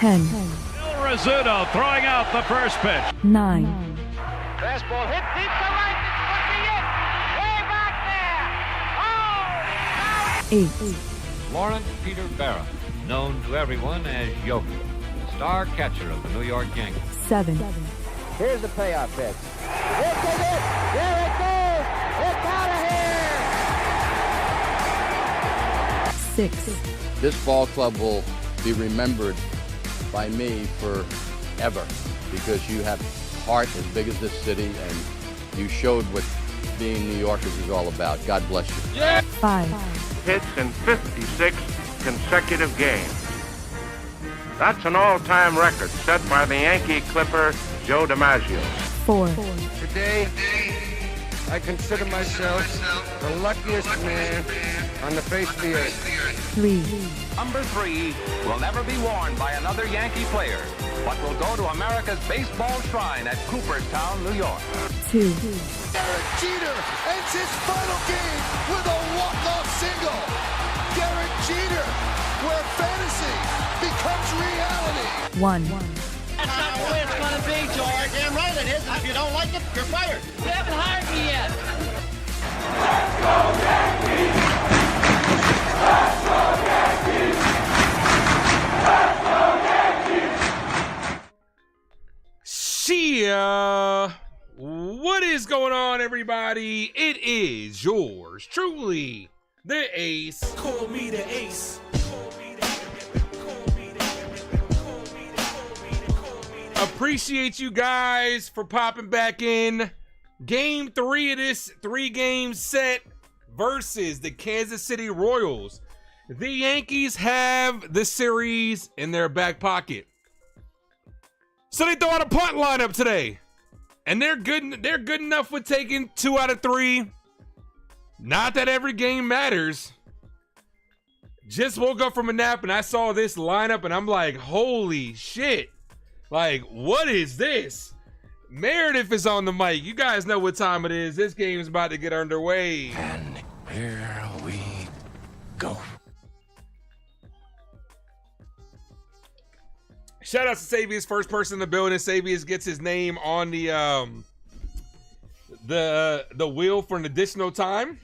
10. Bill Rizzuto throwing out the first pitch. 9. Fastball hit deep to right. This could be it. Way back there. Oh! 8. Lawrence Peter Barra, known to everyone as Yogi, star catcher of the New York Yankees. 7. Here's the payoff pitch. This is it. There it goes. It's out of here. 6. This ball club will be remembered by me forever because you have heart as big as this city and you showed what being New Yorkers is all about. God bless you. 5. Hits in 56 consecutive games. That's an all-time record set by the Yankee Clipper, Joe DiMaggio. 4. Today, I consider myself the luckiest man on the face of the earth. 3. Number 3 will never be worn by another Yankee player, but will go to America's baseball shrine at Cooperstown, New York. 2. Derek Jeter ends his final game with a walk-off single. Derek Jeter, where fantasy becomes reality. 1. That's not the way it's going to be, George. Damn right it is. And if you don't like it, you're fired. You haven't hired me yet. Let's go Yankees! Let's go Yankees! Let's go Yankees! Chyeaaa! What is going on, everybody? It is yours truly, the Ace. Call me the Ace. Appreciate you guys for popping back in. Game 3 of this 3-game set versus the Kansas City Royals. The Yankees have the series in their back pocket. So they throw out a punt lineup today. And they're good enough with taking 2 out of 3. Not that every game matters. Just woke up from a nap and I saw this lineup and I'm like, holy shit. Like, what is this? Meredith is on the mic. You guys know what time it is. This game is about to get underway. And here we go. Shout out to Savius, first person in the building. Savius gets his name on the wheel for an additional time.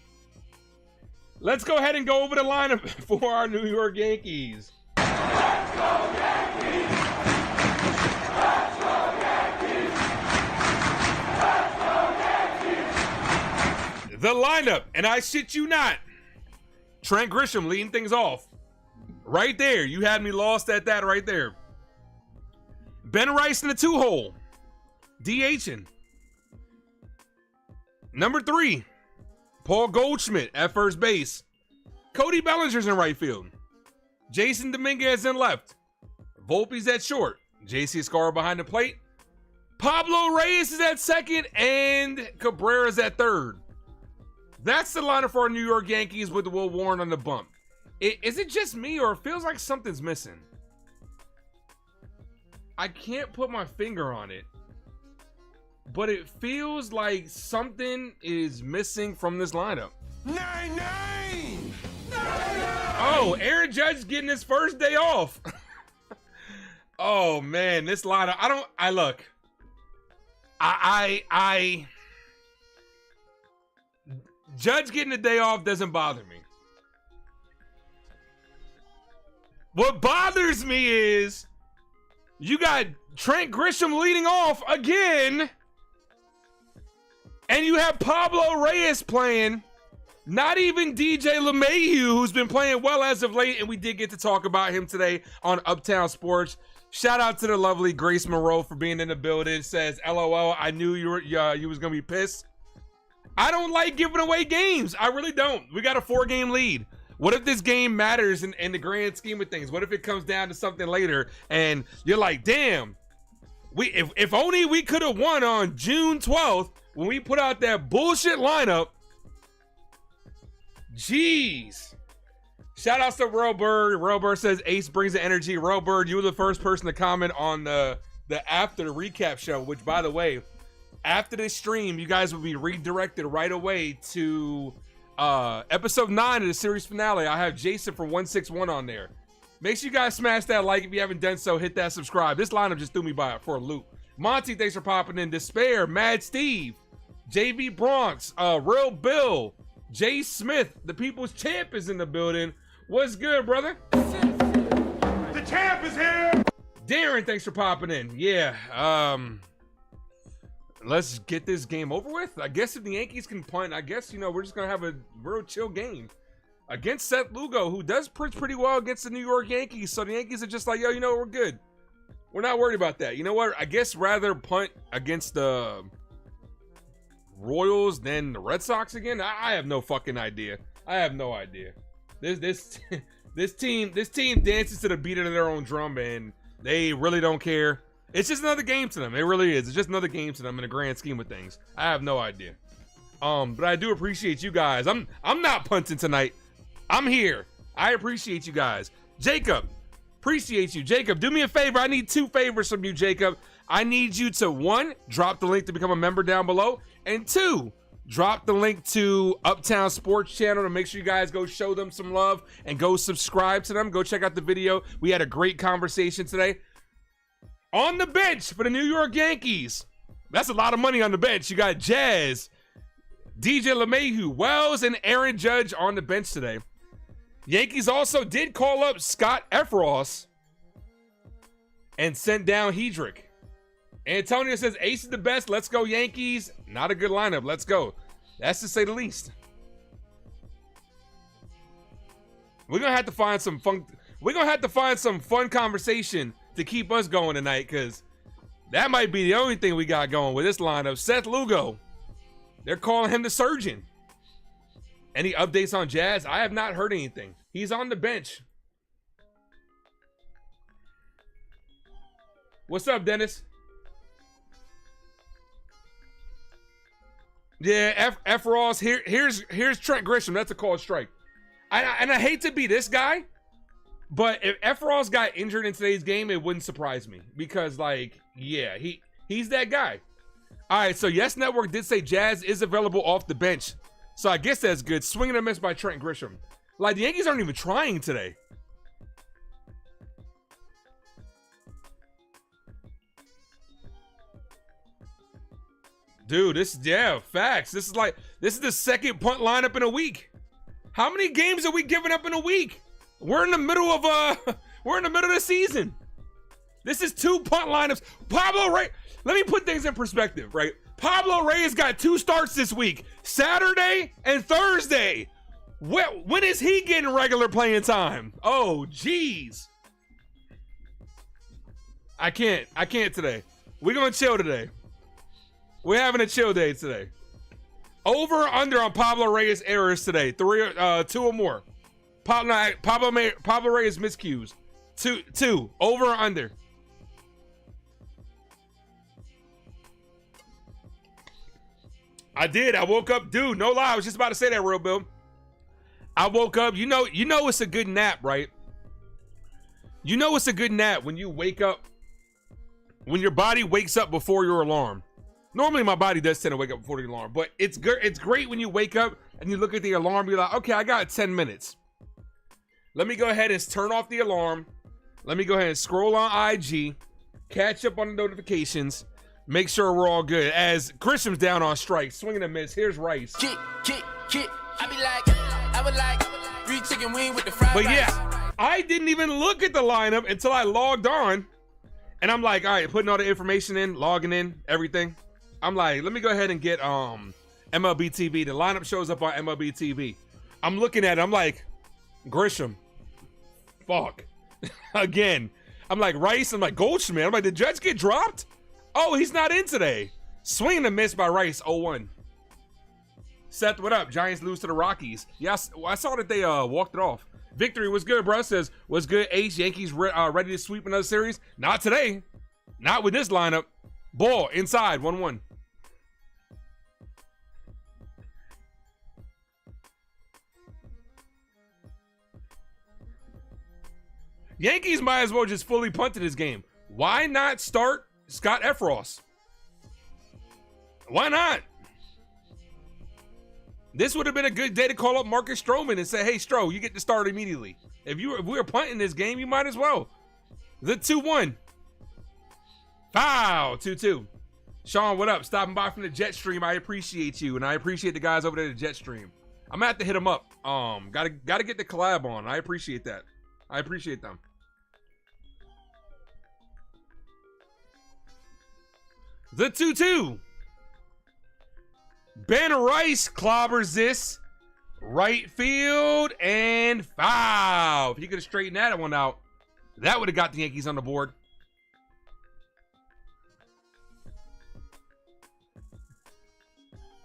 Let's go ahead and go over the lineup for our New York Yankees. Let's go Yankees! Let's go Yankees! Let's go Yankees! The lineup, and I shit you not, Trent Grisham leading things off. Right there. You had me lost at that right there. Ben Rice in the 2-hole. DHing. Number 3, Paul Goldschmidt at first base. Cody Bellinger's in right field. Jason Dominguez in left. Volpe's at short. JC Escobar behind the plate. Pablo Reyes is at second, and Cabrera's at third. That's the lineup for our New York Yankees with Will Warren on the bump. Is it just me, or it feels like something's missing? I can't put my finger on it, but it feels like something is missing from this lineup. 9-9! Oh, Aaron Judge getting his first day off. Oh man, this lineup. Judge getting a day off doesn't bother me. What bothers me is you got Trent Grisham leading off again, and you have Pablo Reyes playing. Not even DJ LeMahieu, who's been playing well as of late, and we did get to talk about him today on Uptown Sports. Shout out to the lovely Grace Monroe for being in the building. Says, LOL, I knew you was going to be pissed. I don't like giving away games. I really don't. We got a 4-game lead. What if this game matters in the grand scheme of things? What if it comes down to something later and you're like, damn, if only we could have won on June 12th when we put out that bullshit lineup. Jeez. Shout out to Robert. Robert says Ace brings the energy. Robert, you were the first person to comment on the after the recap show, which, by the way, after this stream, you guys will be redirected right away to episode 9 of the series finale. I have Jason from 161 on there. Make sure you guys smash that like if you haven't done so. Hit that subscribe. This lineup just threw me for a loop. Monty, thanks for popping in. Despair, Mad Steve, JV Bronx, Real Bill, Jay Smith, the People's Champ is in the building. What's good, brother? The champ is here. Darren, thanks for popping in. Yeah, let's get this game over with. I guess if the Yankees can punt, I guess, you know, we're just going to have a real chill game against Seth Lugo, who does pretty well against the New York Yankees. So the Yankees are just like, yo, you know, we're good. We're not worried about that. You know what? I guess rather punt against the Royals than the Red Sox again. I have no fucking idea. I have no idea. This team dances to the beat of their own drum, and they really don't care. It's just another game to them. It really is. It's just another game to them in the grand scheme of things. I have no idea. But I do appreciate you guys. I'm not punting tonight. I'm here. I appreciate you guys. Jacob, appreciate you. Jacob, do me a favor. I need 2 favors from you, Jacob. I need you to 1, drop the link to become a member down below, and 2, drop the link to Uptown Sports Channel to make sure you guys go show them some love and go subscribe to them. Go check out the video. We had a great conversation today. On the bench for the New York Yankees. That's a lot of money on the bench. You got Jazz, DJ LeMahieu, Wells, and Aaron Judge on the bench today. Yankees also did call up Scott Efros and sent down Hedrick. Antonio says, Ace is the best. Let's go, Yankees. Not a good lineup. Let's go. That's to say the least. We're going to have to find some fun. We're going to have to find some fun conversation to keep us going tonight, because that might be the only thing we got going with this lineup. Seth Lugo. They're calling him the surgeon. Any updates on Jazz? I have not heard anything. He's on the bench. What's up, Dennis? Yeah, F Ross. Here's Trent Grisham. That's a called strike. And I hate to be this guy, but if F Ross got injured in today's game, it wouldn't surprise me, because, like, yeah, he's that guy. All right, so Yes Network did say Jazz is available off the bench. So I guess that's good. Swing and a miss by Trent Grisham. Like, the Yankees aren't even trying today. Dude, facts. This is the second punt lineup in a week. How many games are we giving up in a week? We're in the middle of the season. This is 2 punt lineups. Pablo Reyes, let me put things in perspective, right? Pablo Reyes got 2 starts this week, Saturday and Thursday. When is he getting regular playing time? Oh, geez. I can't today. We're going to chill today. We're having a chill day today. Over or under on Pablo Reyes errors today. 2 or more. Pablo Reyes miscues. 2. Over or under. I did. I woke up, dude. No lie. I was just about to say that, Real Bill. I woke up. You know it's a good nap, right? You know it's a good nap when you wake up, when your body wakes up before your alarm. Normally, my body does tend to wake up before the alarm, but it's good. It's great when you wake up and you look at the alarm. You're like, okay, I got 10 minutes. Let me go ahead and turn off the alarm. Let me go ahead and scroll on IG, catch up on the notifications, make sure we're all good. As Grisham's down on strike, swinging a miss. Here's Rice. Kick. I would like 3 chicken wing with the fried rice. But yeah, I didn't even look at the lineup until I logged on, and I'm like, all right, putting all the information in, logging in, everything. I'm like, let me go ahead and get MLB TV. The lineup shows up on MLB TV. I'm looking at it. I'm like, Grisham. Fuck. Again. I'm like, Rice. I'm like, Goldschmidt. I'm like, did Judge get dropped? Oh, he's not in today. Swing and a miss by Rice, 0-1. Seth, what up? Giants lose to the Rockies. Yeah, I saw that they walked it off. Victory was good, bro. Says, was good, Ace. Yankees ready to sweep another series? Not today. Not with this lineup. Ball inside, 1-1. Yankees might as well just fully punt in this game. Why not start Scott Efros? Why not? This would have been a good day to call up Marcus Stroman and say, hey, Stro, you get to start immediately. If we were punting this game, you might as well. The 2-1. Foul. 2-2. Sean, what up? Stopping by from the Jet Stream. I appreciate you, and I appreciate the guys over there at the Jet Stream. I'm gonna have to hit them up. Gotta get the collab on. I appreciate that. I appreciate them. The 2-2. Ben Rice clobbers this. Right field and foul. If he could have straightened that one out, that would have got the Yankees on the board.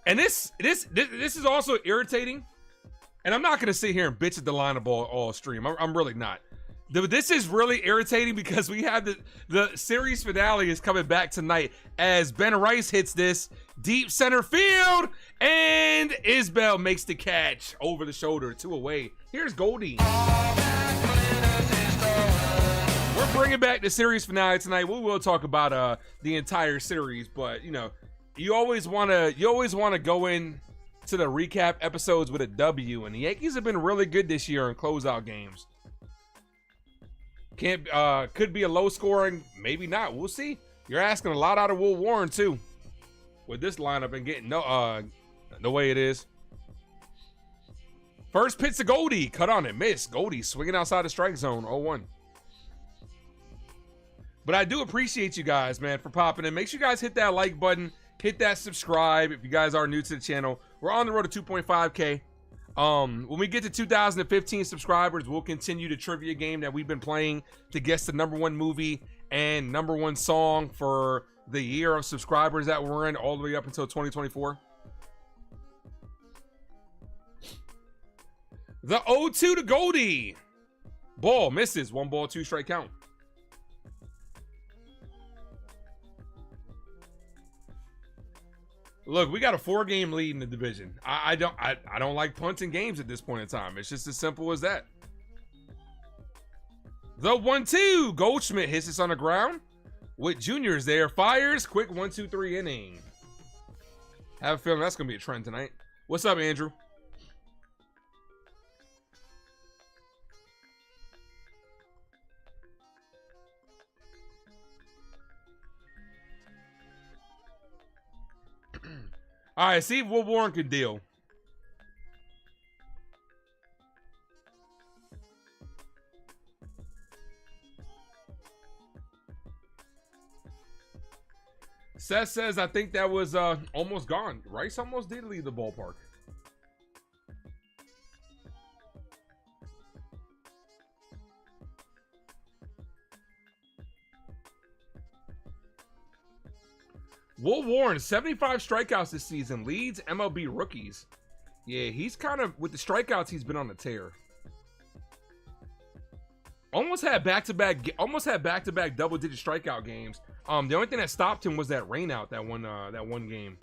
And this is also irritating. And I'm not going to sit here and bitch at the line of ball all stream. I'm really not. This is really irritating because we have the series finale is coming back tonight as Ben Rice hits this deep center field and Isbell makes the catch over the shoulder, 2 away. Here's Goldie. We're bringing back the series finale tonight. We will talk about the entire series, but you know, you always want to go in to the recap episodes with a W, and the Yankees have been really good this year in closeout games. Could be a low scoring, maybe not. We'll see. You're asking a lot out of Will Warren too, with this lineup and getting the way it is. First pitch to Goldie, cut on it, miss. Goldie swinging outside the strike zone, 0-1. But I do appreciate you guys, man, for popping in. Make sure you guys hit that like button, hit that subscribe if you guys are new to the channel. We're on the road to 2.5K. When we get to 2015 subscribers, we'll continue the trivia game that we've been playing to guess the #1 movie and #1 song for the year of subscribers that we're in all the way up until 2024. The 0-2 to Goldie. Ball misses. 1 ball, 2 strike count. Look, we got a 4-game lead in the division. I don't like punting games at this point in time. It's just as simple as that. The 1-2. Goldschmidt hits this on the ground. With Juniors there. Fires. Quick 1-2-3 inning. Have a feeling that's going to be a trend tonight. What's up, Andrew? All right, see if Will Warren can deal. Seth says, I think that was almost gone. Rice almost did leave the ballpark. Will Warren, 75 strikeouts this season, leads MLB rookies. Yeah, he's kind of, with the strikeouts, he's been on the tear. Almost had back-to-back double-digit strikeout games. The only thing that stopped him was that rain out that one game.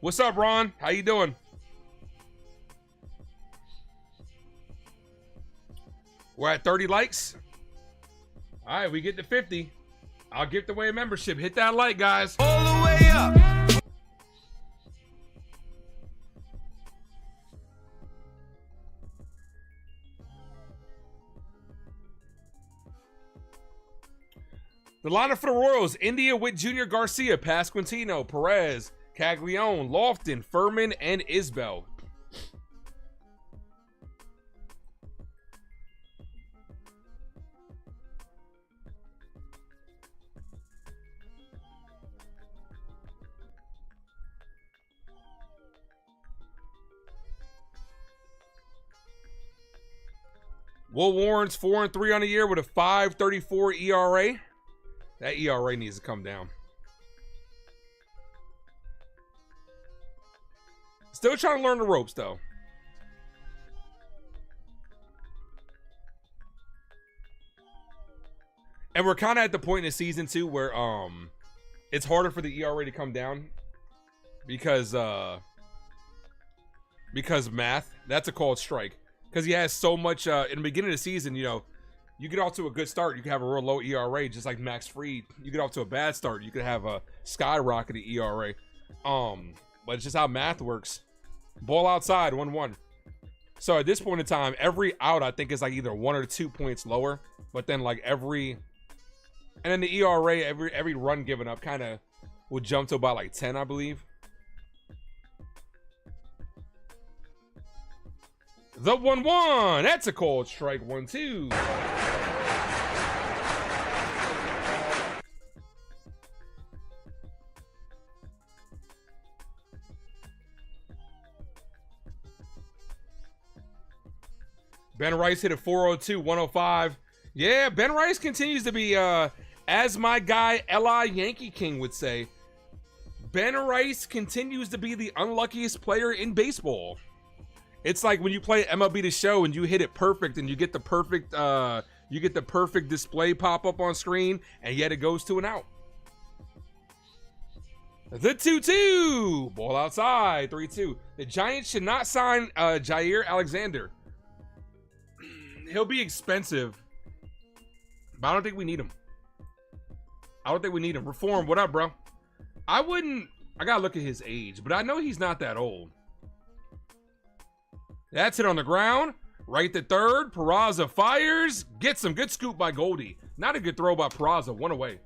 What's up, Ron? How you doing? We're at 30 likes. All right, we get to 50. I'll give away a membership. Hit that like, guys. All the way up. The lineup for the Royals: India with Junior Garcia, Pasquantino, Perez, Caglione, Lofton, Furman, and Isbell. Will Warren's 4-3 on the year with a 5.34 ERA. That ERA needs to come down. Still trying to learn the ropes, though. And we're kind of at the point in the season, too, where it's harder for the ERA to come down because math. That's a called strike. Because he has so much, in the beginning of the season, you know, You get off to a good start, you can have a real low ERA, just like Max Fried. You get off to a bad start, you could have a skyrocketed ERA. But it's just how math works. Ball outside, 1-1. So at this point in time, every out I think is like either 1 or 2 points lower. But then like and then the ERA, every run given up kind of would jump to about like 10, I believe. The 1-1. That's a cold strike. 1-2. Ben Rice hit a 402, 105. Yeah, Ben Rice continues to be, as my guy L.I. Yankee King would say, Ben Rice continues to be the unluckiest player in baseball. It's like when you play MLB The Show and you hit it perfect and you get the perfect display pop up on screen, and yet it goes to an out. The 2-2, ball outside, 3-2. The Giants should not sign Chyeaaa Alexander. He'll be expensive, but I don't think we need him. Reform, what up, bro? I gotta look at his age, but I know he's not that old. That's it on the ground. Right to third. Peraza fires. Gets him. Good scoop by Goldie. Not a good throw by Peraza. 1 away.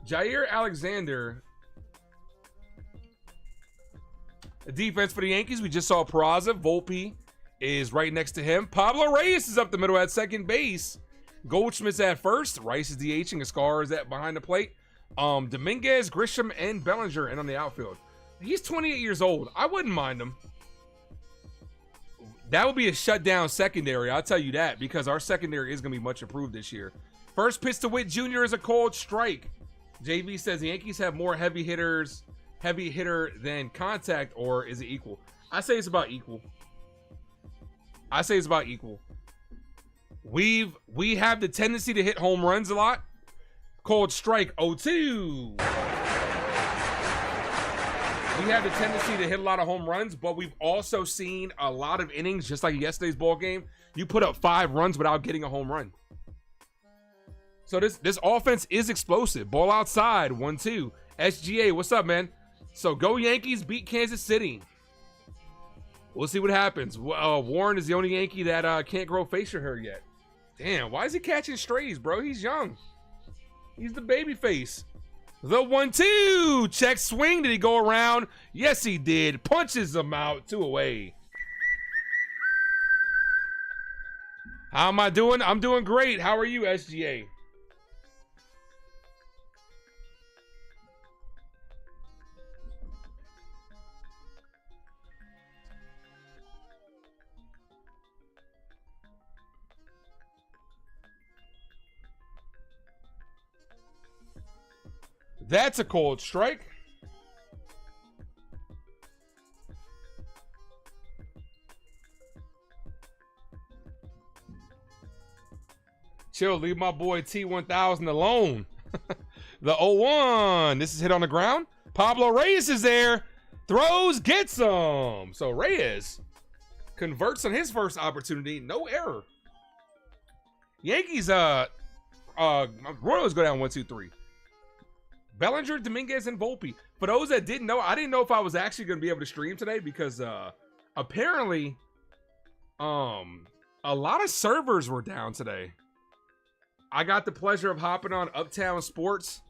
Chyeaaa Alexander. The defense for the Yankees. We just saw Peraza. Volpe is right next to him. Pablo Reyes is up the middle at second base. Goldschmidt's at first. Rice is DHing. Escar is at behind the plate. Dominguez, Grisham, and Bellinger in on the outfield. He's 28 years old. I wouldn't mind him. That would be a shutdown secondary, I'll tell you that, because our secondary is going to be much improved this year. First pitch to Witt Jr. is a cold strike. JV says the Yankees have more heavy hitter than contact, or is it equal? I say it's about equal. We have the tendency to hit home runs a lot. Cold strike, 0-2. We have the tendency to hit a lot of home runs, but we've also seen a lot of innings, just like yesterday's ball game. You put up 5 runs without getting a home run. So this offense is explosive. Ball outside, 1-2. SGA, what's up, man? So go Yankees, beat Kansas City. We'll see what happens. Warren is the only Yankee that can't grow facial hair yet. Damn, why is he catching strays, bro? He's young. He's the baby face. The 1-2. Check swing. Did he go around? Yes, he did. Punches him out. 2 away. How am I doing? I'm doing great. How are you, SGA? That's a cold strike. Chill, leave my boy T1000 alone. The 0-1. This is hit on the ground. Pablo Reyes is there. Throws, gets him. So Reyes converts on his first opportunity. No error. Yankees, Royals go down 1-2-3. Bellinger, Dominguez, and Volpe. For those that didn't know, I didn't know if I was actually going to be able to stream today because apparently a lot of servers were down today. I got the pleasure of hopping on Uptown Sports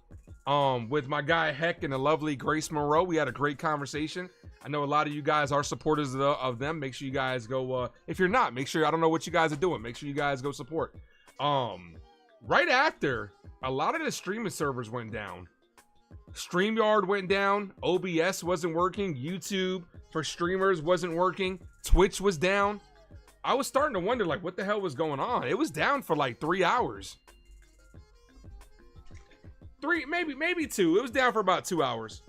with my guy Heck and the lovely Grace Monroe. We had a great conversation. I know a lot of you guys are supporters of them. Make sure you guys go. If you're not, make sure, I don't know what you guys are doing. Make sure you guys go support. Right after, a lot of the streaming servers went down. StreamYard went down. OBS wasn't working. YouTube for streamers wasn't working. Twitch was down. I was starting to wonder, like, what the hell was going on? It was down for like 3 hours. 3, maybe 2. It was down for about 2 hours.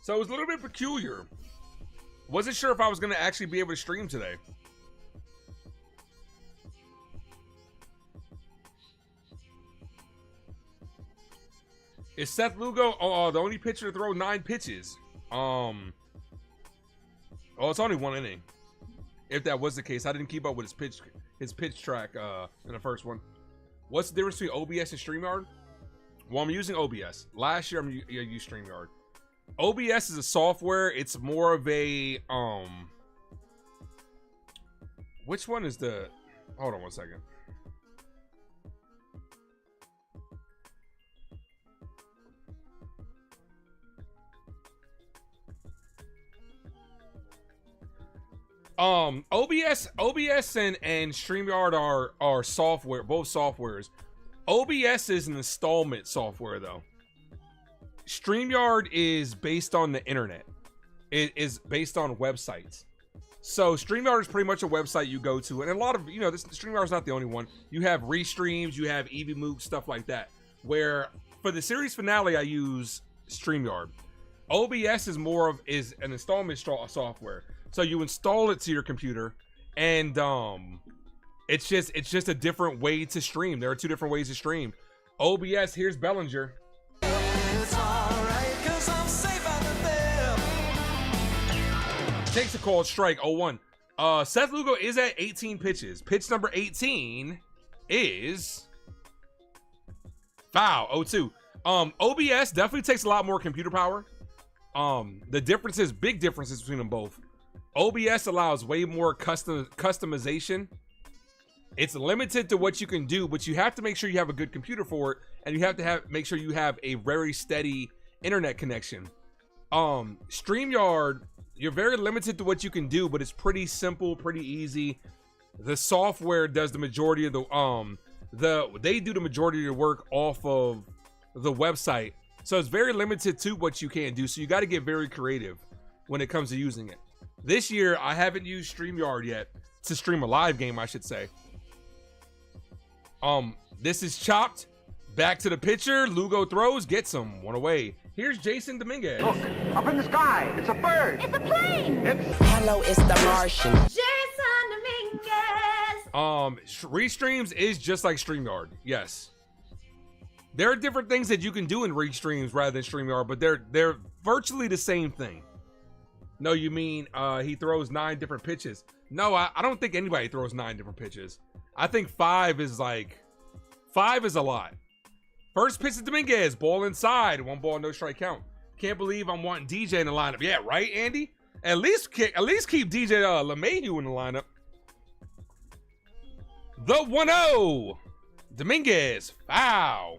So it was a little bit peculiar. Wasn't sure if I was going to actually be able to stream today. Is Seth Lugo the only pitcher to throw 9 pitches? Oh, it's only 1 inning. If that was the case, I didn't keep up with his pitch track in the first one. What's the difference between OBS and StreamYard? Well, I'm using OBS. Last year, I used StreamYard. OBS is a software. It's more of a which one is the? Hold on one second. OBS and StreamYard are software, both softwares. OBS is an installment software though. StreamYard is based on the internet. It is based on websites. So StreamYard is pretty much a website you go to, and a lot of, you know, this StreamYard is not the only one. You have Restreams, you have EVMOOC, stuff like that. Where for the series finale, I use StreamYard. OBS is is an installment software. So you install it to your computer, and it's just a different way to stream. There are 2 different ways to stream. OBS, here's Bellinger. It's alright, 'cause I'm safe out of there. Takes a called strike, 0-1. Seth Lugo is at 18 pitches. Pitch number 18 is foul, 0-2. OBS definitely takes a lot more computer power. The big differences between them both. OBS allows way more customization. It's limited to what you can do, but you have to make sure you have a good computer for it, and you have to make sure you have a very steady internet connection. StreamYard, you're very limited to what you can do, but it's pretty simple, pretty easy. The software does the majority of they do the majority of your work off of the website, so it's very limited to what you can do. So you got to get very creative when it comes to using it. This year, I haven't used StreamYard yet to stream a live game, I should say. This is chopped. Back to the pitcher. Lugo throws, gets him. 1 away. Here's Jason Dominguez. Look, up in the sky. It's a bird. It's a plane. Hello, it's the Martian. Jason Dominguez. Restreams is just like StreamYard. Yes. There are different things that you can do in Restreams rather than StreamYard, but they're virtually the same thing. No, you mean he throws 9 different pitches. No, I don't think anybody throws 9 different pitches. I think 5 is a lot. First pitch to Dominguez, ball inside, 1 ball, no strike count. Can't believe I'm wanting DJ in the lineup. Yeah, right, Andy? At least keep DJ LeMahieu in the lineup. The 1-0. Dominguez, foul.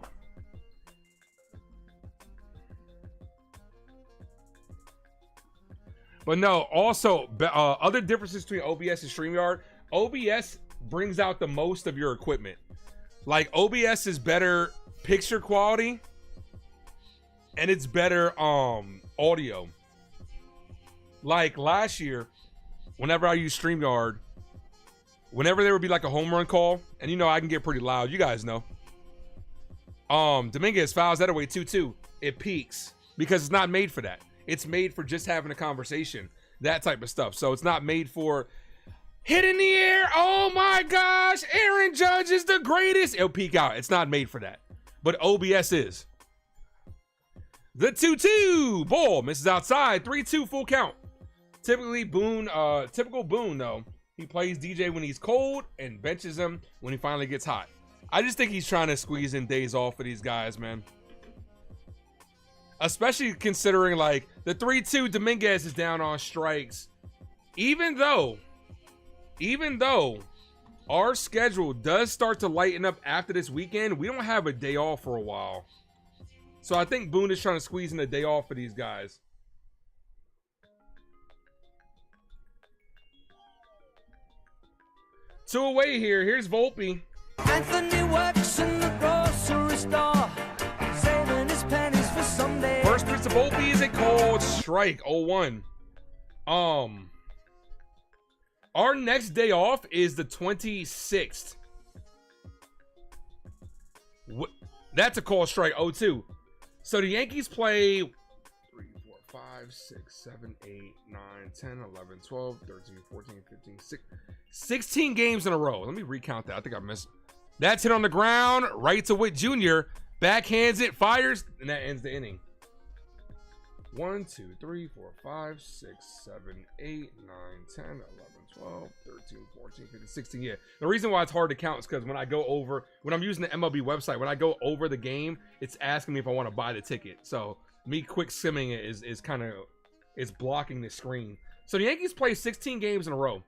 But no, also, other differences between OBS and StreamYard. OBS brings out the most of your equipment. Like, OBS is better picture quality, and it's better audio. Like, last year, whenever I used StreamYard, whenever there would be like a home run call, and you know I can get pretty loud, you guys know. Dominguez fouls that away 2-2. It peaks because it's not made for that. It's made for just having a conversation, that type of stuff. So it's not made for hit in the air. Oh my gosh, Aaron Judge is the greatest. It'll peak out. It's not made for that. But OBS is. The 2-2 ball misses outside. 3-2 full count. Typical Boone though. He plays DJ when he's cold and benches him when he finally gets hot. I just think he's trying to squeeze in days off for these guys, man. Especially considering like the 3-2 Dominguez is down on strikes. Even though our schedule does start to lighten up after this weekend, we don't have a day off for a while. So I think Boone is trying to squeeze in a day off for these guys. Two away here. Here's Volpe. Anthony works in the grocery store, saving his pennies for someday. First pitch to Volpe is a called strike, 0-1. Our next day off is the 26th. That's a call strike, 0-2. So the Yankees play 3, 4, 5, 6, 7, 8, 9, 10, 11, 12, 13, 14, 15, 16 games in a row. Let me recount that. I think I missed. That's hit on the ground, right to Witt Jr. Backhands it, fires, and that ends the inning. 1, 2, 3, 4, 5, 6, 7, 8, 9, 10, 11, 12, 13, 14, 15, 16. Yeah. The reason why it's hard to count is because when I go over, when I'm using the MLB website, when I go over the game, it's asking me if I want to buy the ticket. So me quick simming it is kind of, it's blocking the screen. So the Yankees play 16 games in a row.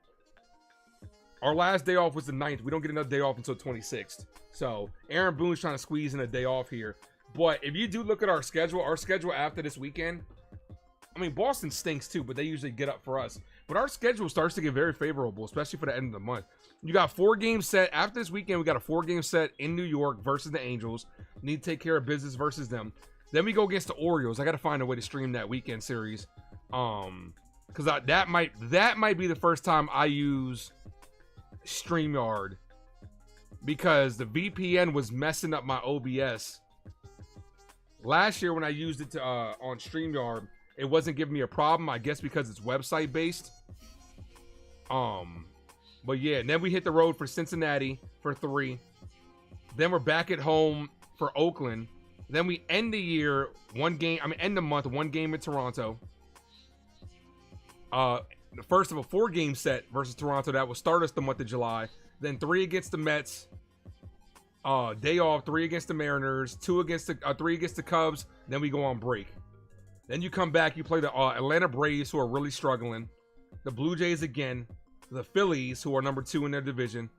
Our last day off was the 9th. We don't get another day off until 26th. So Aaron Boone's trying to squeeze in a day off here. But if you do look at our schedule after this weekend, I mean, Boston stinks too, but they usually get up for us. But our schedule starts to get very favorable, especially for the end of the month. You got 4 games set. After this weekend, we got a 4-game set in New York versus the Angels. Need to take care of business versus them. Then we go against the Orioles. I got to find a way to stream that weekend series. Because that might be the first time I use StreamYard. Because the VPN was messing up my OBS. Last year when I used it to, on StreamYard, it wasn't giving me a problem, I guess because it's website based. But yeah, and then we hit the road for Cincinnati for 3. Then we're back at home for Oakland. Then we end the year end the month 1 game in Toronto. The first of a 4-game set versus Toronto that will start us the month of July. Then 3 against the Mets. Day off, 3 against the Mariners, 3 against the Cubs. Then we go on break. Then you come back, you play the Atlanta Braves, who are really struggling. The Blue Jays again. The Phillies, who are number 2 in their division.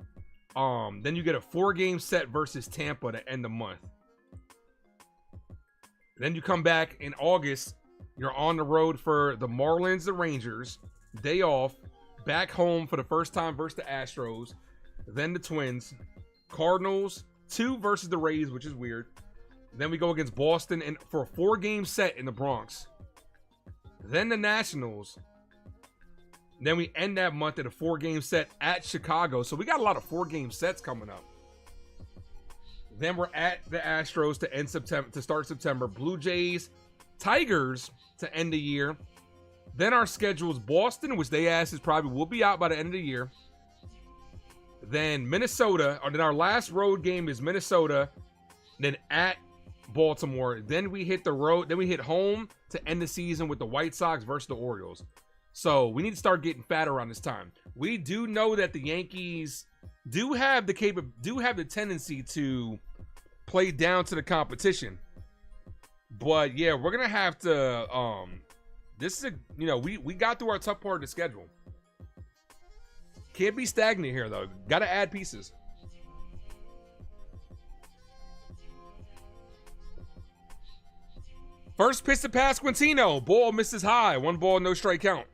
Then you get a 4-game set versus Tampa to end the month. Then you come back in August. You're on the road for the Marlins, the Rangers. Day off. Back home for the first time versus the Astros. Then the Twins. Cardinals. 2 versus the Rays, which is weird. Then we go against Boston and for a 4-game set in the Bronx. Then the Nationals. Then we end that month at a 4-game set at Chicago. So we got a lot of 4-game sets coming up. Then we're at the Astros to end September, to start September. Blue Jays, Tigers to end the year. Then our schedule is Boston, which they asked is probably will be out by the end of the year. Then Minnesota, or then our last road game is Minnesota. Then at Baltimore. Then we hit the road. Then we hit home to end the season with the White Sox versus the Orioles. So we need to start getting fat around this time. We do know that the Yankees do have the tendency to play down to the competition. But yeah, we're gonna have to. This is we got through our tough part of the schedule. Can't be stagnant here though. Got to add pieces. First pitch to Pasquantino. Ball misses high. 1 ball, no strike count.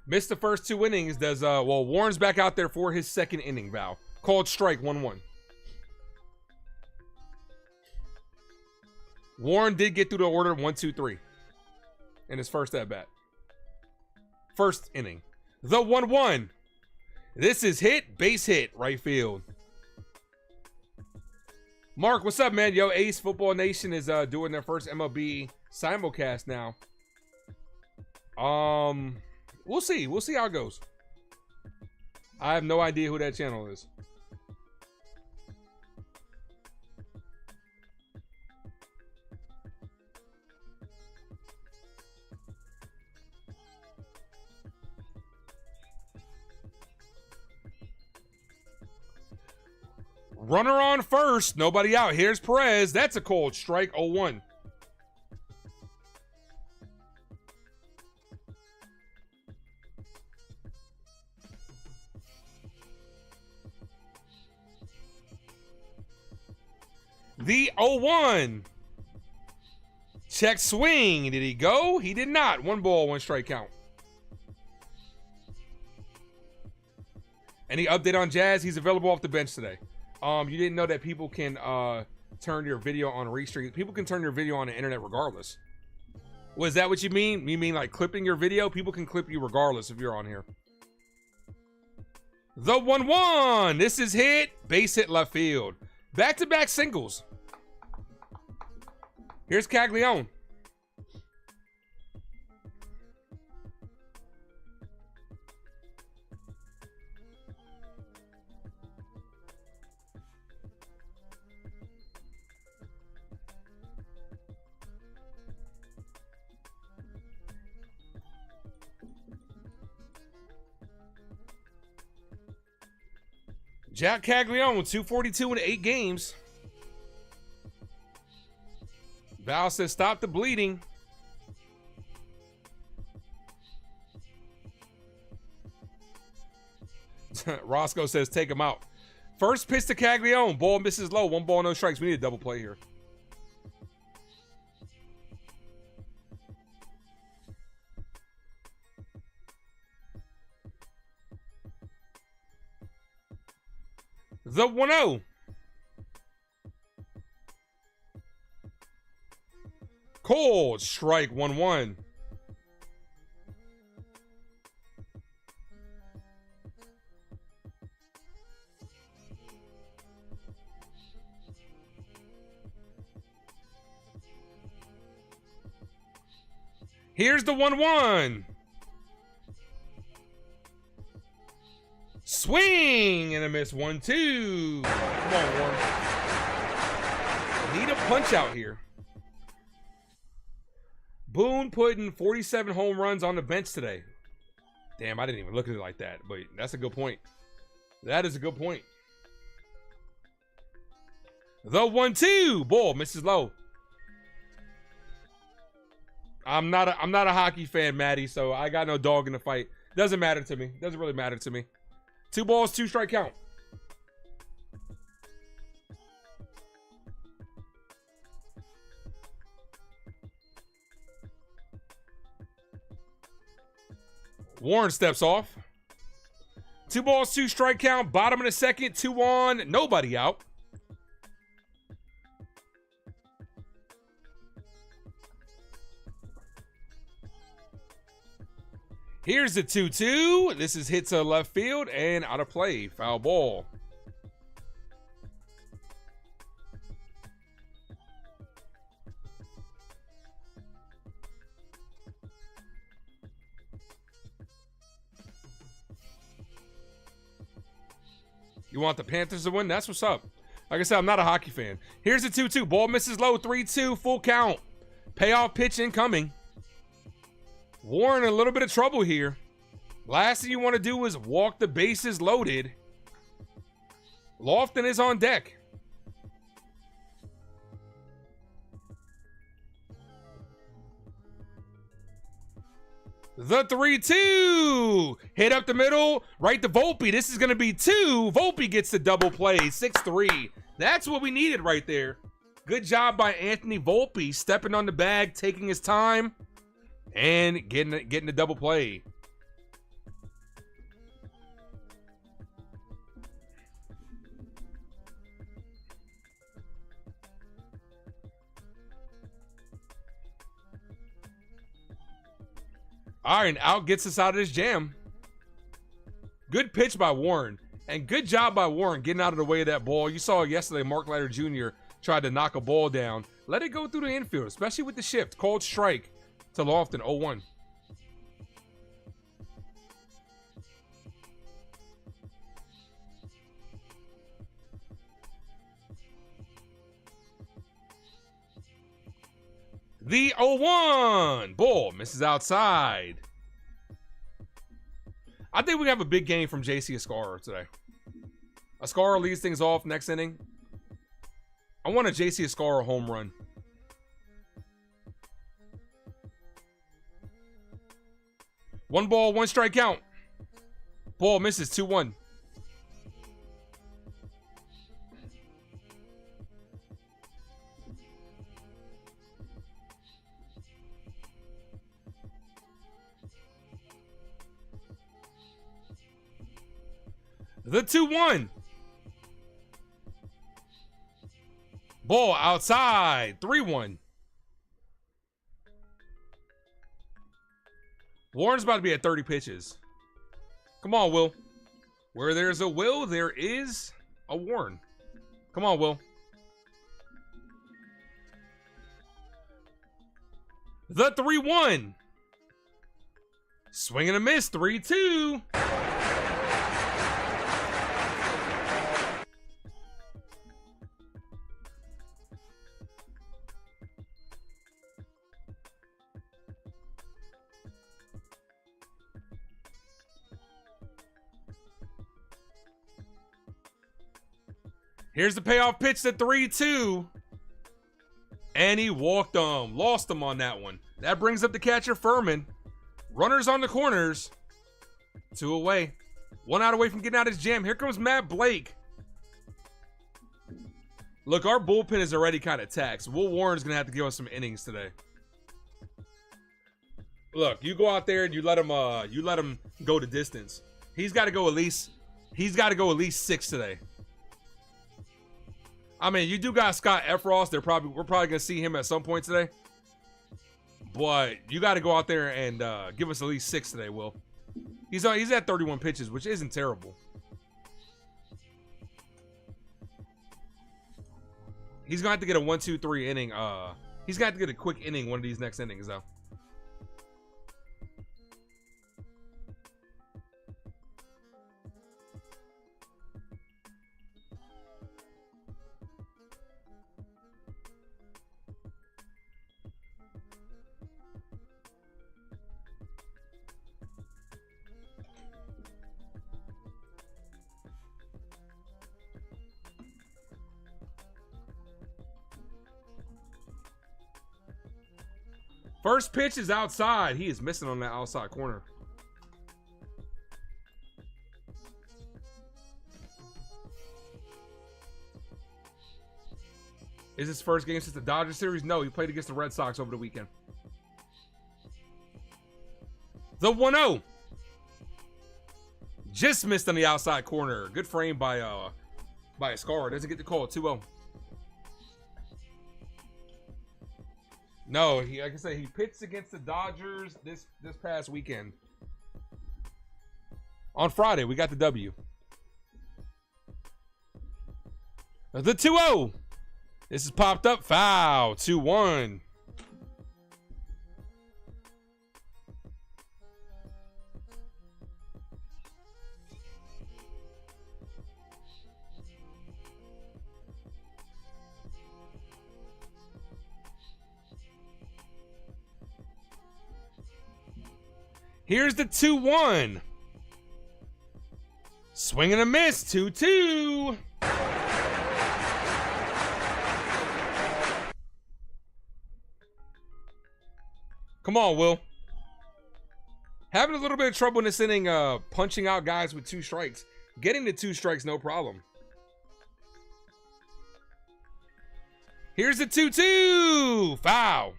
Missed the first 2 innings. Does Warren's back out there for his 2nd inning, Val. Called strike 1-1. Warren did get through the order 1-2-3 in his first at bat. First inning. The 1-1. This is hit, base hit, right field. Mark, what's up, man? Yo, Ace Football Nation is doing their first MLB simulcast now. We'll see. We'll see how it goes. I have no idea who that channel is. Runner on first. Nobody out. Here's Perez. That's a cold strike. 0-1. The 0-1. Check swing. Did he go? He did not. 1 ball, 1 strike count. Any update on Jazz? He's available off the bench today. You didn't know that people can turn your video on restream. People can turn your video on the internet regardless. Was that what you mean? You mean like clipping your video? People can clip you regardless if you're on here. The 1-1. This is hit. Base hit left field. Back-to-back singles. Here's Caglione. Jack Caglione, 242 in 8 games. Val says, stop the bleeding. Roscoe says, take him out. First pitch to Caglione. Ball misses low. 1 ball, no strikes. We need a double play here. The 1-0. Cold strike 1-1. Here's the 1-1. Swing and a miss. 1-2. Come on, Warren. Need a punch out here. Boone putting 47 home runs on the bench today. Damn, I didn't even look at it like that, but that's a good point. That is a good point. The 1-2. Ball misses low. I'm not a hockey fan, Maddie, so I got no dog in the fight. Doesn't matter to me. Doesn't really matter to me. 2 balls, 2 strike count. Warren steps off. 2 balls, 2 strike count. Bottom of the second, 2 on. Nobody out. Here's the 2-2. This is hit to left field and out of play. Foul ball. You want the Panthers to win? That's what's up. Like I said, I'm not a hockey fan. Here's the 2-2. Ball misses low. 3-2. Full count. Payoff pitch incoming. Warren in a little bit of trouble here. Last thing you want to do is walk the bases loaded. Lofton is on deck. The 3-2. Hit up the middle. Right to Volpe. This is going to be 2. Volpe gets the double play. 6-3. That's what we needed right there. Good job by Anthony Volpe. Stepping on the bag, taking his time, and getting the double play. All right, and out gets us out of this jam. Good pitch by Warren. And good job by Warren getting out of the way of that ball. You saw yesterday Mark Leiter Jr. tried to knock a ball down. Let it go through the infield, especially with the shift. Called strike to Lofton, 0-1. The 0-1. Ball misses outside. I think we have a big game from J.C. Ascara today. Ascara leads things off next inning. I want a J.C. Ascara home run. One ball, 1 strike count. Ball misses, 2-1. The 2-1. Ball outside. 3-1. Warren's about to be at 30 pitches. Come on, Will. Where there's a Will, there is a Warren. Come on, Will. The 3-1. Swing and a miss. 3-2. Here's the payoff pitch to 3-2. And he walked him. Lost him on that one. That brings up the catcher, Furman. Runners on the corners. 2 away. 1 out away from getting out his jam. Here comes Matt Blake. Look, our bullpen is already kind of taxed. Will Warren's going to have to give us some innings today. Look, you go out there and you let him go the distance. He's got to go at least 6 today. I mean, you do got Scott Efros. We're probably going to see him at some point today. But you got to go out there and give us at least 6 today, Will. He's at 31 pitches, which isn't terrible. He's going to have to get a 1-2-3 inning. He's going to have to get a quick inning one of these next innings, though. First pitch is outside. He is missing on that outside corner. Is his first game since the Dodgers series? No, he played against the Red Sox over the weekend. The 1-0. Just missed on the outside corner. Good frame by Escobar. Doesn't get the call. 2-0. No, like I said, he pitched against the Dodgers this past weekend. On Friday, we got the W. The 2-0. This is popped up. Foul. 2-1. Here's the 2-1. Swing and a miss. 2-2. Come on, Will. Having a little bit of trouble in this inning punching out guys with 2 strikes. Getting the 2 strikes, no problem. Here's the 2-2. Foul.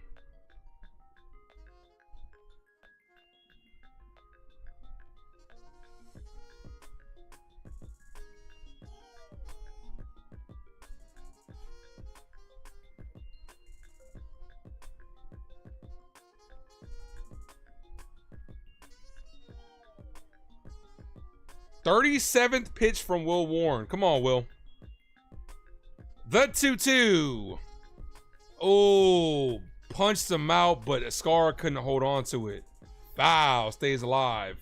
.37th pitch from Will Warren. Come on, Will. The 2-2. Oh, punched him out, but Escobar couldn't hold on to it. Foul. Stays alive.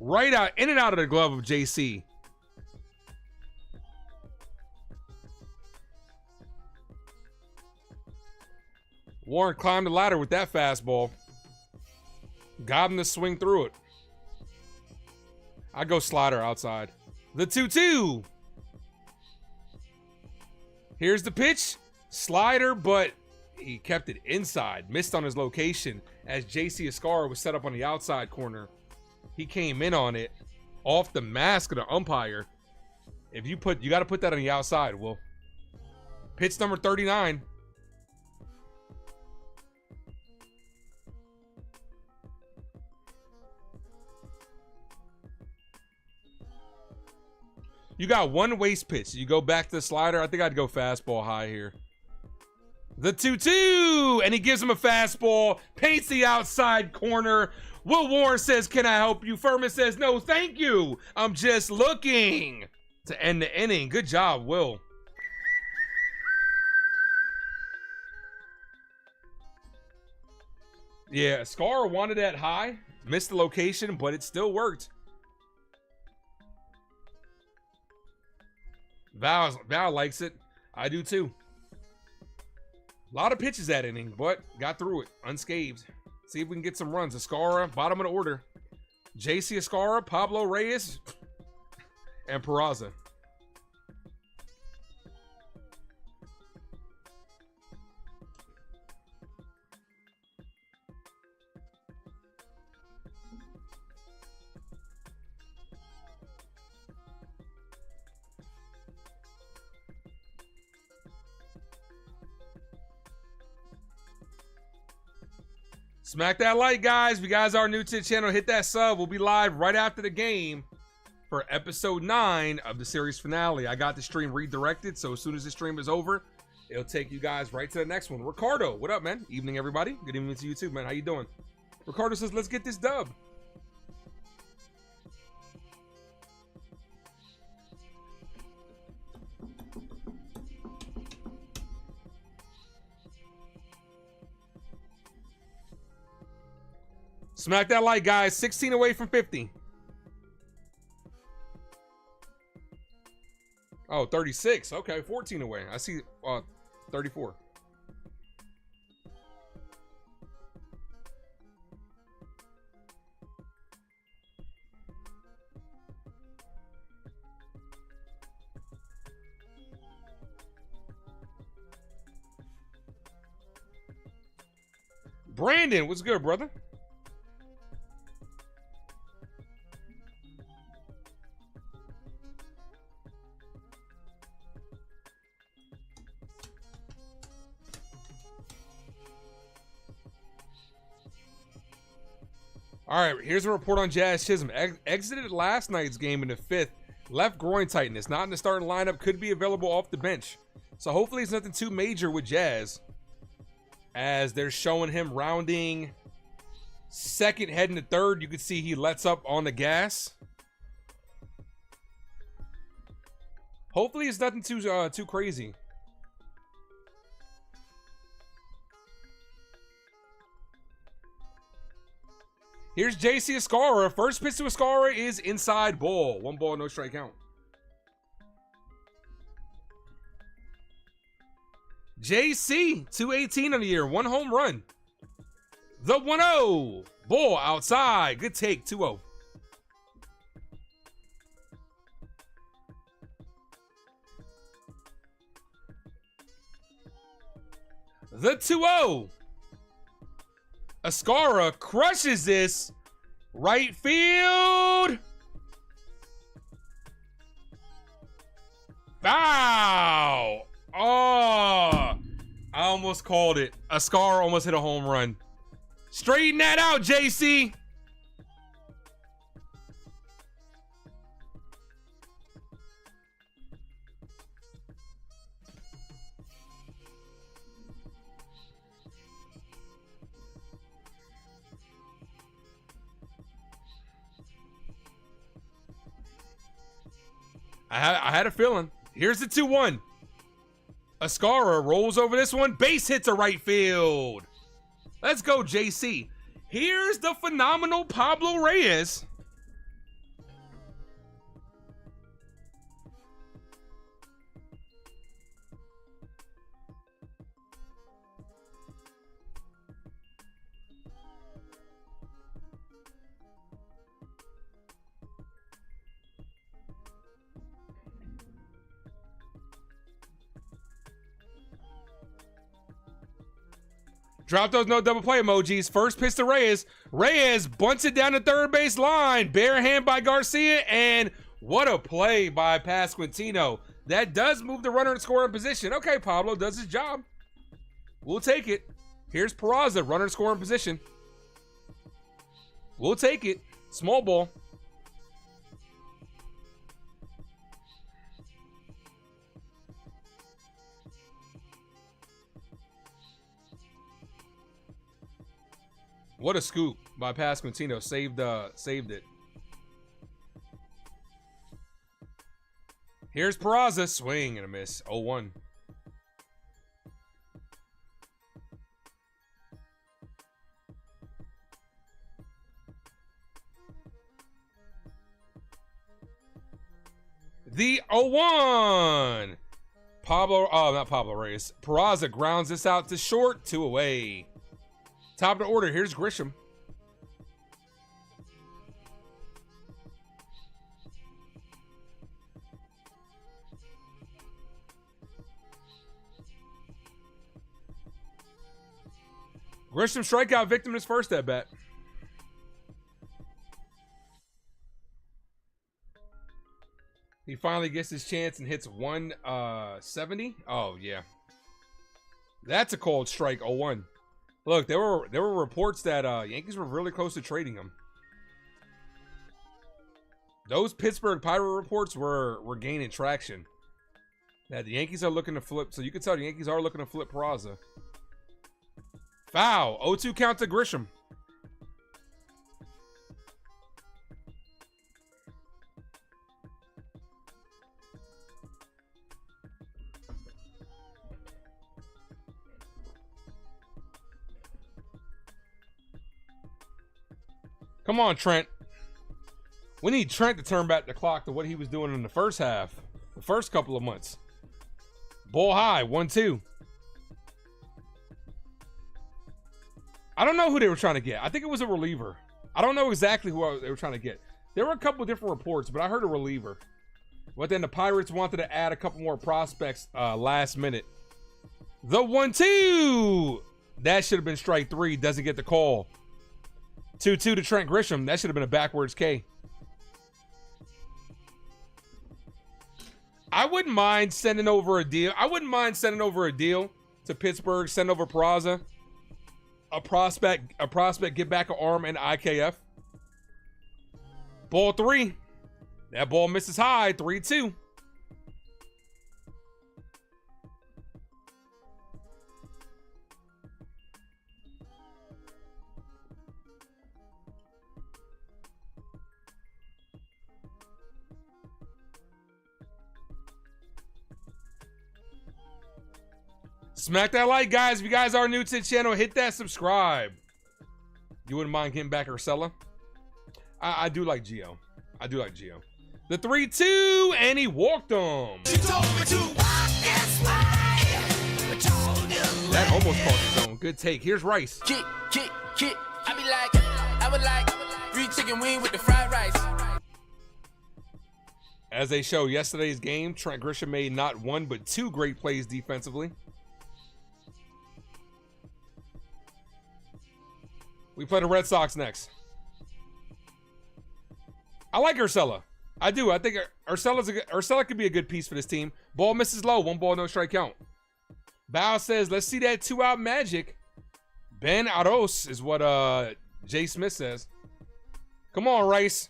Right out, in and out of the glove of JC. Warren climbed the ladder with that fastball. Got him to swing through it. I go slider outside. The 2-2. Here's the pitch. Slider, but he kept it inside. Missed on his location as JC Escobar was set up on the outside corner. He came in on it off the mask of the umpire. If you got to put that on the outside, Will. Pitch number 39. You got 1 waste pitch. You go back to the slider. I think I'd go fastball high here. The 2-2. And he gives him a fastball. Paints the outside corner. Will Warren says, "Can I help you?" Furman says, "No, thank you. I'm just looking." To end the inning. Good job, Will. Yeah, Scar wanted that high. Missed the location, but it still worked. Val likes it. I do too. A lot of pitches that inning, but got through it unscathed. See if we can get some runs. Escobar, bottom of the order. JC Escobar, Pablo Reyes, and Peraza. Smack that like, guys. If you guys are new to the channel, hit that sub. We'll be live right after the game for episode 9 of the series finale. I got the stream redirected, so as soon as the stream is over, it'll take you guys right to the next one. Ricardo, what up, man? Evening, everybody. Good evening to you too, man. How you doing? Ricardo says, let's get this dub. Smack that like, guys. 16 away from 50. Oh, 36. Okay, 14 away. I see 34. Brandon, what's good, brother? All right, here's a report on Jazz Chisholm. Exited last night's game in the 5th. Left groin tightness. Not in the starting lineup. Could be available off the bench. So hopefully it's nothing too major with Jazz, as they're showing him rounding second, heading to third. You can see he lets up on the gas. Hopefully it's nothing too crazy. Here's JC Escara. First pitch to Escara is inside ball. 1 ball, no strike count. JC, 218 on the year. 1 home run. The 1-0. Ball outside. Good take, 2-0. The 2-0. Escara crushes this. Right field. Foul. Oh, I almost called it. Escara almost hit a home run. Straighten that out, JC. I had a feeling. Here's the 2-1. Escara rolls over this one. Base hit to right field. Let's go, JC. Here's the phenomenal Pablo Reyes. Drop those no double play emojis. First pitch to Reyes. Reyes bunts it down the third base line. Bare hand by Garcia, and what a play by Pasquantino. That does move the runner in scoring position. Okay, Pablo does his job. We'll take it. Here's Peraza, runner in scoring position. We'll take it. Small ball. What a scoop by Pasquantino. Saved it. Here's Peraza. Swing and a miss. 0-1. The 0-1. Not Pablo Reyes. Peraza grounds this out to short. 2 away. Top of the order, here's Grisham. Grisham strikeout victim his first at bat. He finally gets his chance and hits 170. Oh, yeah. That's a cold strike, 0-1. Look, there were reports that Yankees were really close to trading him. Those Pittsburgh Pirate reports were gaining traction. That the Yankees are looking to flip, so you can tell the Yankees are looking to flip Peraza. Foul. 0-2 count to Grisham. Come on, Trent. We need Trent to turn back the clock to what he was doing in the first half, the first couple of months. Ball high, 1-2. I don't know who they were trying to get. I think it was a reliever. I don't know exactly who they were trying to get. There were a couple of different reports, but I heard a reliever. But then the Pirates wanted to add a couple more prospects last minute. The 1-2. That should have been strike 3. Doesn't get the call. 2-2 to Trent Grisham. That should have been a backwards K. I wouldn't mind sending over a deal. I wouldn't mind sending over a deal to Pittsburgh. Send over Peraza. A prospect get back an arm and IKF. Ball 3. That ball misses high. 3-2. Smack that like, guys. If you guys are new to the channel, hit that subscribe. You wouldn't mind getting back Urshela? I do like Gio. I do like Gio. The 3-2, and he walked him. That almost caught his own. Good take. Here's Rice. Kick. I be like, I would like 3 chicken wing with the fried rice. As they show yesterday's game, Trent Grisham made not 1 but 2 great plays defensively. We play the Red Sox next. I like Urshela. I do. I think Urshela could be a good piece for this team. Ball misses low. 1 ball, no strike count. Bow says, let's see that 2-out magic. Ben Aros is what Jay Smith says. Come on, Rice.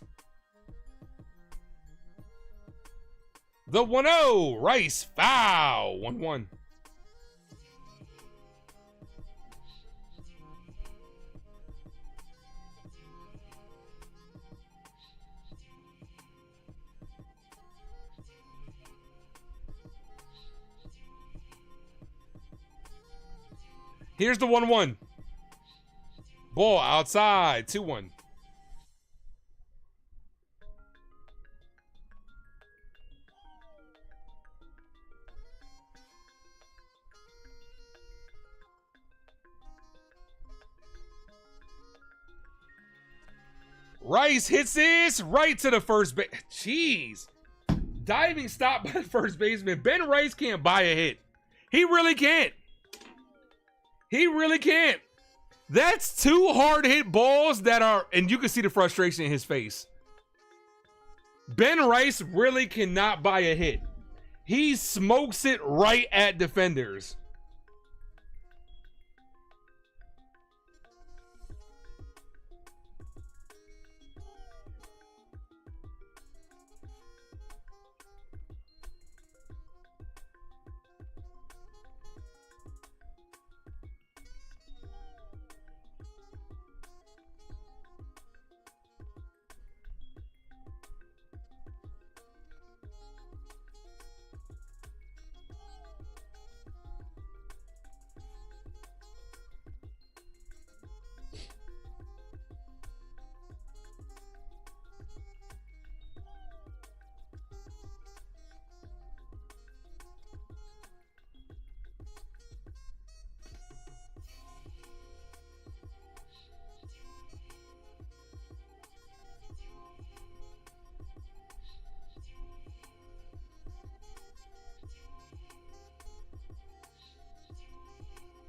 The 1-0. Rice, foul. 1-1. Here's the 1-1. Ball outside. 2-1. Rice hits this right to the first base. Jeez. Diving stop by the first baseman. Ben Rice can't buy a hit. He really can't. He really can't. That's 2 hard hit balls that are, and you can see the frustration in his face. Ben Rice really cannot buy a hit. He smokes it right at defenders.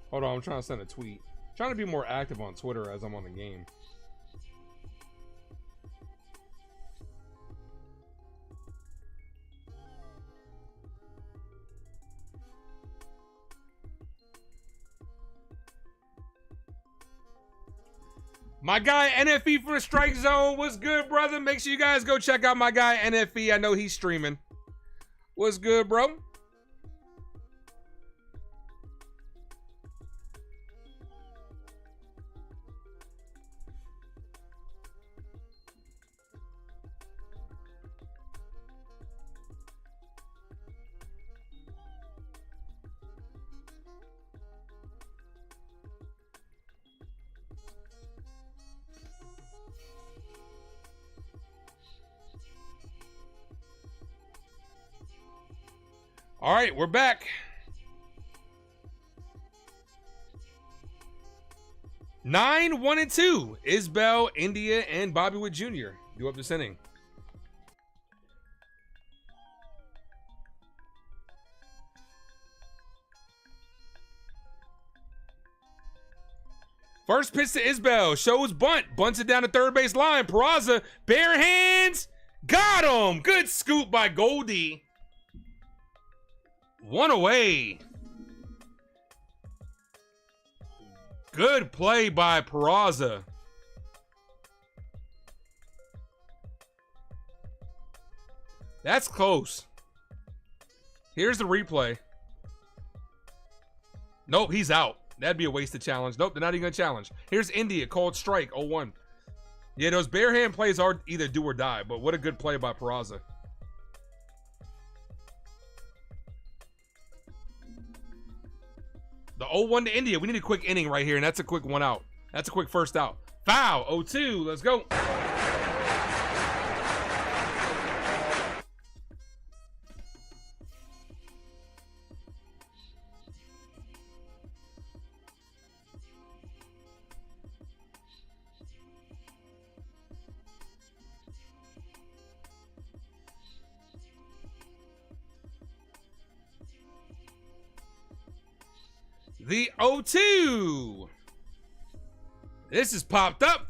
Hold on, I'm trying to send a tweet. I'm trying to be more active on Twitter as I'm on the game. My guy NFE for the Strike Zone. What's good, brother? Make sure you guys go check out my guy NFE. I know he's streaming. What's good, bro? All right, we're back. 9, 1, and 2. Isbell, India, and Bobby Witt Jr. do up this inning. First pitch to Isbell. Shows bunt. Bunts it down the third base line. Peraza, bare hands. Got him. Good scoop by Goldie. One away. Good play by Peraza. That's close. Here's the replay. Nope, he's out. That'd be a wasted challenge. Nope, they're not even gonna challenge. Here's India, called strike, 0-1. Yeah, those bare hand plays are either do or die, but what a good play by Peraza. The 0-1 to India. We need a quick inning right here, and that's a quick one out. That's a quick first out. Foul, 0-2. Let's go. The 0-2. This is popped up.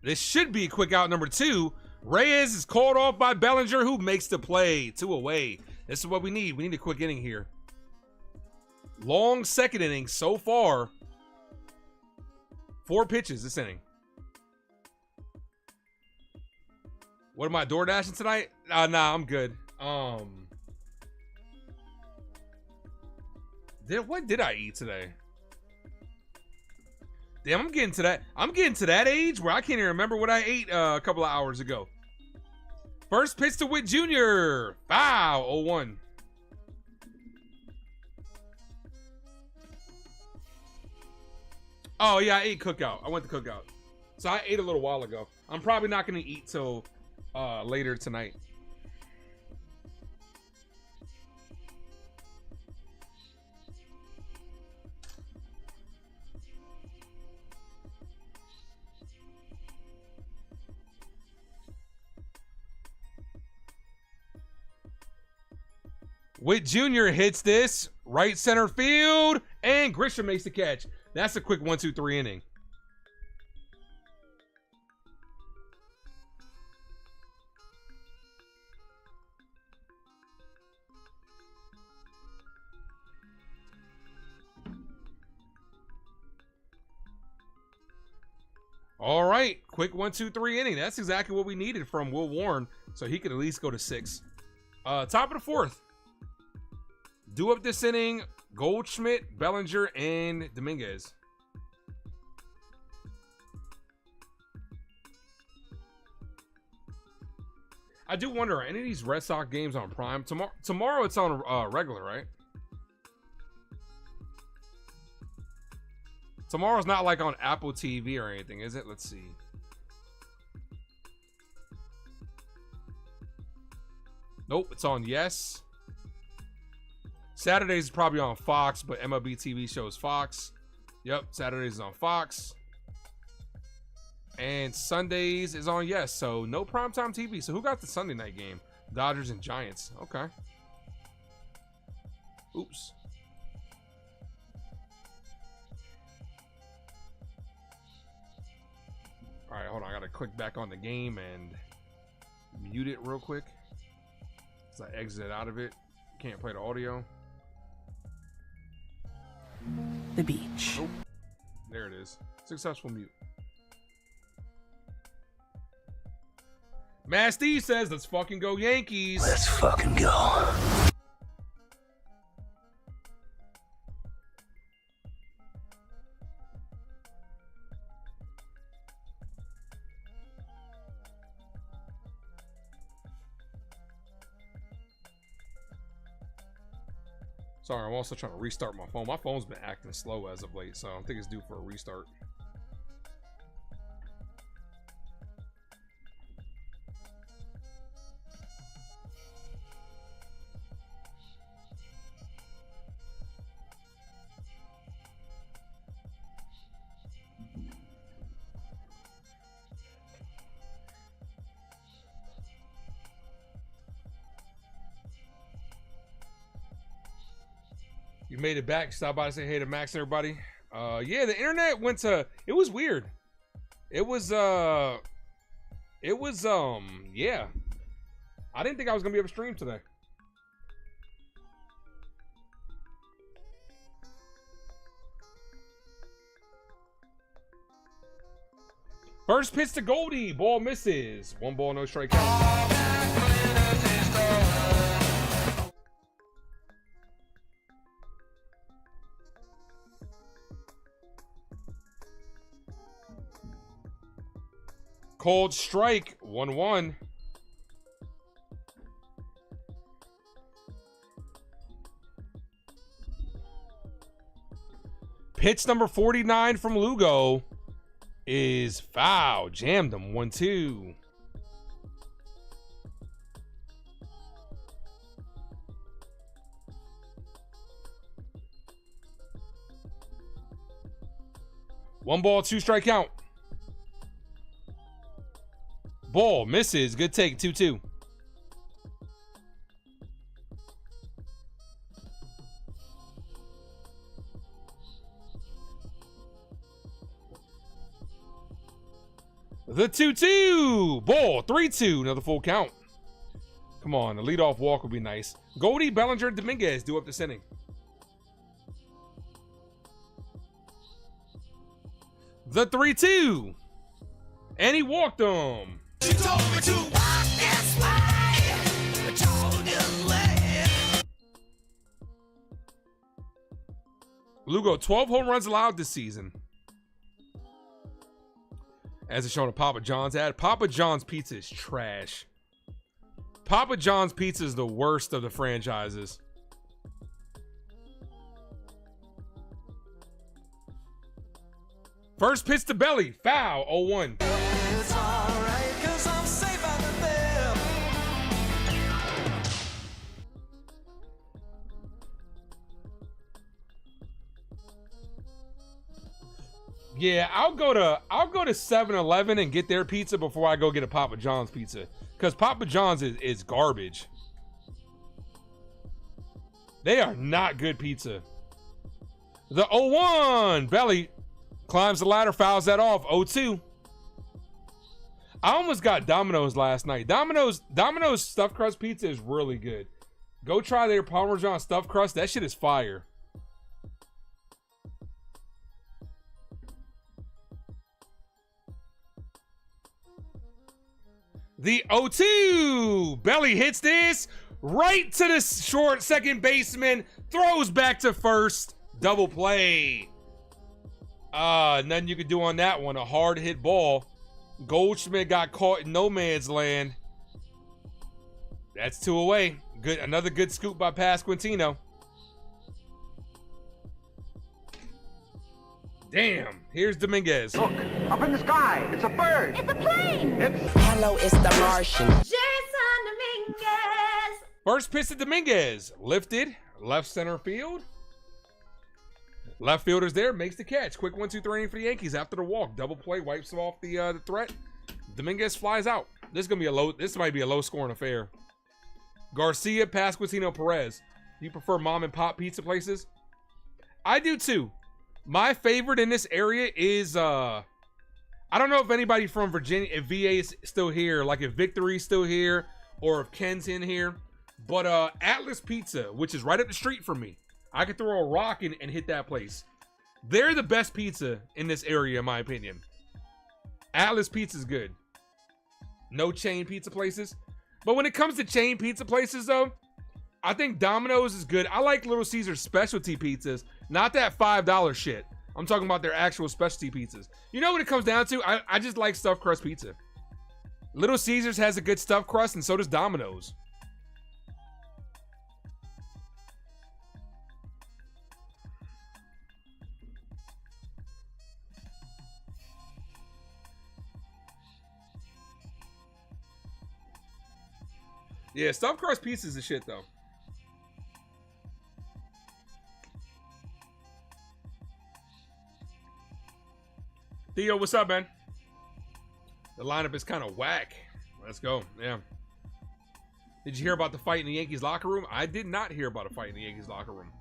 This should be quick out number 2. Reyes is called off by Bellinger, who makes the play. 2 away. This is what we need. We need a quick inning here. Long second inning so far. 4 pitches this inning. What am I door dashing tonight? Nah, I'm good. What did I eat today? Damn, I'm getting to that age where I can't even remember what I ate a couple of hours ago. First pitch to Witt Jr. Foul, 0-1. Oh yeah, I ate cookout. I went to cookout. So I ate a little while ago. I'm probably not gonna eat till later tonight. Witt Jr. hits this right center field, and Grisham makes the catch. That's a quick 1-2-3 inning. All right, quick 1-2-3 inning. That's exactly what we needed from Will Warren, so he could at least go to 6. Top of the 4th. Do up this inning, Goldschmidt, Bellinger, and Dominguez. I do wonder, are any of these Red Sox games on Prime? Tomorrow it's on regular, right? Tomorrow's not like on Apple TV or anything, is it? Let's see. Nope, it's on Yes. Saturdays is probably on Fox, but MLB TV shows Fox. Yep, Saturdays is on Fox. And Sundays is on Yes, so no primetime TV. So who got the Sunday night game? Dodgers and Giants. Okay. Oops. All right, hold on. I got to click back on the game and mute it real quick. So I exited out of it. Can't play the audio. The beach. Oh, there it is. Successful mute. Mass Steve says, let's fucking go Yankees. Let's fucking go. Sorry, I'm also trying to restart my phone. My phone's been acting slow as of late, so I think it's due for a restart. You made it back. Stop by to say hey to Max and everybody. Yeah, the internet went to, it was weird. It was yeah. I didn't think I was gonna be able to stream today. First pitch to Goldie. Ball misses. 1 ball, no strike count. Cold strike, 1-1. Pitch number 49 from Lugo is foul. Jammed him, 1-2. One ball, 2 strike count. Ball misses. Good take. 2-2. The 2-2. Ball. 3-2. Another full count. Come on. The leadoff walk would be nice. Goldie, Bellinger, and Dominguez do up this inning. The 3-2. And he walked him. She told me to walk this way. Told this way. Lugo, 12 home runs allowed this season. As it's shown a Papa John's ad. Papa John's pizza is trash. Papa John's pizza is the worst of the franchises. First pitch to Belly. Foul. 0-1. It's alright, 'cause I'm safe out of there. Yeah, I'll go to 7-Eleven and get their pizza before I go get a Papa John's pizza. Because Papa John's is garbage. They are not good pizza. The 0-1. Belly climbs the ladder, fouls that off. 0-2. I almost got Domino's last night. Domino's stuffed crust pizza is really good. Go try their Parmesan stuffed crust. That shit is fire. The 0-2. Belly hits this right to the short second baseman. Throws back to first. Double play. Nothing you could do on that one. A hard hit ball. Goldschmidt got caught in no man's land. That's 2 away. Good, another good scoop by Pasquantino. Damn, here's Dominguez. Look, up in the sky, it's a bird. It's a plane. Hello, it's the Martian. Jason Dominguez. First pitch to Dominguez. Lifted, left center field. Left fielder's there, makes the catch. Quick 1-2-3 inning for the Yankees after the walk. Double play, wipes him off the threat. Dominguez flies out. This might be a low scoring affair. Garcia, Pasquantino, Perez. Do you prefer mom and pop pizza places? I do too. My favorite in this area is I don't know if anybody from Virginia, if VA is still here, like if Victory's still here, or if Ken's in here. But Atlas Pizza, which is right up the street from me. I could throw a rock and hit that place. They're the best pizza in this area, in my opinion. Atlas Pizza's good. No chain pizza places. But when it comes to chain pizza places, though, I think Domino's is good. I like Little Caesars specialty pizzas, not that $5 shit. I'm talking about their actual specialty pizzas. You know what it comes down to? I just like stuffed crust pizza. Little Caesars has a good stuffed crust, and so does Domino's. Yeah, stuffed crust pieces of shit, though. Theo, what's up, man? The lineup is kind of whack. Let's go. Yeah. Did you hear about the fight in the Yankees locker room? I did not hear about a fight in the Yankees locker room.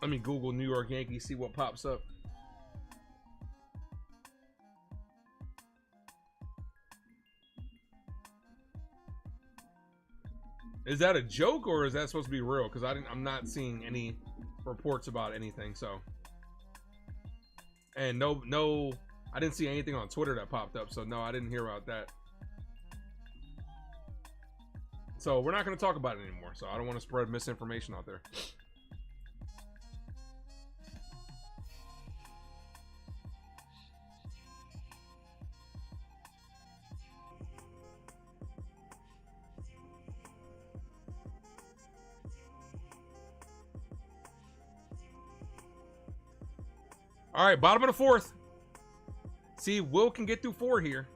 Let me Google New York Yankees, see what pops up. Is that a joke or is that supposed to be real? Because I'm not seeing any reports about anything. So, and no, I didn't see anything on Twitter that popped up. So no, I didn't hear about that. So we're not going to talk about it anymore. So I don't want to spread misinformation out there. All right, bottom of the fourth. See, Will can get through 4 here.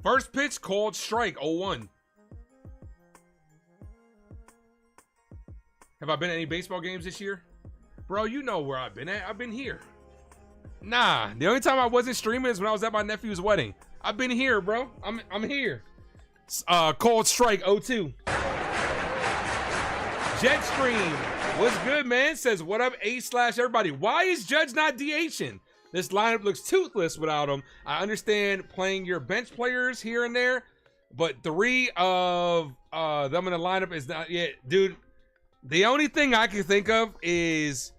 First pitch called strike, 0-1. Have I been at any baseball games this year? Bro, you know where I've been at. I've been here. Nah, the only time I wasn't streaming is when I was at my nephew's wedding. I've been here, bro. I'm here. Cold strike 0-2. Jetstream, what's good, man? Says, what up, A/everybody. Why is Judge not DHing? This lineup looks toothless without him. I understand playing your bench players here and there, but 3 of them in the lineup is not yet. Dude, the only thing I can think of is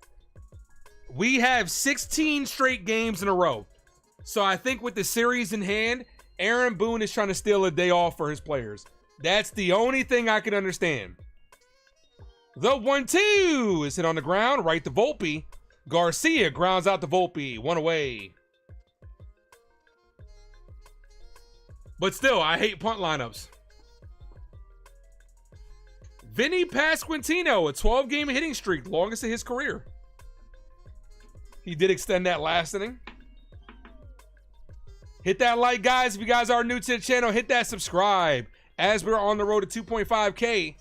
we have 16 straight games in a row. So I think with the series in hand, Aaron Boone is trying to steal a day off for his players. That's the only thing I can understand. The 1-2 is hit on the ground, right to Volpe. Garcia grounds out to Volpe, 1 away. But still, I hate punt lineups. Vinny Pasquantino, a 12-game hitting streak, longest of his career. He did extend that last inning. Hit that like, guys. If you guys are new to the channel, hit that subscribe as we're on the road to 2.5K.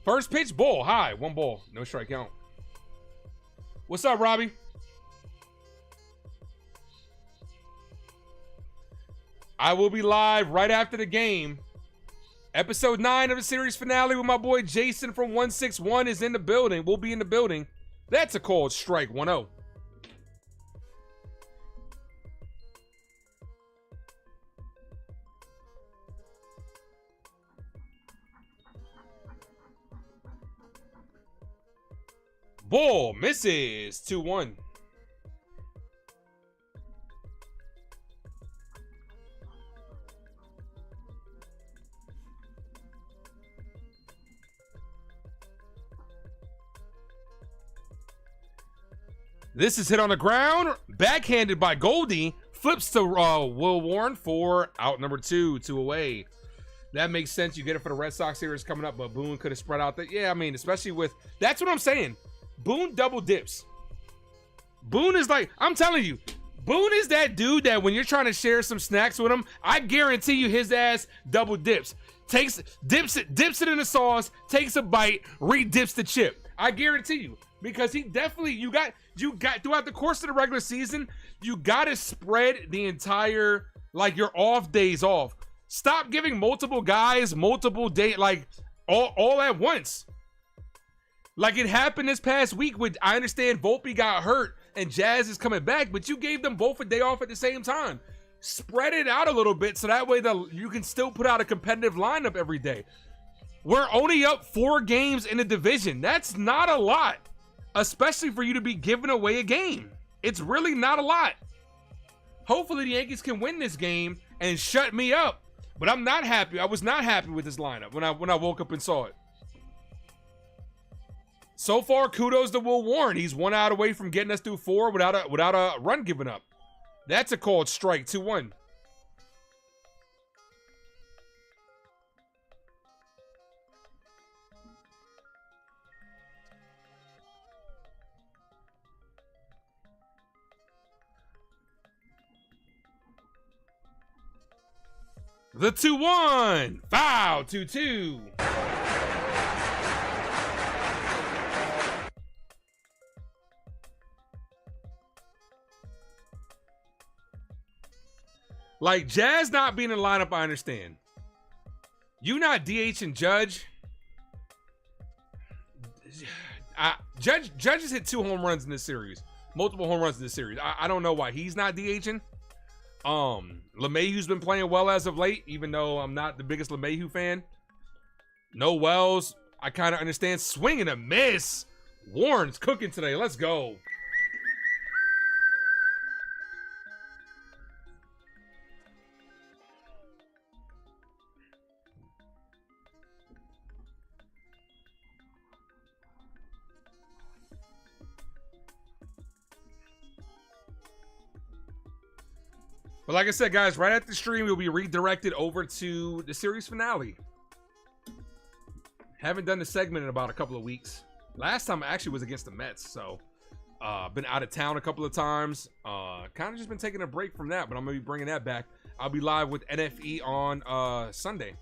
First pitch, ball, high, 1 ball, no strike count. What's up, Robbie? I will be live right after the game. Episode 9 of the series finale with my boy Jason from 161 is in the building. We'll be in the building. That's a called strike, 1-0. Ball misses, 2-1. This is hit on the ground, backhanded by Goldie, flips to Will Warren for out number 2, 2 away. That makes sense. You get it for the Red Sox series coming up, but Boone could have spread out that. Yeah, I mean, especially with, that's what I'm saying. Boone double dips. Boone is like, I'm telling you, Boone is that dude that when you're trying to share some snacks with him, I guarantee you his ass double dips. Dips it in the sauce, takes a bite, re-dips the chip. I guarantee you. Because he definitely, you got throughout the course of the regular season, you got to spread the entire, like, your off days off. Stop giving multiple guys multiple day, like, all at once. Like it happened this past week with, I understand Volpe got hurt and Jazz is coming back, but you gave them both a day off at the same time. Spread it out a little bit so that way you can still put out a competitive lineup every day. We're only up 4 games in the division. That's not a lot, especially for you to be giving away a game. It's really not a lot. Hopefully the Yankees can win this game and shut me up. But I'm not happy. I was not happy with this lineup when I woke up and saw it. So far, kudos to Will Warren. He's 1 out away from getting us through 4 without a run given up. That's a called strike, 2-1. The 2-1. Foul, 2-2. Like, Jazz not being in the lineup, I understand. You not DH and Judge. Judge has hit 2 home runs in this series. Multiple home runs in this series. I don't know why he's not DHing. LeMahieu's been playing well as of late, even though I'm not the biggest LeMahieu fan. No Wells. I kind of understand. Swing and a miss. Warren's cooking today. Let's go. But like I said, guys, right after the stream, we'll be redirected over to the series finale. Haven't done the segment in about a couple of weeks. Last time I actually was against the Mets, so been out of town a couple of times. Kind of just been taking a break from that, but I'm gonna be bringing that back. I'll be live with NFE on Sunday.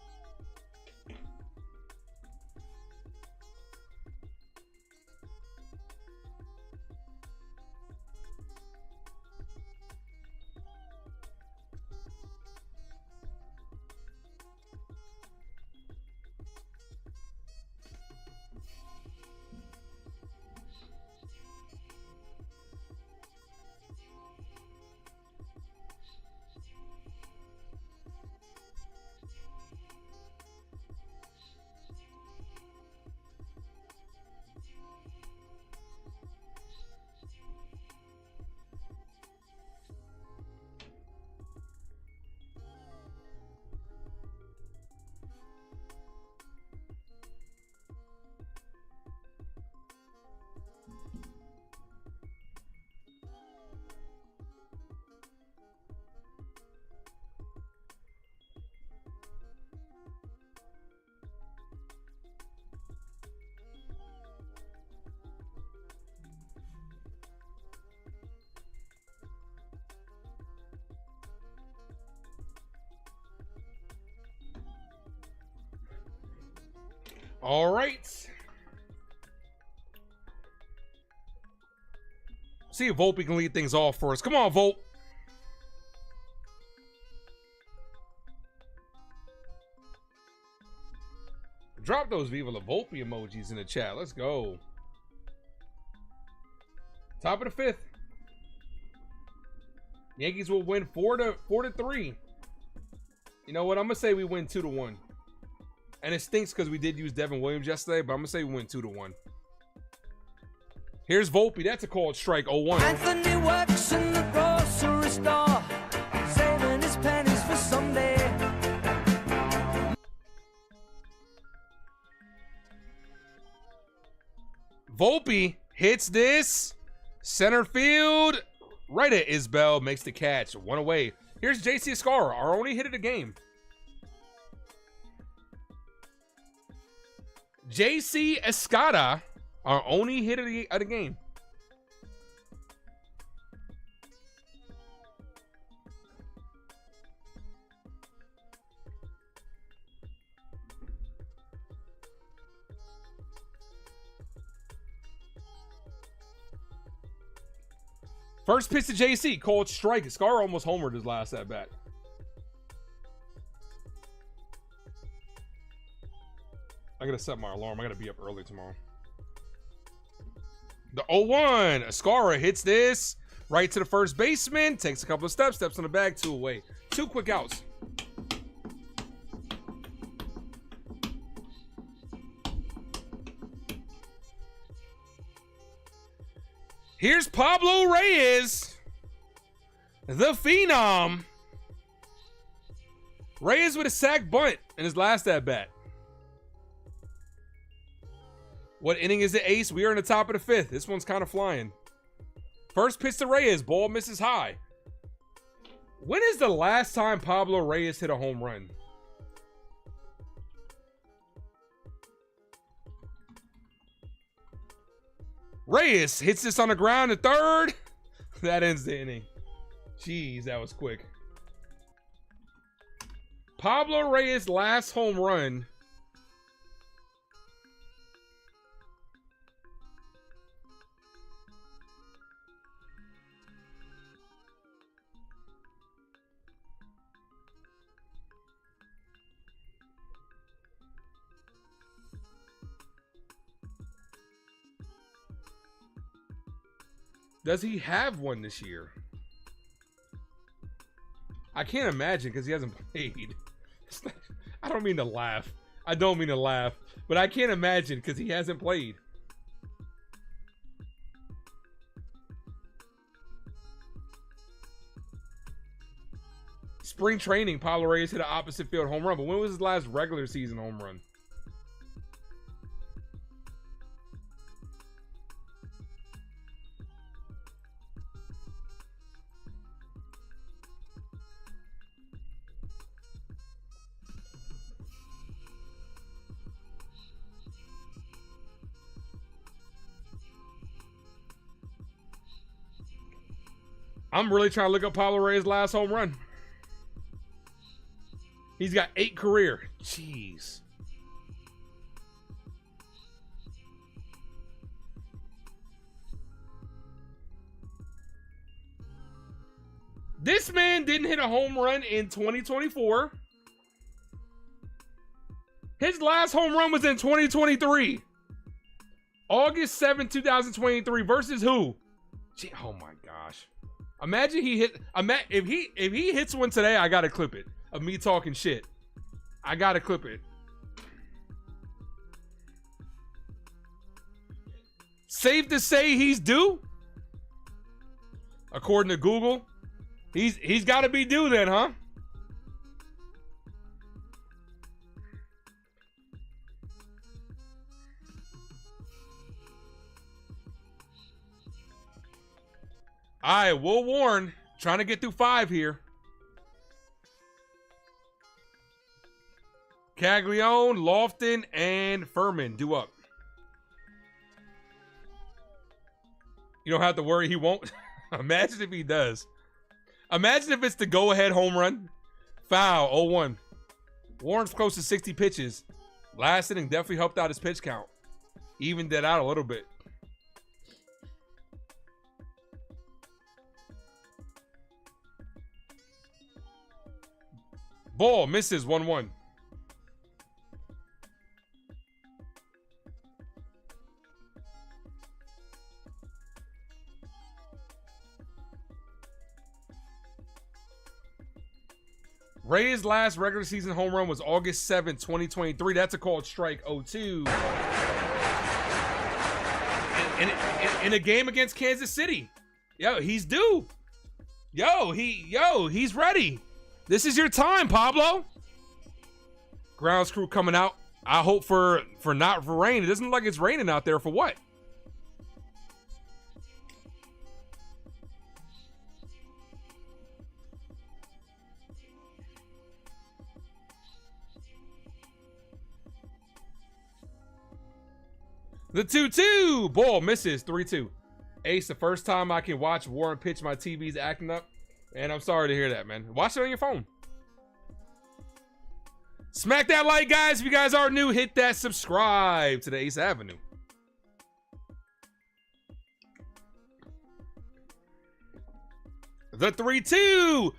All right. See if Volpe can lead things off for us. Come on, Volpe. Drop those Viva La Volpe emojis in the chat. Let's go. Top of the 5th. Yankees will win 4-3. You know what? I'm gonna say we win 2-1. And it stinks because we did use Devin Williams yesterday, but I'm gonna say we win 2-1. Here's Volpe. That's a called strike. 0-1. Anthony works in the grocery store, saving his pennies for someday. Volpe hits this center field right at Isbell, makes the catch. 1 away. Here's JC Escara, our only hit of the game. JC Escada, our only hit of the game. First pitch to JC, called strike. Escara almost homered his last at bat. I gotta set my alarm. I gotta be up early tomorrow. The 0-1. Ascara hits this right to the first baseman. Takes a couple of steps on the bag, 2 away. 2 quick outs. Here's Pablo Reyes, the Phenom. Reyes with a sac bunt in his last at bat. What inning is it, Ace? We are in the top of the 5th. This one's kind of flying. First pitch to Reyes. Ball misses high. When is the last time Pablo Reyes hit a home run? Reyes hits this on the ground at third. That ends the inning. Jeez, that was quick. Pablo Reyes' last home run. Does he have one this year? I can't imagine because he hasn't played. I don't mean to laugh. I don't mean to laugh. But I can't imagine because he hasn't played. Spring training, Pablo Reyes hit an opposite field home run. But when was his last regular season home run? I'm really trying to look up Pablo Reyes' last home run. He's got 8 career. Jeez. This man didn't hit a home run in 2024. His last home run was in 2023. August 7, 2023 versus who? Gee, oh my gosh. Imagine he hit. If he hits one today, I gotta clip it of me talking shit. I gotta clip it. Safe to say he's due. According to Google, he's got to be due then, huh? All right, Will Warren trying to get through 5 here. Caglione, Lofton, and Furman due up. You don't have to worry he won't. Imagine if he does. Imagine if it's the go-ahead home run. Foul, 0-1. Warren's close to 60 pitches. Last inning definitely helped out his pitch count. Evened that out a little bit. Ball misses 1-1. Reyes' last regular season home run was August 7th, 2023. That's a called strike 0-2. In a game against Kansas City. Yo, he's due. He's ready. This is your time, Pablo. Grounds crew coming out. I hope for not for rain. It doesn't look like it's raining out there. For what? The 2-2. Ball misses 3-2. Ace, the first time I can watch Warren pitch, my TV's acting up. And I'm sorry to hear that, man. Watch it on your phone. Smack that like, guys. If you guys are new, hit that subscribe to the Ace Avenue. The 3-2.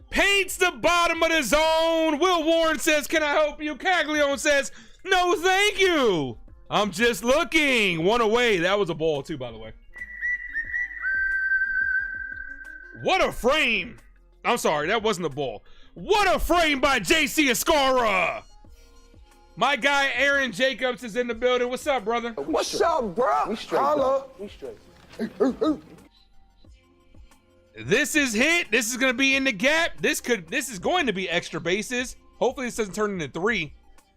Paints the bottom of the zone. Will Warren says, can I help you? Caglione says, no, thank you. I'm just looking. 1 away. That was a ball, too, by the way. What a frame. I'm sorry, that wasn't the ball. What a frame by JC Escara. My guy Aaron Jacobs is in the building. What's up, brother? What's up, bro? We straight. We straight. This is hit. This is gonna be in the gap. This is going to be extra bases. Hopefully this doesn't turn into 3.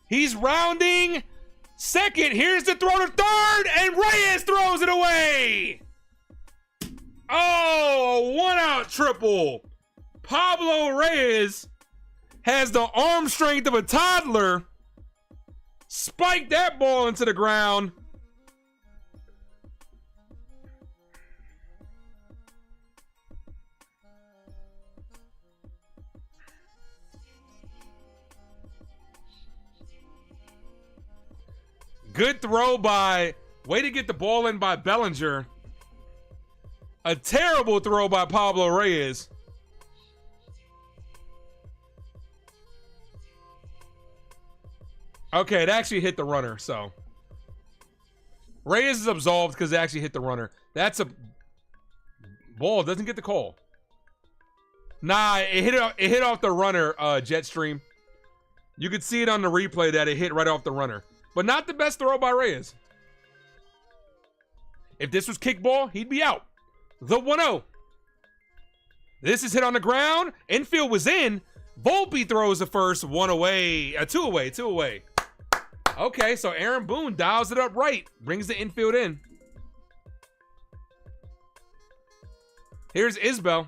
He's rounding second. Here's the throw to third, and Reyes throws it away. Oh, 1-out triple. Pablo Reyes has the arm strength of a toddler. Spiked that ball into the ground. Good throw by, way to get the ball in by Bellinger. A terrible throw by Pablo Reyes. Okay, it actually hit the runner, so. Reyes is absolved because it actually hit the runner. That's a ball, doesn't get the call. Nah, it hit off the runner, Jetstream. You could see it on the replay that it hit right off the runner. But not the best throw by Reyes. If this was kickball, he'd be out. The 1-0. This is hit on the ground. Infield was in. Volpe throws the first, 1 away. 2 away, 2 away. Okay, so Aaron Boone dials it up right. Brings the infield in. Here's Isbell.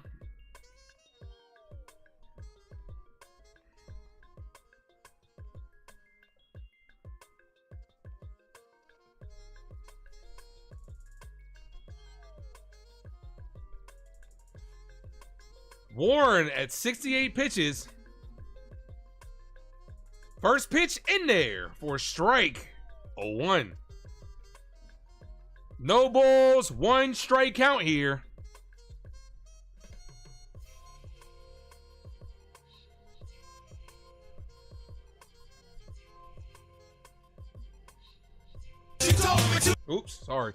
Warren at 68 pitches. First pitch in there for strike. 0-1. No balls, 1 strike count here. Oops, sorry.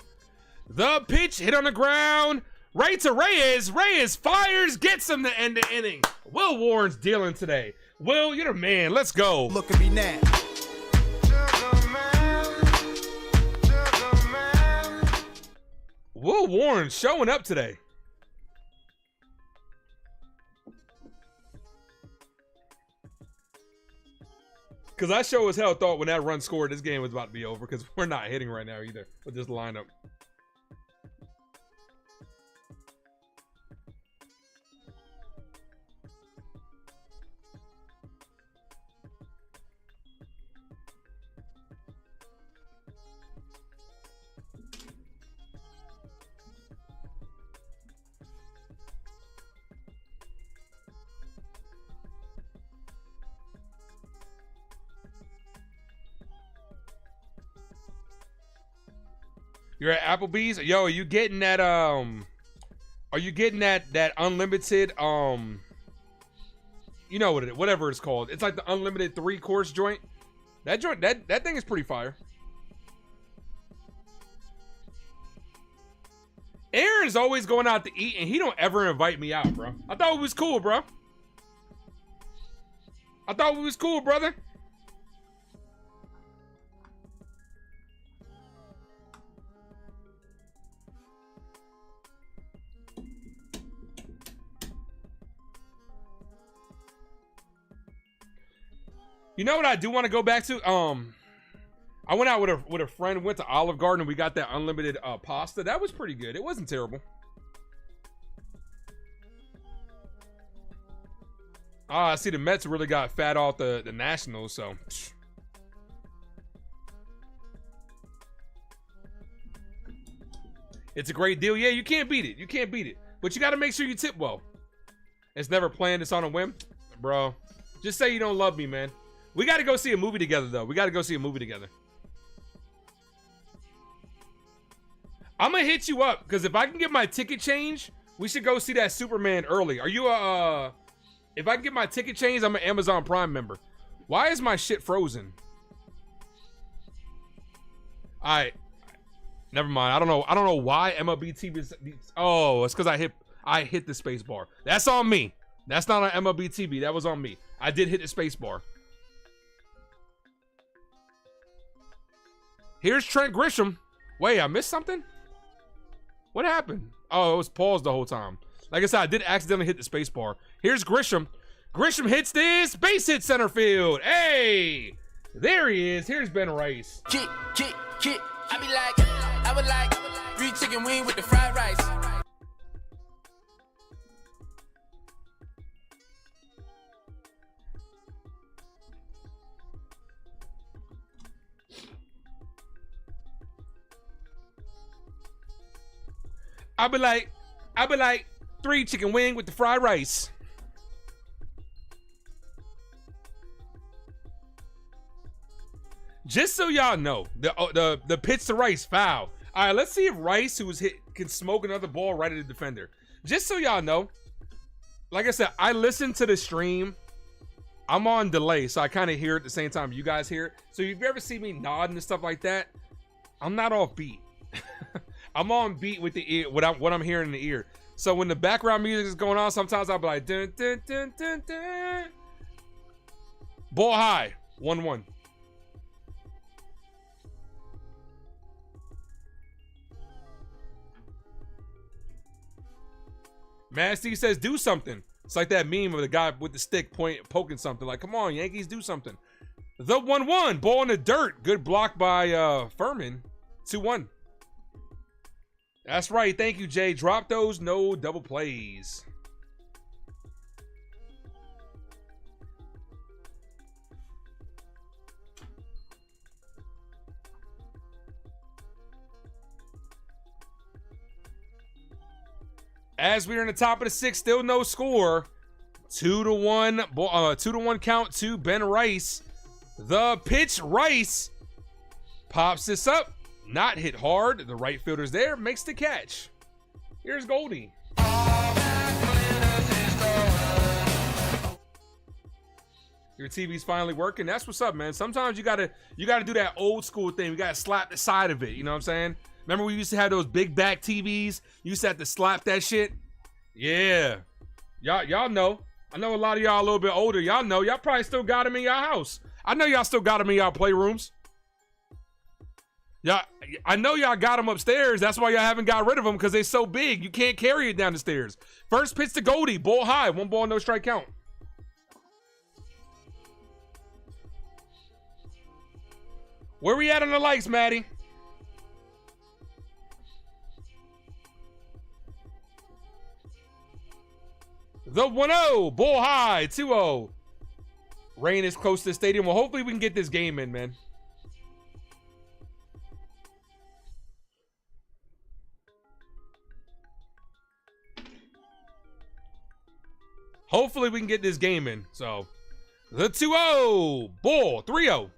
The pitch hit on the ground. Right to Reyes. Reyes fires, gets him to end the inning. Will Warren's dealing today. Will, you're the man. Let's go. Look at me now. Will Warren's showing up today. Because I sure as hell thought when that run scored, this game was about to be over because we're not hitting right now either with this lineup. You're at Applebee's? Yo, are you getting that are you getting that unlimited you know what whatever it's called. It's like the unlimited 3-course joint. That joint that thing is pretty fire. Aaron's always going out to eat and he don't ever invite me out, bro. I thought it was cool, bro. I thought it was cool, brother. You know what I do want to go back to? I went out with a friend, went to Olive Garden, and we got that unlimited pasta. That was pretty good. It wasn't terrible. I see the Mets really got fat off the Nationals, so. It's a great deal. Yeah, you can't beat it. You can't beat it. But you got to make sure you tip well. It's never planned. It's on a whim. Bro, just say you don't love me, man. We got to go see a movie together, though. We got to go see a movie together. I'm going to hit you up, because if I can get my ticket change, we should go see that Superman early. Are you if I can get my ticket change, I'm an Amazon Prime member. Why is my shit frozen? All right. Never mind. I don't know why MLB TV is... Oh, it's because I I hit the space bar. That's on me. That's not on MLB TV. That was on me. I did hit the space bar. Here's Trent Grisham. Wait, I missed something? What happened? Oh, it was paused the whole time. Like I said, I did accidentally hit the space bar. Here's Grisham. Grisham hits this. Base hit center field. Hey! There he is. Here's Ben Rice. Kick. I would like 3 chicken wings with the fried rice. I be like 3 chicken wing with the fried rice. Just so y'all know, the pitch to Rice, foul. All right, let's see if Rice, who was hit, can smoke another ball right at the defender. Just so y'all know, like I said, I listen to the stream. I'm on delay, so I kind of hear it at the same time you guys hear it. So if you ever see me nodding and stuff like that, I'm not off beat. I'm on beat with the ear, what I'm hearing in the ear. So when the background music is going on, sometimes I'll be like, dun, dun, dun, dun, dun. Ball high, 1-1. Masty says, do something. It's like that meme of the guy with the stick poking something. Like, come on, Yankees, do something. The 1-1, ball in the dirt. Good block by Furman. 2-1. That's right. Thank you, Jay. Drop those. No double plays. As we're in the top of the 6th, still no score. 2-1. 2-1 count to Ben Rice. The pitch, Rice pops this up. Not hit hard. The right fielder's there. Makes the catch. Here's Goldie. Your TV's finally working. That's what's up, man. Sometimes you gotta do that old school thing. You gotta slap the side of it. You know what I'm saying? Remember we used to have those big back TVs? You used to have to slap that shit. Yeah. Y'all know. I know a lot of y'all a little bit older. Y'all know. Y'all probably still got them in your house. I know y'all still got them in y'all playrooms. Yeah, I know y'all got them upstairs. That's why y'all haven't got rid of them, because they're so big. You can't carry it down the stairs. First pitch to Goldie. Ball high. 1 ball, no strike count. Where we at on the lights, Maddie? The 1-0. Ball high. 2-0. Rain is close to the stadium. Well, hopefully we can get this game in, man. Hopefully we can get this game in. So, the 2-0. Ball. 3-0.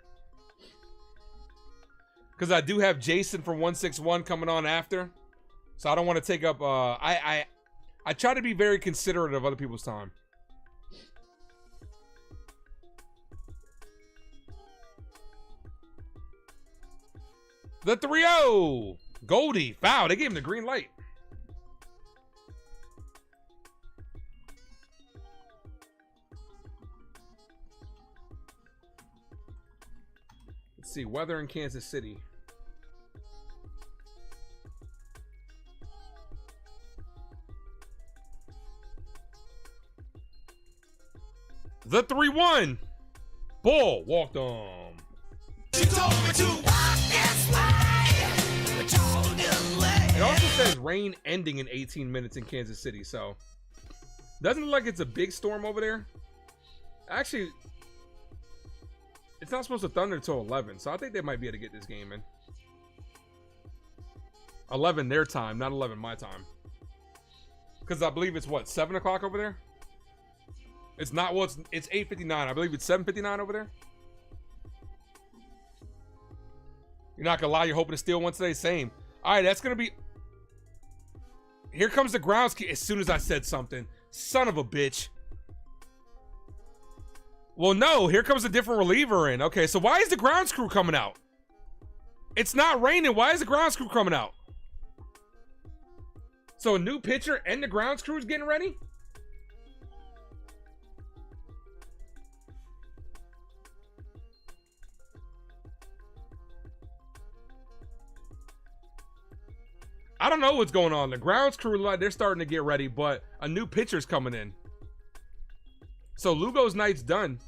Because I do have Jason from 161 coming on after. So I don't want to take up... I try to be very considerate of other people's time. The 3-0. Goldie. Foul. They gave him the green light. Let's see. Weather in Kansas City. The 3-1. Ball. Walked on. She told me to walk this way. It also says rain ending in 18 minutes in Kansas City, so doesn't look like it's a big storm over there. Actually, it's not supposed to thunder until 11, so I think they might be able to get this game in. 11 their time, not 11 my time. Because I believe it's what, 7 o'clock over there? It's not, well, it's 8:59. I believe it's 7:59 over there. You're not gonna lie, you're hoping to steal one today. Same. All right, that's gonna be. Here comes the grounds key. As soon as I said something, son of a bitch. Well, no, here comes a different reliever in. Okay, so why is the grounds crew coming out? It's not raining. Why is the grounds crew coming out? So a new pitcher and the grounds crew's getting ready? I don't know what's going on. The grounds crew, they're starting to get ready, but a new pitcher's coming in. So Lugo's night's done.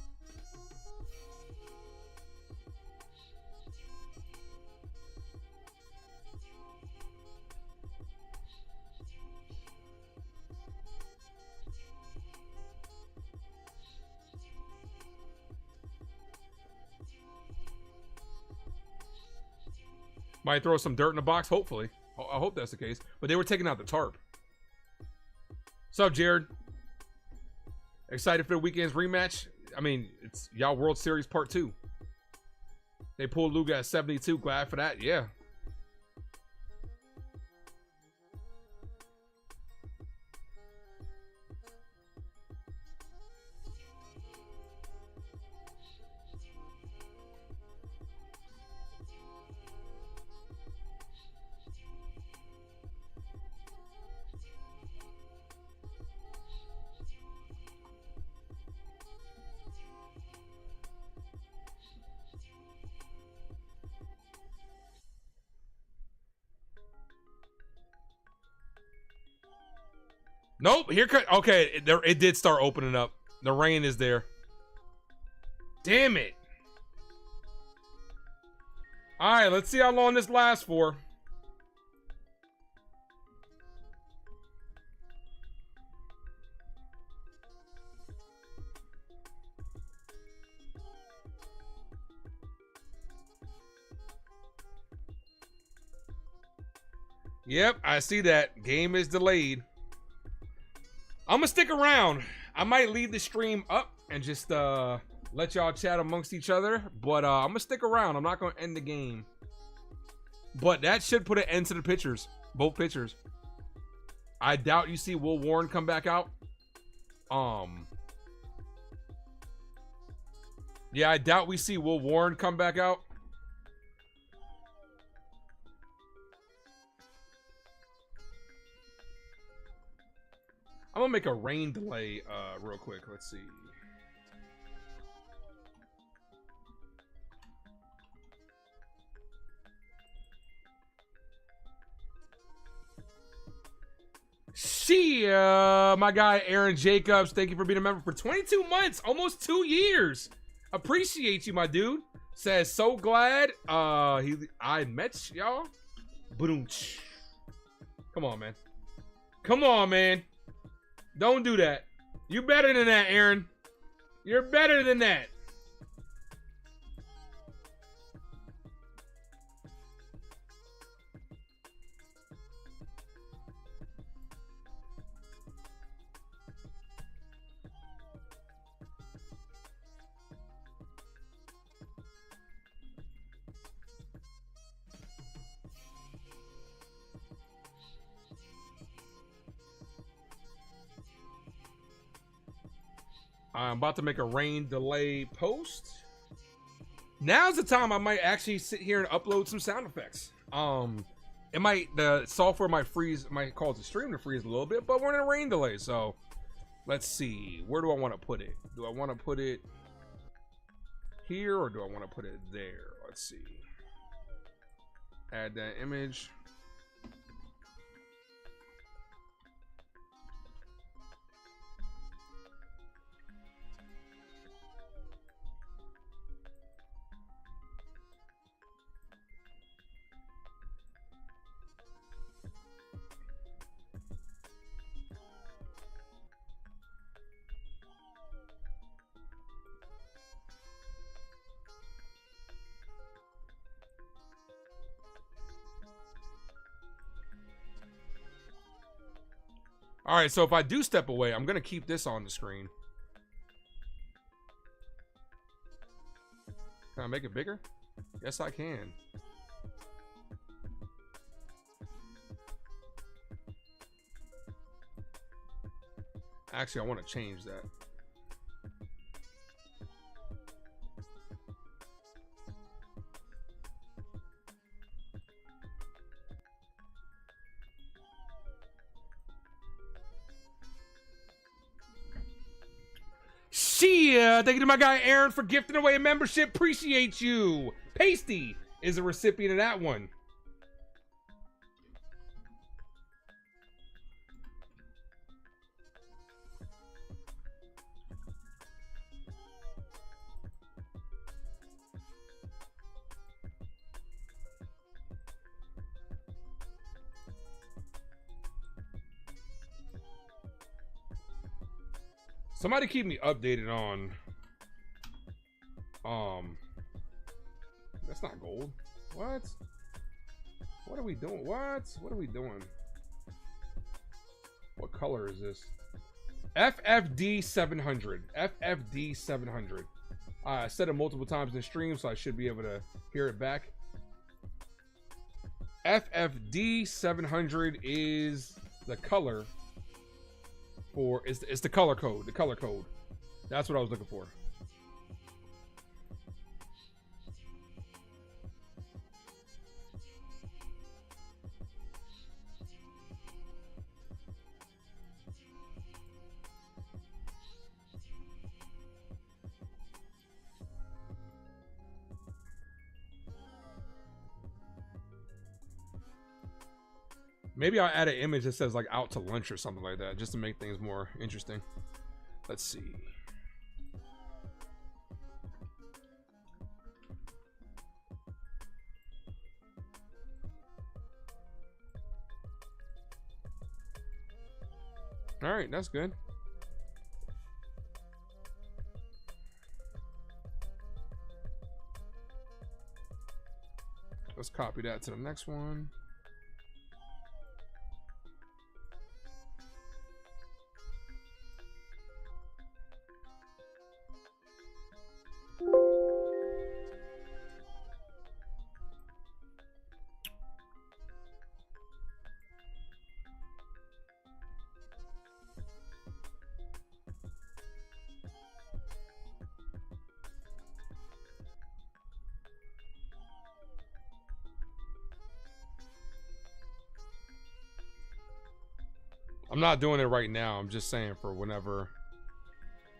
Might throw some dirt in the box, hopefully. I hope that's the case. But they were taking out the tarp. What's up, Jared? Excited for the weekend's rematch? I mean, it's y'all World Series Part 2. They pulled Luga at 72. Glad for that. Yeah. Nope, here cut. Okay, it did start opening up. The rain is there. Damn it. All right, let's see how long this lasts for. Yep, I see that. Game is delayed. I'm gonna stick around. I might leave the stream up and just let y'all chat amongst each other, but I'm gonna stick around. I'm not gonna end the game, but that should put an end to the pitchers, both pitchers. I doubt you see Will Warren come back out. Yeah, I doubt we see Will Warren come back out. I'm gonna make a rain delay real quick. Let's see. Chyeaaa, my guy Aaron Jacobs, thank you for being a member for 22 months, almost 2 years. Appreciate you, my dude. Says so glad I met y'all. Boom. Come on, man. Come on, man. Don't do that. You better than that, Aaron. You're better than that. I'm about to make a rain delay post. Now's the time I might actually sit here and upload some sound effects. The software might cause the stream to freeze a little bit, but we're in a rain delay, so let's see. Where do I want to put it? Do I want to put it here or do I want to put it there? Let's see. Add that image. All right, so if I do step away, I'm going to keep this on the screen. Can I make it bigger? Yes, I can. Actually, I want to change that. Chyeaaa, thank you to my guy Aaron for gifting away a membership. Appreciate you. Pasty is a recipient of that one. Somebody keep me updated on that's not gold. What are we doing? What are we doing? What color is this? FFD 700. FFD 700. I said it multiple times in the stream, so I should be able to hear it back. FFD 700 is the color for, it's the color code. The color code. That's what I was looking for. Maybe I'll add an image that says like out to lunch or something like that, just to make things more interesting. Let's see. All right, that's good. Let's copy that to the next one. I'm not doing it right now. I'm just saying for whenever,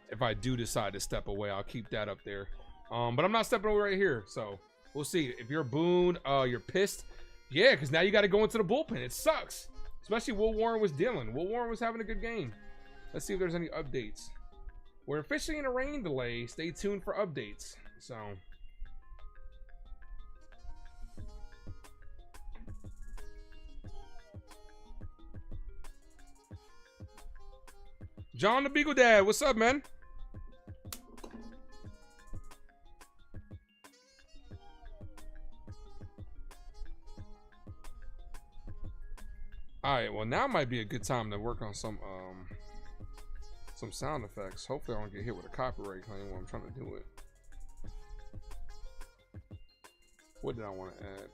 if I do decide to step away, I'll keep that up there. But I'm not stepping away right here. So we'll see. If you're booed, you're pissed. Yeah, because now you got to go into the bullpen. It sucks. Especially Will Warren was dealing. Will Warren was having a good game. Let's see if there's any updates. We're officially in a rain delay. Stay tuned for updates. So... John the Beagle Dad, what's up, man? All right, well now might be a good time to work on some sound effects. Hopefully I don't get hit with a copyright claim while I'm trying to do it. What did I want to add?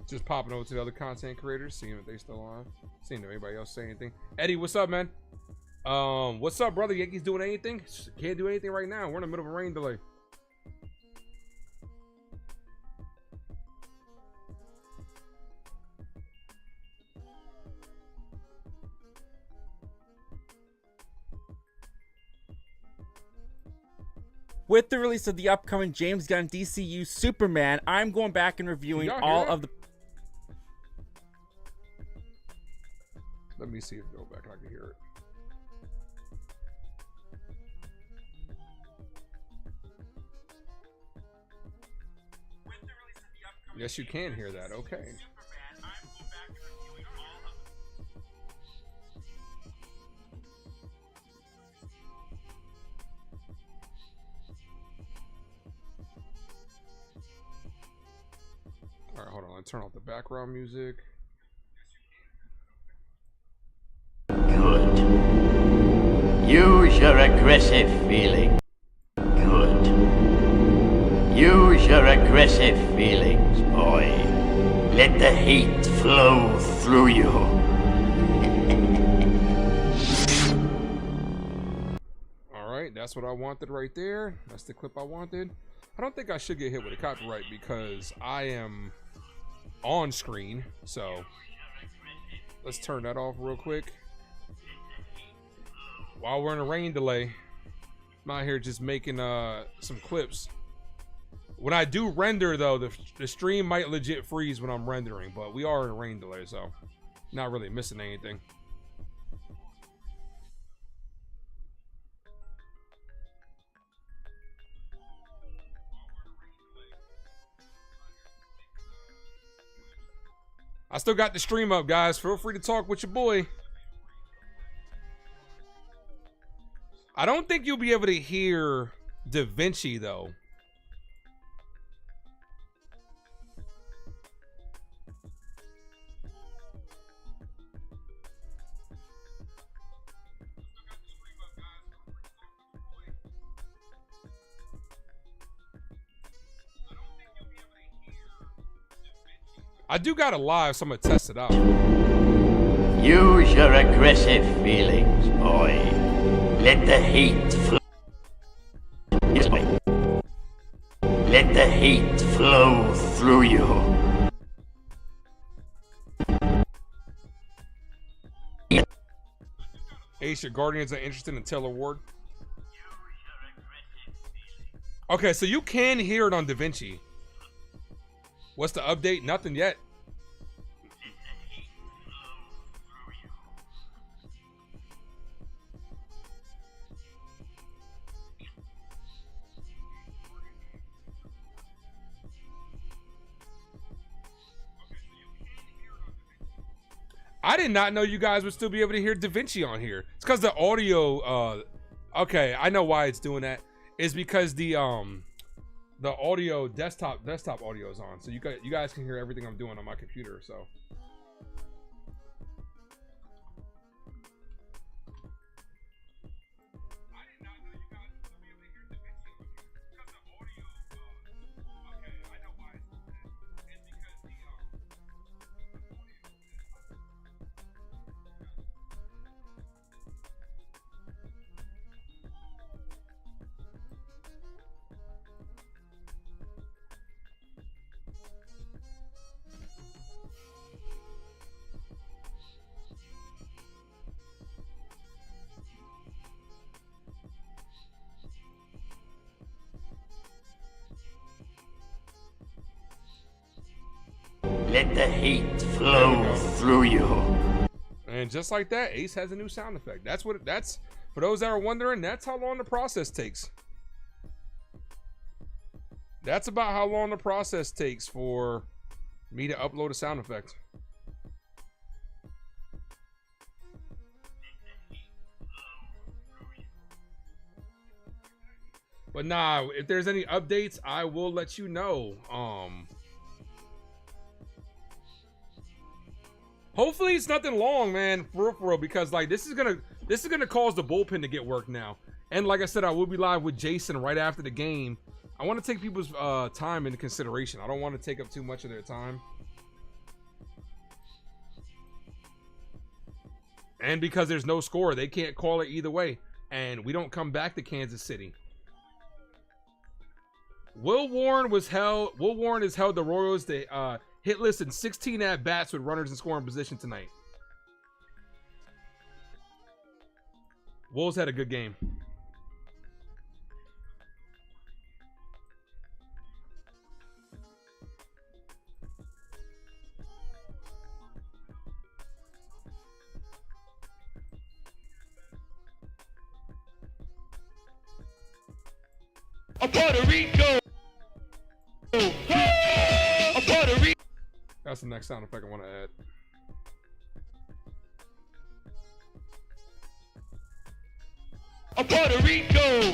Just popping over to the other content creators, seeing if they still on. Seeing if anybody else say anything. Eddie, what's up, man? What's up, brother? Yankees doing anything? Can't do anything right now. We're in the middle of a rain delay. With the release of the upcoming James Gunn DCU Superman, I'm going back and reviewing all of the... Let me see if go back. I can hear it. Yes, you can hear that. Okay. All right, hold on. I'll turn off the background music. Good. Use your aggressive feeling. Use your aggressive feelings, boy. Let the heat flow through you. Alright, that's what I wanted right there. That's the clip I wanted. I don't think I should get hit with a copyright because I am on screen. So let's turn that off real quick. While we're in a rain delay, I'm out here just making some clips. When I do render though, the stream might legit freeze when I'm rendering, but we are in a rain delay, so not really missing anything. I still got the stream up, guys. Feel free to talk with your boy. I don't think you'll be able to hear Da Vinci though. I do got it live, so I'm gonna test it out. Use your aggressive feelings, boy. Let the heat flow. Yes, boy. Let the heat flow through you. Ace, your Guardians are interested in Taylor Ward. Okay, so you can hear it on Da Vinci. What's the update? Nothing yet. I did not know you guys would still be able to hear Da Vinci on here. It's because the audio, okay, I know why it's doing that. It's because the audio desktop audio is on, so you guys can hear everything I'm doing on my computer. So Let the heat flow through you. And just like that, Ace has a new sound effect. That's for those that are wondering, that's how long the process takes. That's about how long the process takes for me to upload a sound effect. But nah, if there's any updates, I will let you know. Hopefully it's nothing long, man, for real, because like this is gonna cause the bullpen to get work now. And like I said, I will be live with Jason right after the game. I want to take people's time into consideration. I don't want to take up too much of their time. And because there's no score, they can't call it either way. And we don't come back to Kansas City. Will Warren has held the Royals to hitless in 16 at-bats with runners in scoring position tonight. Wolves had a good game. A Puerto Rico. A Puerto Rico. That's the next sound effect I want to add. A Puerto Rico.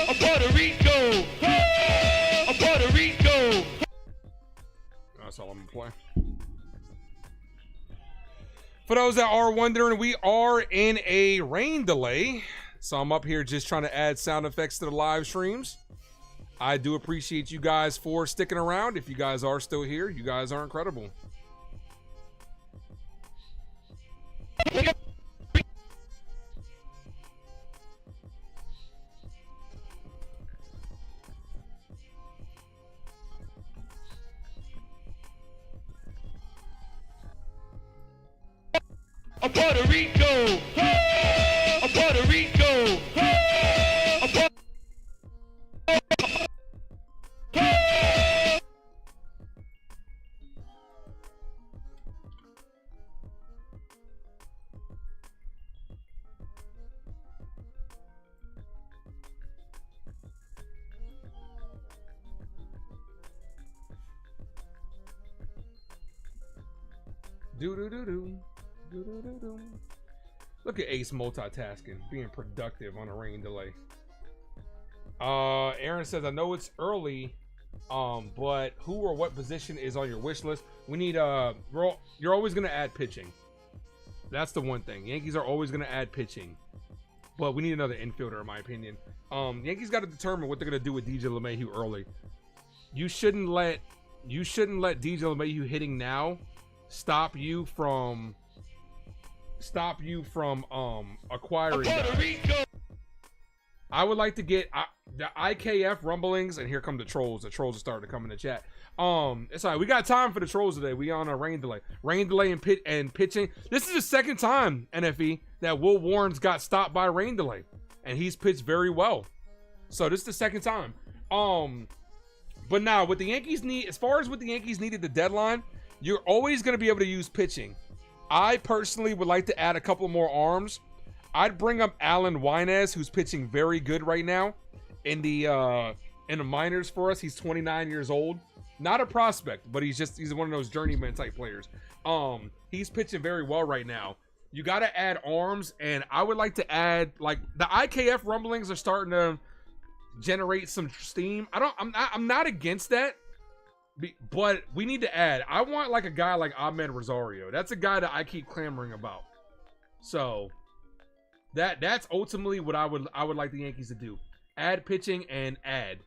A Puerto Rico. A Puerto Rico. That's all I'm gonna play. For those that are wondering, we are in a rain delay. So I'm up here just trying to add sound effects to the live streams. I do appreciate you guys for sticking around. If you guys are still here, you guys are incredible. A Puerto Rico, a Puerto Rico, a Puerto Do-do-do-do. Do-do-do-do. Look at Ace multitasking, being productive on a rain delay. Aaron says, I know it's early, but who or what position is on your wish list? We need you're always gonna add pitching. That's the one thing. Yankees are always gonna add pitching, but we need another infielder, in my opinion. Yankees got to determine what they're gonna do with DJ LeMahieu early. You shouldn't let DJ LeMahieu hitting now stop you from acquiring guys. I would like to get the IKF rumblings, and here come the trolls. The trolls are starting to come in the chat. It's all right. We got time for the trolls today. We on a rain delay and pitching. This is the second time, NFE, that Will Warren's got stopped by rain delay, and he's pitched very well. So this is the second time. But now what the Yankees need, as far as what the Yankees need at the deadline, you're always going to be able to use pitching. I personally would like to add a couple more arms. I'd bring up Alan Wynez, who's pitching very good right now in the minors for us. He's 29 years old. Not a prospect, but he's one of those journeyman type players. He's pitching very well right now. You got to add arms, and I would like to add, like, the IKF rumblings are starting to generate some steam. I'm not against that. But we need to add. I want like a guy like Ahmed Rosario. That's a guy that I keep clamoring about. So that's ultimately what I would like the Yankees to do. Add pitching and add.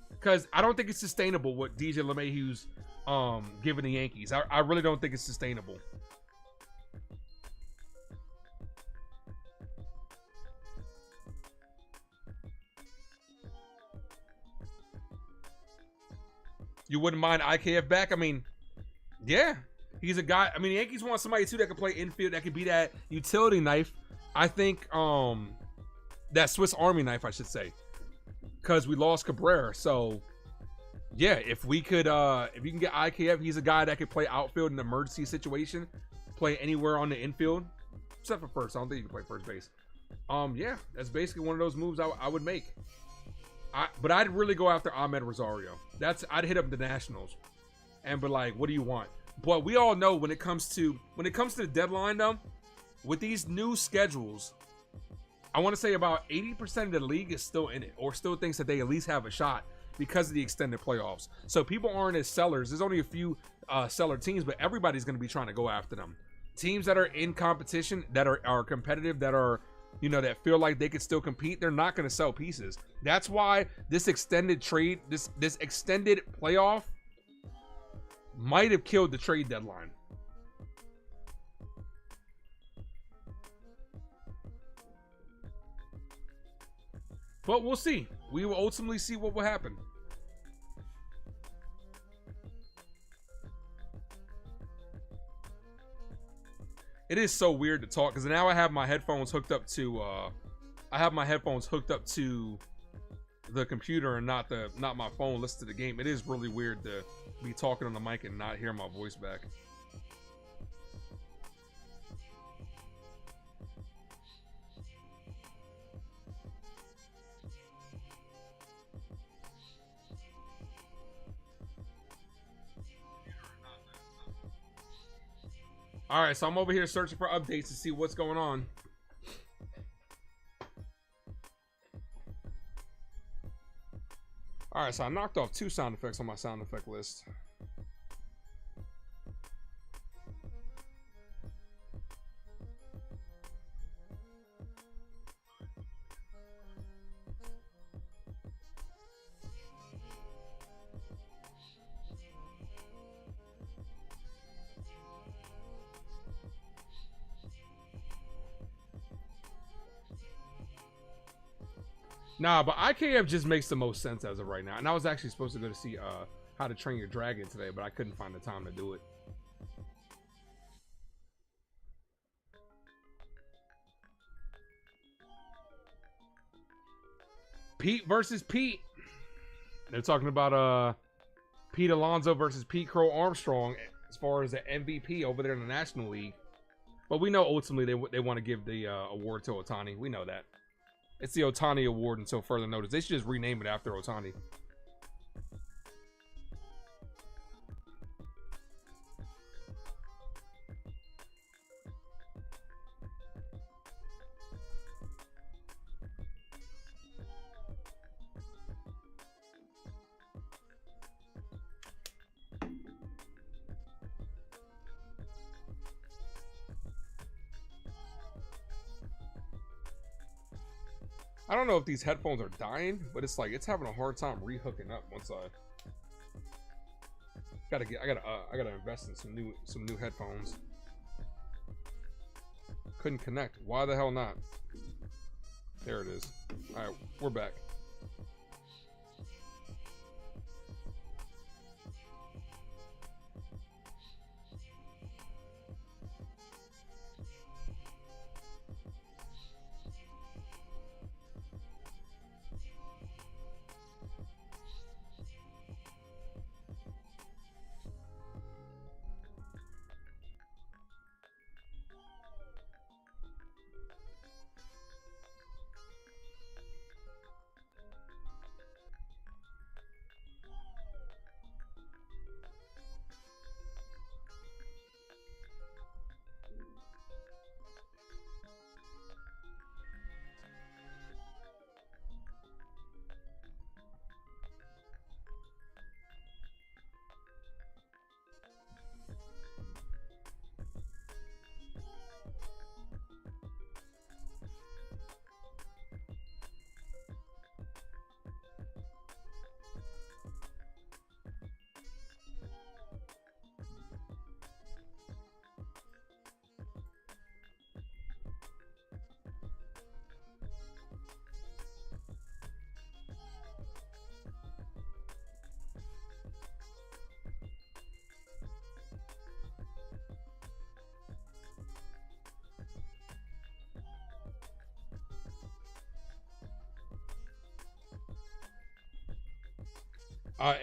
Because I don't think it's sustainable what DJ LeMahieu's giving the Yankees. I really don't think it's sustainable. You wouldn't mind IKF back? I mean, yeah. He's a guy. I mean, the Yankees want somebody, too, that can play infield, that could be that utility knife. I think that Swiss Army knife, I should say. Because we lost Cabrera. So, yeah, if we could, if you can get IKF, he's a guy that could play outfield in an emergency situation. Play anywhere on the infield. Except for first. I don't think you can play first base. Yeah, that's basically one of those moves I would make. But I'd really go after Ahmed Rosario. I'd hit up the Nationals and be like, what do you want? But we all know when it comes to the deadline, though, with these new schedules, I want to say about 80% of the league is still in it, or still thinks that they at least have a shot because of the extended playoffs. So people aren't as sellers. There's only a few seller teams, but everybody's going to be trying to go after them. Teams that are in competition, that are competitive, that are, you know, that feel like they could still compete, they're not going to sell pieces. That's why this extended trade, this extended playoff might have killed the trade deadline. But we'll see. We will ultimately see what will happen. It is so weird to talk because now I have my headphones hooked up to the computer and not my phone. Listen to the game. It is really weird to be talking on the mic and not hear my voice back. All right, so I'm over here searching for updates to see what's going on. All right, so I knocked off 2 sound effects on my sound effect list. Nah, but IKF just makes the most sense as of right now. And I was actually supposed to go to see How to Train Your Dragon today, but I couldn't find the time to do it. Pete versus Pete. They're talking about Pete Alonso versus Pete Crow Armstrong as far as the MVP over there in the National League. But we know ultimately they want to give the award to Ohtani. We know that. It's the Ohtani Award until further notice. They should just rename it after Ohtani. I don't know if these headphones are dying, but it's like it's having a hard time re-hooking up once I gotta invest in some new headphones. Couldn't connect. Why the hell not? There it is. All right, we're back.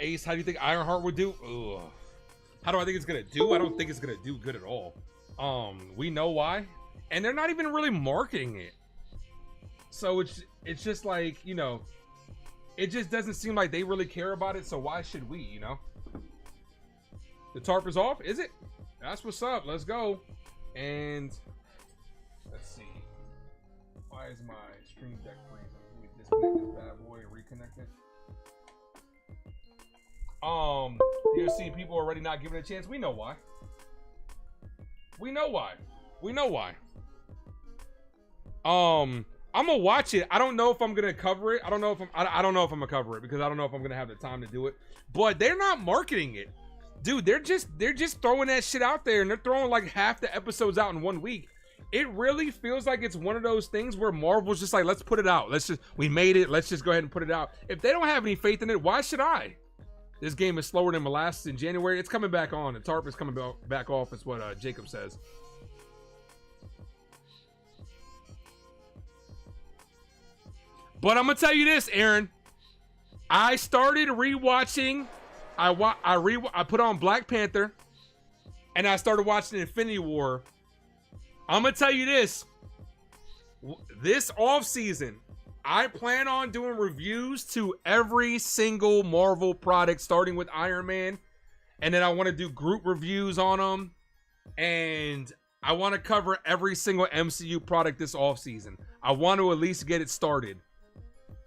Ace, how do you think Ironheart would do? Ugh. How do I think it's gonna do? I don't think it's gonna do good at all. We know why, and they're not even really marketing it. So it's just like, you know, it just doesn't seem like they really care about it. So why should we? You know, the tarp is off. Is it? That's what's up. Let's go. And let's see. Why is my Stream Deck freezing? Let me disconnect this bad boy and reconnect it. You're seeing people already not giving it a chance. We know why. We know why. We know why. I'm gonna watch it. I don't know if I'm gonna cover it. I don't know if I don't know if I'm gonna cover it because I don't know if I'm gonna have the time to do it. But they're not marketing it, dude. They're just throwing that shit out there, and they're throwing like half the episodes out in 1 week. It really feels like it's one of those things where Marvel's just like, let's put it out. We made it. Let's just go ahead and put it out. If they don't have any faith in it, why should I? This game is slower than molasses in January. It's coming back on. The tarp is coming back off, is what Jacob says. But I'm gonna tell you this, Aaron. I started rewatching. I put on Black Panther, and I started watching Infinity War. I'm gonna tell you this. This off season, I plan on doing reviews to every single Marvel product, starting with Iron Man, and then I want to do group reviews on them, and I want to cover every single MCU product this offseason. I want to at least get it started,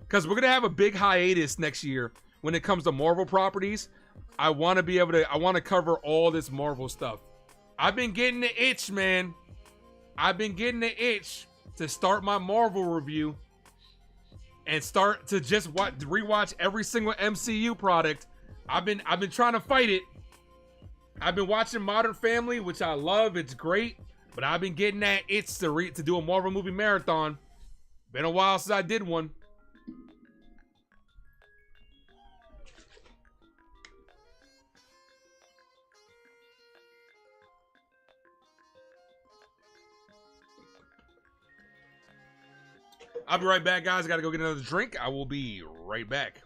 because we're going to have a big hiatus next year when it comes to Marvel properties. I want to be able to, I want to cover all this Marvel stuff. I've been getting the itch, man. I've been getting the itch to start my Marvel review and start to just rewatch every single MCU product. I've been trying to fight it. I've been watching Modern Family, which I love. It's great, but I've been getting that itch to do a Marvel movie marathon. Been a while since I did one. I'll be right back, guys. I got to go get another drink. I will be right back.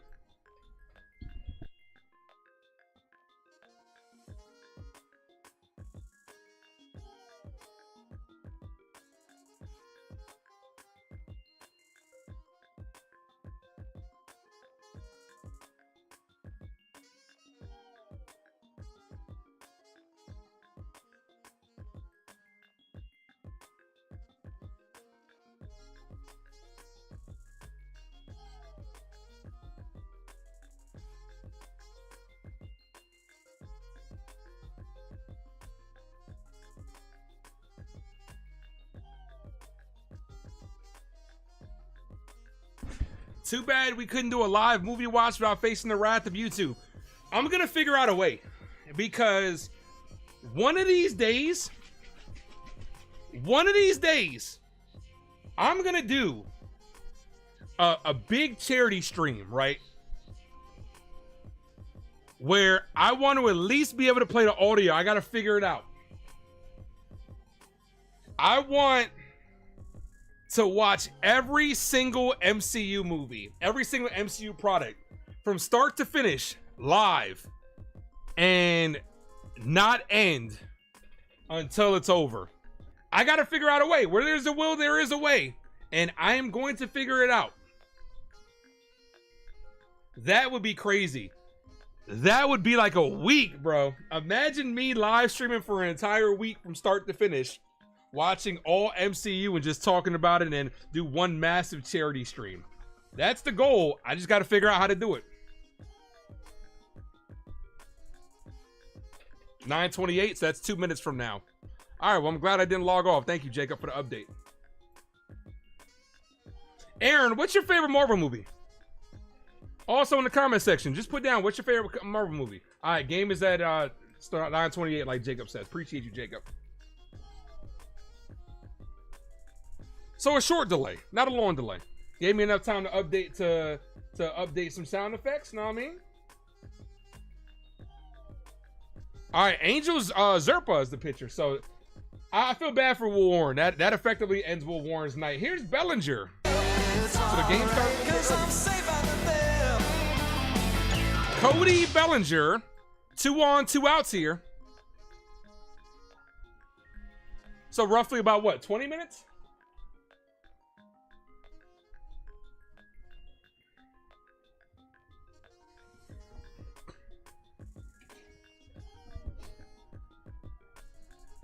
Too bad we couldn't do a live movie watch without facing the wrath of YouTube. I'm going to figure out a way, because one of these days, I'm going to do a big charity stream, right? Where I want to at least be able to play the audio. I got to figure it out. I want to watch every single MCU movie, every single MCU product from start to finish live and not end until it's over. I got to figure out a way. Where there's a will, there is a way. And I am going to figure it out. That would be crazy. That would be like a week, bro. Imagine me live streaming for an entire week from start to finish, watching all MCU and just talking about it, and then do one massive charity stream. That's the goal. I just got to figure out how to do it. 9:28, so that's 2 minutes from now. All right, well, I'm glad I didn't log off. Thank you, Jacob, for the update. Aaron, what's your favorite Marvel movie? Also in the comment section, just put down what's your favorite Marvel movie. All right, game is at 9:28, like Jacob says. Appreciate you, Jacob. So a short delay, not a long delay. Gave me enough time to update some sound effects, know what I mean? All right, Angels Zerpa is the pitcher, so I feel bad for Will Warren. That effectively ends Will Warren's night. Here's Bellinger. So the game starts. Cody Bellinger, 2 on, 2 outs here. So roughly about what, 20 minutes?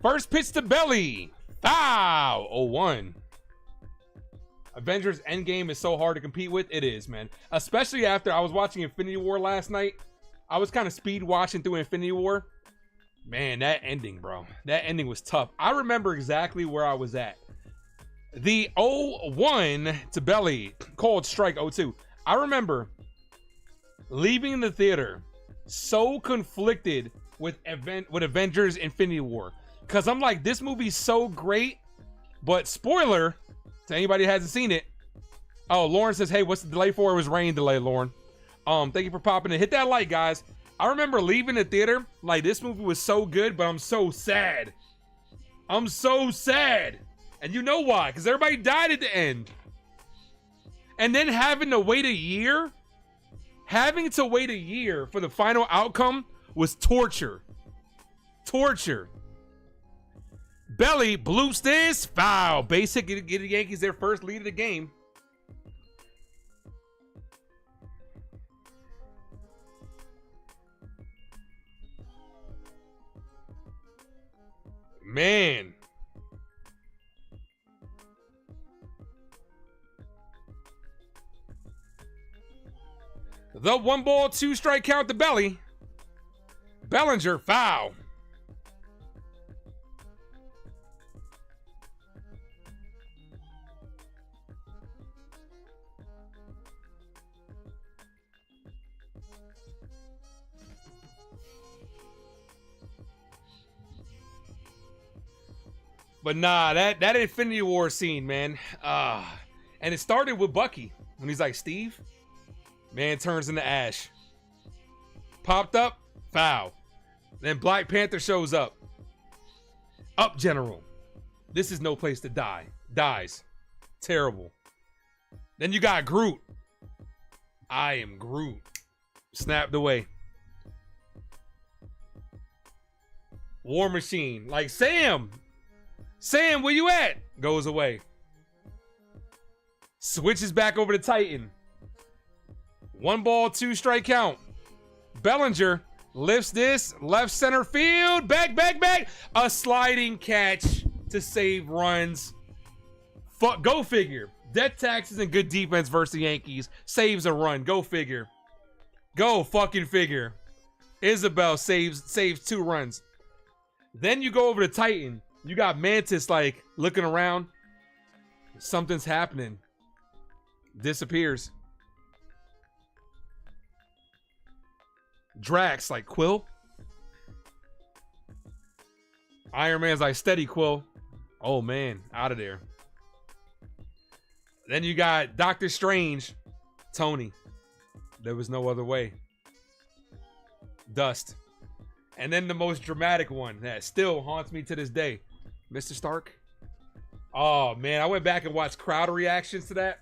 First pitch to Belly. Foul. 0-1. Avengers Endgame is so hard to compete with. It is, man. Especially after I was watching Infinity War last night. I was kind of speed watching through Infinity War. Man, that ending, bro. That ending was tough. I remember exactly where I was at. The 0-1 to Belly. Called strike 0-2. I remember leaving the theater so conflicted with Avengers Infinity War. Because I'm like, this movie's so great. But spoiler, to anybody who hasn't seen it. Oh, Lauren says, hey, what's the delay for? It was rain delay, Lauren. Thank you for popping in. Hit that like, guys. I remember leaving the theater. Like, this movie was so good, but I'm so sad. I'm so sad. And you know why? Because everybody died at the end. And then having to wait a year. Having to wait a year for the final outcome was torture. Torture. Belly bloops this. Foul. Basic. Get the Yankees their first lead of the game. Man. The 1-ball, 2-strike count to Belly. Bellinger, foul. But nah, that Infinity War scene, man. And it started with Bucky when he's like, Steve, man turns into ash. Popped up, foul. Then Black Panther shows up. Up, General. This is no place to die. Dies. Terrible. Then you got Groot. I am Groot. Snapped away. War Machine. Like, Sam, where you at? Goes away. Switches back over to Titan. 1 ball, 2 strike count. Bellinger lifts this. Left center field. Back. A sliding catch to save runs. Go figure. Death taxes and good defense versus the Yankees. Saves a run. Go figure. Go fucking figure. Isabel saves 2 runs. Then you go over to Titan. You got Mantis like looking around. Something's happening. Disappears. Drax like, Quill. Iron Man's like, steady, Quill. Oh man, out of there. Then you got Doctor Strange. Tony. There was no other way. Dust. And then the most dramatic one that still haunts me to this day. Mr. Stark. Oh man, I went back and watched crowd reactions to that.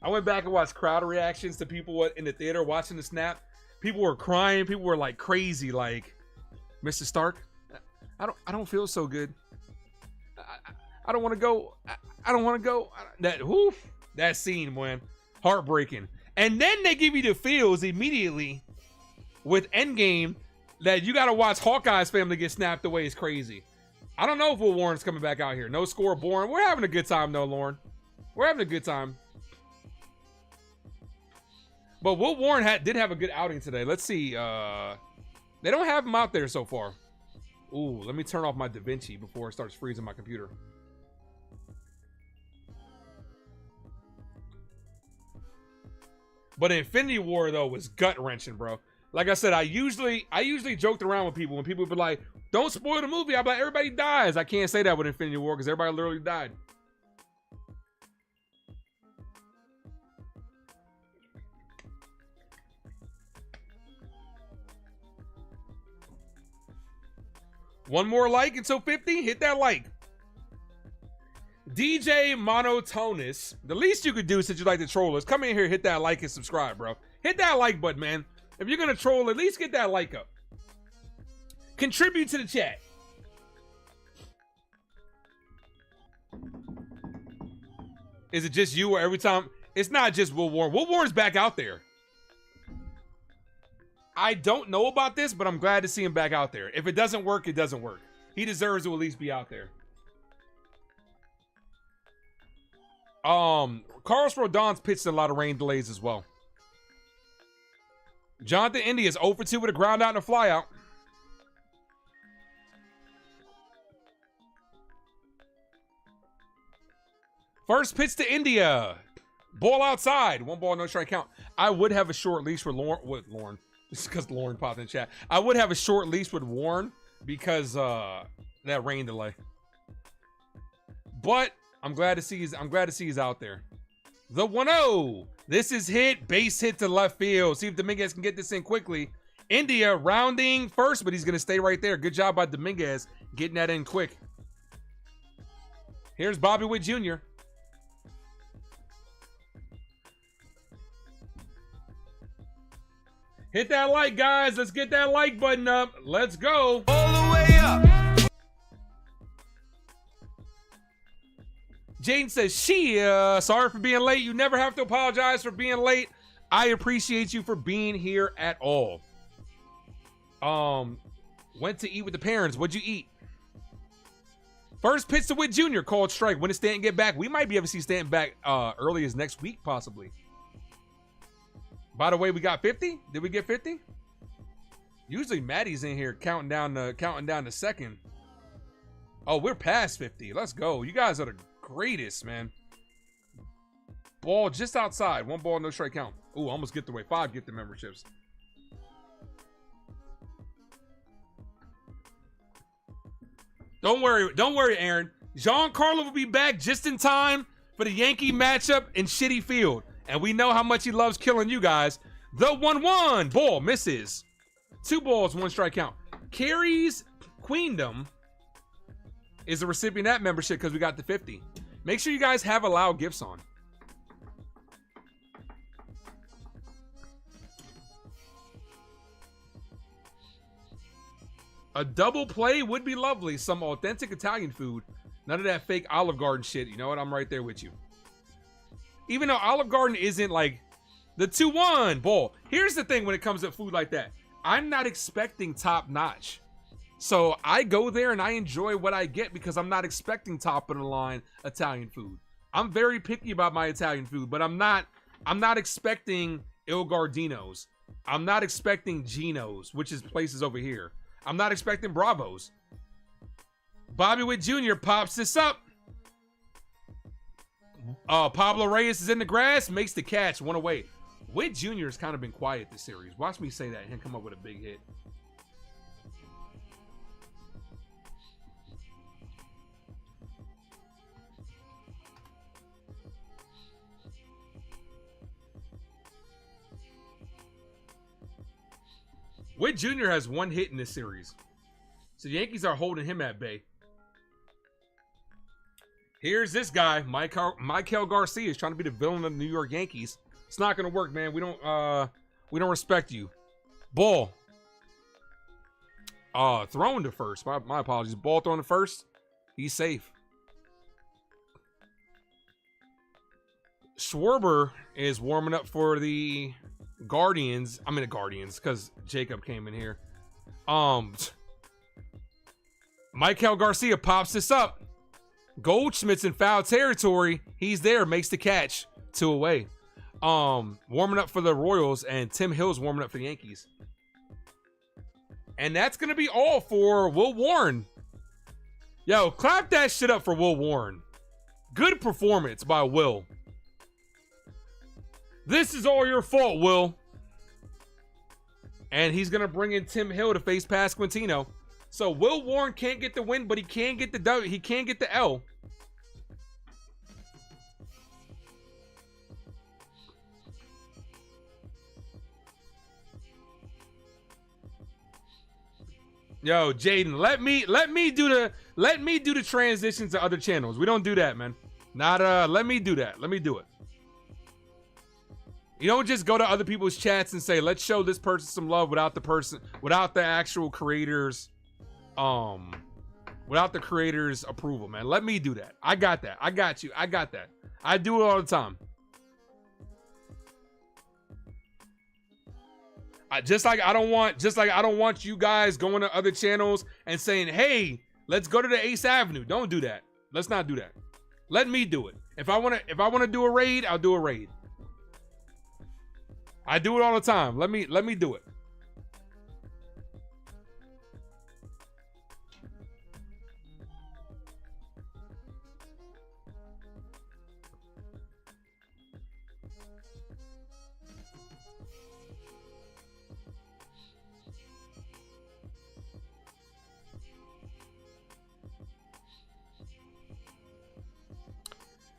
I went back and watched crowd reactions to people in the theater watching the snap. People were crying. People were like crazy. Like, Mr. Stark, I don't feel so good. I don't want to go. I don't want to go. That scene, man, heartbreaking. And then they give you the feels immediately with Endgame that you got to watch Hawkeye's family get snapped away is crazy. I don't know if Will Warren's coming back out here. No score, boring. We're having a good time though, Lauren. We're having a good time. But Will Warren did have a good outing today. Let's see. They don't have him out there so far. Ooh, let me turn off my DaVinci before it starts freezing my computer. But Infinity War though was gut wrenching, bro. Like I said, I usually joked around with people when people would be like, "Don't spoil the movie." I'm like, everybody dies. I can't say that with Infinity War because everybody literally died. One more like until 50. Hit that like. DJ Monotonous. The least you could do since you like to troll us, come in here, hit that like and subscribe, bro. Hit that like button, man. If you're gonna troll, at least get that like up. Contribute to the chat. Is it just you or every time? It's not just Will Warren. Will Warren's back out there. I don't know about this, but I'm glad to see him back out there. If it doesn't work, it doesn't work. He deserves to at least be out there. Carlos Rodon's pitched a lot of rain delays as well. Jonathan India is 0 for 2 with a ground out and a fly out. First pitch to India. Ball outside. 1 ball, no strike count. I would have a short leash with Lauren. Just because Lauren popped in chat. I would have a short leash with Warren because that rain delay. But I'm glad to see he's out there. The 1-0. This is hit. Base hit to left field. See if Dominguez can get this in quickly. India rounding first, but he's going to stay right there. Good job by Dominguez getting that in quick. Here's Bobby Witt Jr. Hit that like, guys. Let's get that like button up. Let's go. All the way up. Jaden says, Chyeaaa, sorry for being late. You never have to apologize for being late. I appreciate you for being here at all. Went to eat with the parents. What'd you eat? First pitch to Witt Jr. called strike. When does Stanton get back? We might be able to see Stanton back early as next week, possibly. By the way, we got 50. Did we get 50? Usually Maddie's in here counting down the second. Oh, we're past 50. Let's go. You guys are the greatest, man. Ball just outside. 1 ball, no strike count. Ooh, almost get the way. 5 get the memberships. Don't worry, Aaron. Giancarlo will be back just in time for the Yankee matchup in Shitty Field. And we know how much he loves killing you guys. The 1-1. Ball misses. 2 balls, 1 strike count. Carries Queendom is the recipient of that membership because we got the 50. Make sure you guys have allowed gifts on. A double play would be lovely. Some authentic Italian food. None of that fake Olive Garden shit. You know what? I'm right there with you. Even though Olive Garden isn't like the 2-1 ball. Here's the thing when it comes to food like that. I'm not expecting top notch. So I go there and I enjoy what I get because I'm not expecting top of the line Italian food. I'm very picky about my Italian food, but I'm not expecting Il Gardino's. I'm not expecting Gino's, which is places over here. I'm not expecting Bravo's. Bobby Witt Jr. pops this up. Pablo Reyes is in the grass, makes the catch, one away. Witt Jr. has kind of been quiet this series. Watch me say that and come up with a big hit. Witt Jr. has 1 hit in this series. So the Yankees are holding him at bay. Here's this guy, Maikel Garcia, is trying to be the villain of the New York Yankees. It's not gonna work, man. We don't respect you. Ball. Thrown to first. My apologies. Ball thrown to first. He's safe. Schwarber is warming up for the Guardians. I mean the Guardians, because Jacob came in here. Maikel Garcia pops this up. Goldschmidt's in foul territory. He's there, makes the catch. 2 away. Warming up for the Royals, and Tim Hill's warming up for the Yankees. And that's gonna be all for Will Warren. Yo, clap that shit up for Will Warren. Good performance by Will. This is all your fault, Will. And he's gonna bring in Tim Hill to face Pasquantino. So Will Warren can't get the win, but he can get the W. He can get the L. Yo, Jaden, let me do the transitions to other channels. We don't do that, man. Let me do that. Let me do it. You don't just go to other people's chats and say, let's show this person some love without the actual creators, without the creators' approval, man. Let me do that. I got that. I got you. I got that. I do it all the time. Just like I don't want you guys going to other channels and saying, hey, let's go to the Ace Avenue. Don't do that. Let's not do that. Let me do it. If I want to do a raid, I'll do a raid. I do it all the time. Let me do it.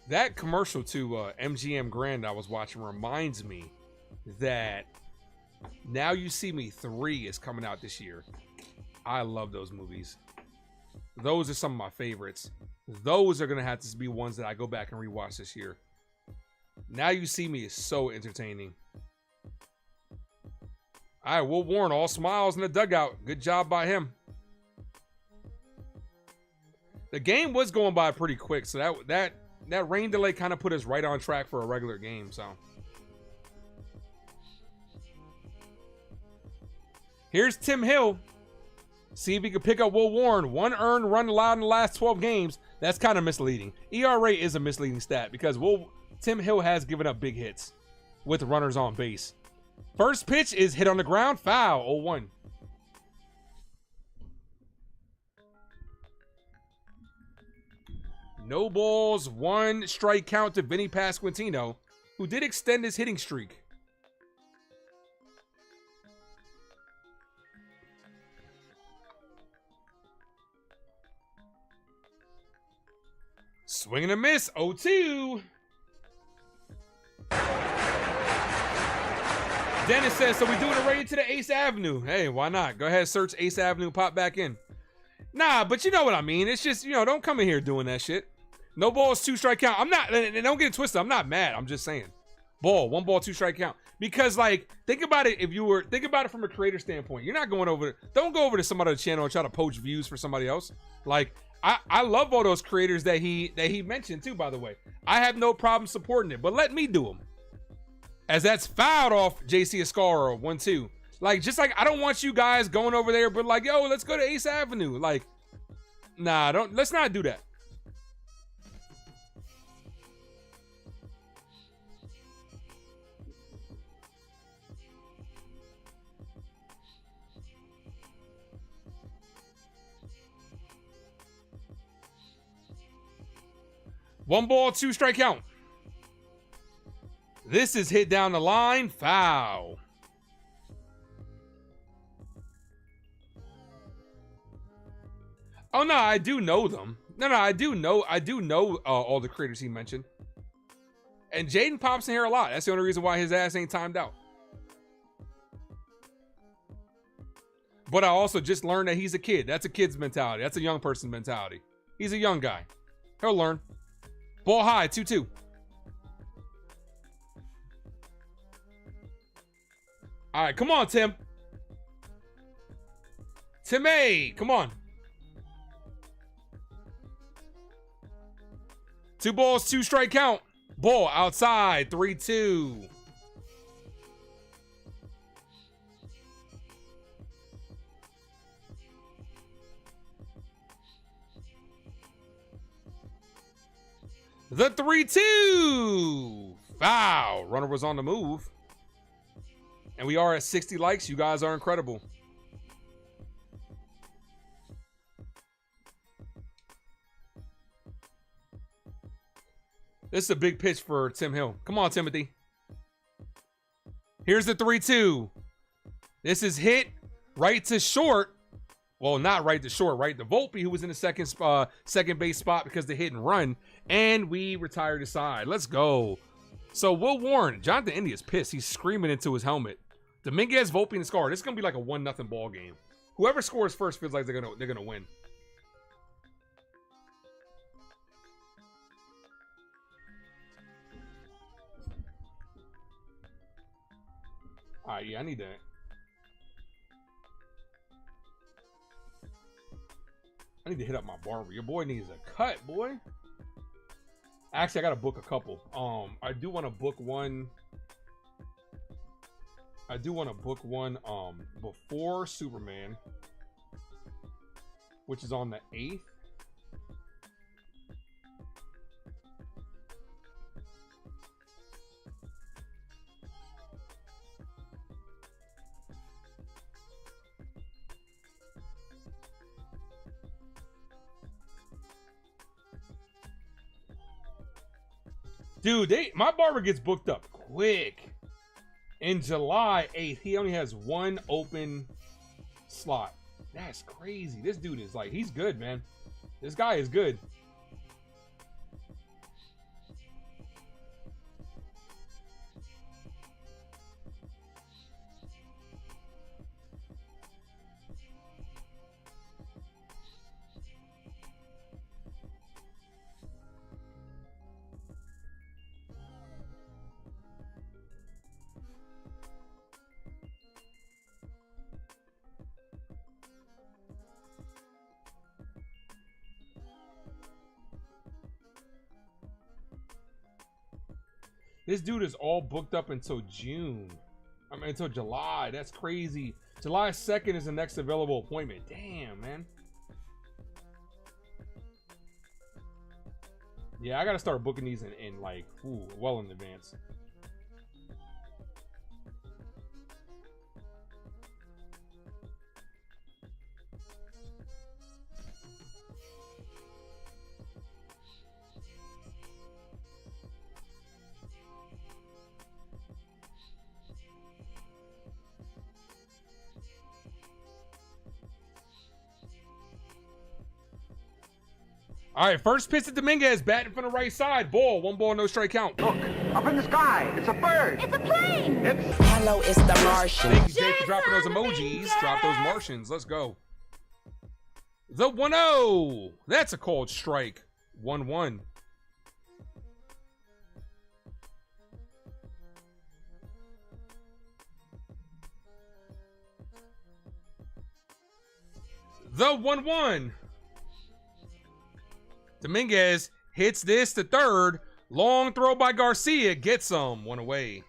That commercial to MGM Grand I was watching reminds me that Now You See Me 3 is coming out this year. I love those movies. Those are some of my favorites. Those are going to have to be ones that I go back and rewatch this year. Now You See Me is so entertaining. All right, Will Warren, all smiles in the dugout. Good job by him. The game was going by pretty quick, so that rain delay kind of put us right on track for a regular game, so. Here's Tim Hill. See if he can pick up Will Warren. 1 earned run allowed in the last 12 games. That's kind of misleading. ERA is a misleading stat because Tim Hill has given up big hits with runners on base. First pitch is hit on the ground. Foul. 0-1. No balls, 1 strike count to Vinny Pasquantino, who did extend his hitting streak. Swing and a miss, 0-2. Dennis says, so we doing a raid to the Ace Avenue. Hey, why not? Go ahead, search Ace Avenue, pop back in. Nah, but you know what I mean. It's just, don't come in here doing that shit. No balls, 2 strike count. I'm not, and don't get it twisted. I'm not mad. I'm just saying. Ball, 1 ball, 2 strike count. Because like, think about it. Think about it from a creator standpoint. You're not going over. Don't go over to some other channel and try to poach views for somebody else. Like, I love all those creators that he mentioned too. By the way, I have no problem supporting it, but let me do them. As that's fouled off JC Escaro 1-2. Like, just like I don't want you guys going over there, but like, yo, let's go to Ace Avenue. Like, nah, let's not do that. One ball, 2 strike count. This is hit down the line, foul. Oh no, I do know them. No, I do know all the creators he mentioned. And Jaden pops in here a lot. That's the only reason why his ass ain't timed out. But I also just learned that he's a kid. That's a kid's mentality. That's a young person mentality. He's a young guy. He'll learn. Ball high, 2-2. All right, come on, Tim. Tim A, come on. 2 balls, 2 strike count. Ball outside, 3-2. The 3-2. Foul. Runner was on the move. And we are at 60 likes. You guys are incredible. This is a big pitch for Tim Hill. Come on, Timothy. Here's the 3-2. This is hit right to short. Well, not right to short, right to Volpe, who was in the second base spot because of the hit and run. And we retired his side. Let's go. So Will Warren, Jonathan India's pissed. He's screaming into his helmet. Dominguez, Volpe, and Scar. This is gonna be like a 1-0 ball game. Whoever scores first feels like they're gonna win. All right, yeah, I need that. I need to hit up my barber. Your boy needs a cut, boy. Actually, I gotta book a couple. I do want to book one. Before Superman, which is on the 8th. Dude, my barber gets booked up quick. In July 8th, he only has 1 open slot. That's crazy. This dude is like, he's good, man. This guy is good. This dude is all booked up until June. I mean, until July. That's crazy. July 2nd is the next available appointment. Damn, man. Yeah, I gotta start booking these in like, well in advance. All right, first pitch to Dominguez, batting from the right side. Ball, 1 ball, no strike count. Look, up in the sky, it's a bird. It's a plane. Hello, it's the Martian. Thank you, Jay, for dropping those emojis. Drop those Martians. Let's go. The 1-0. That's a called strike. 1-1. The 1-1. Dominguez hits this to third. Long throw by Garcia. Gets him. One away.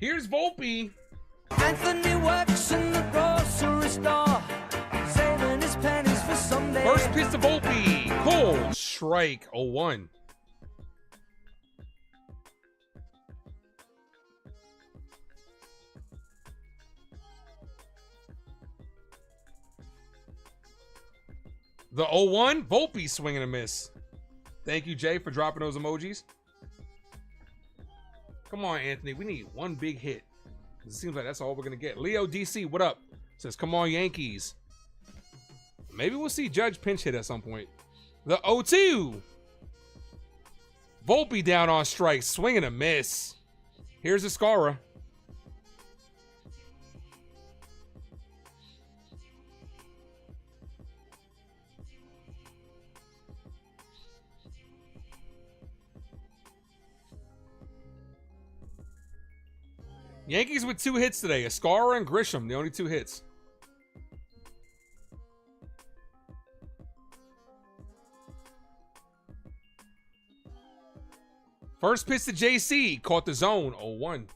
Here's Volpe. Anthony works in the grocery store, saving his pennies for someday. First pitch to Volpe. Cold strike. 0-1. The 0-1. Volpe swing and a miss. Thank you, Jay, for dropping those emojis. Come on, Anthony. We need one big hit. It seems like that's all we're going to get. Leo DC, what up? Says, come on, Yankees. Maybe we'll see Judge pinch hit at some point. The 0-2. Volpe down on strike. Swing and a miss. Here's Escara. Yankees with 2 hits today. Escara and Grisham, the only 2 hits. First pitch to JC. Caught the zone. 0-1.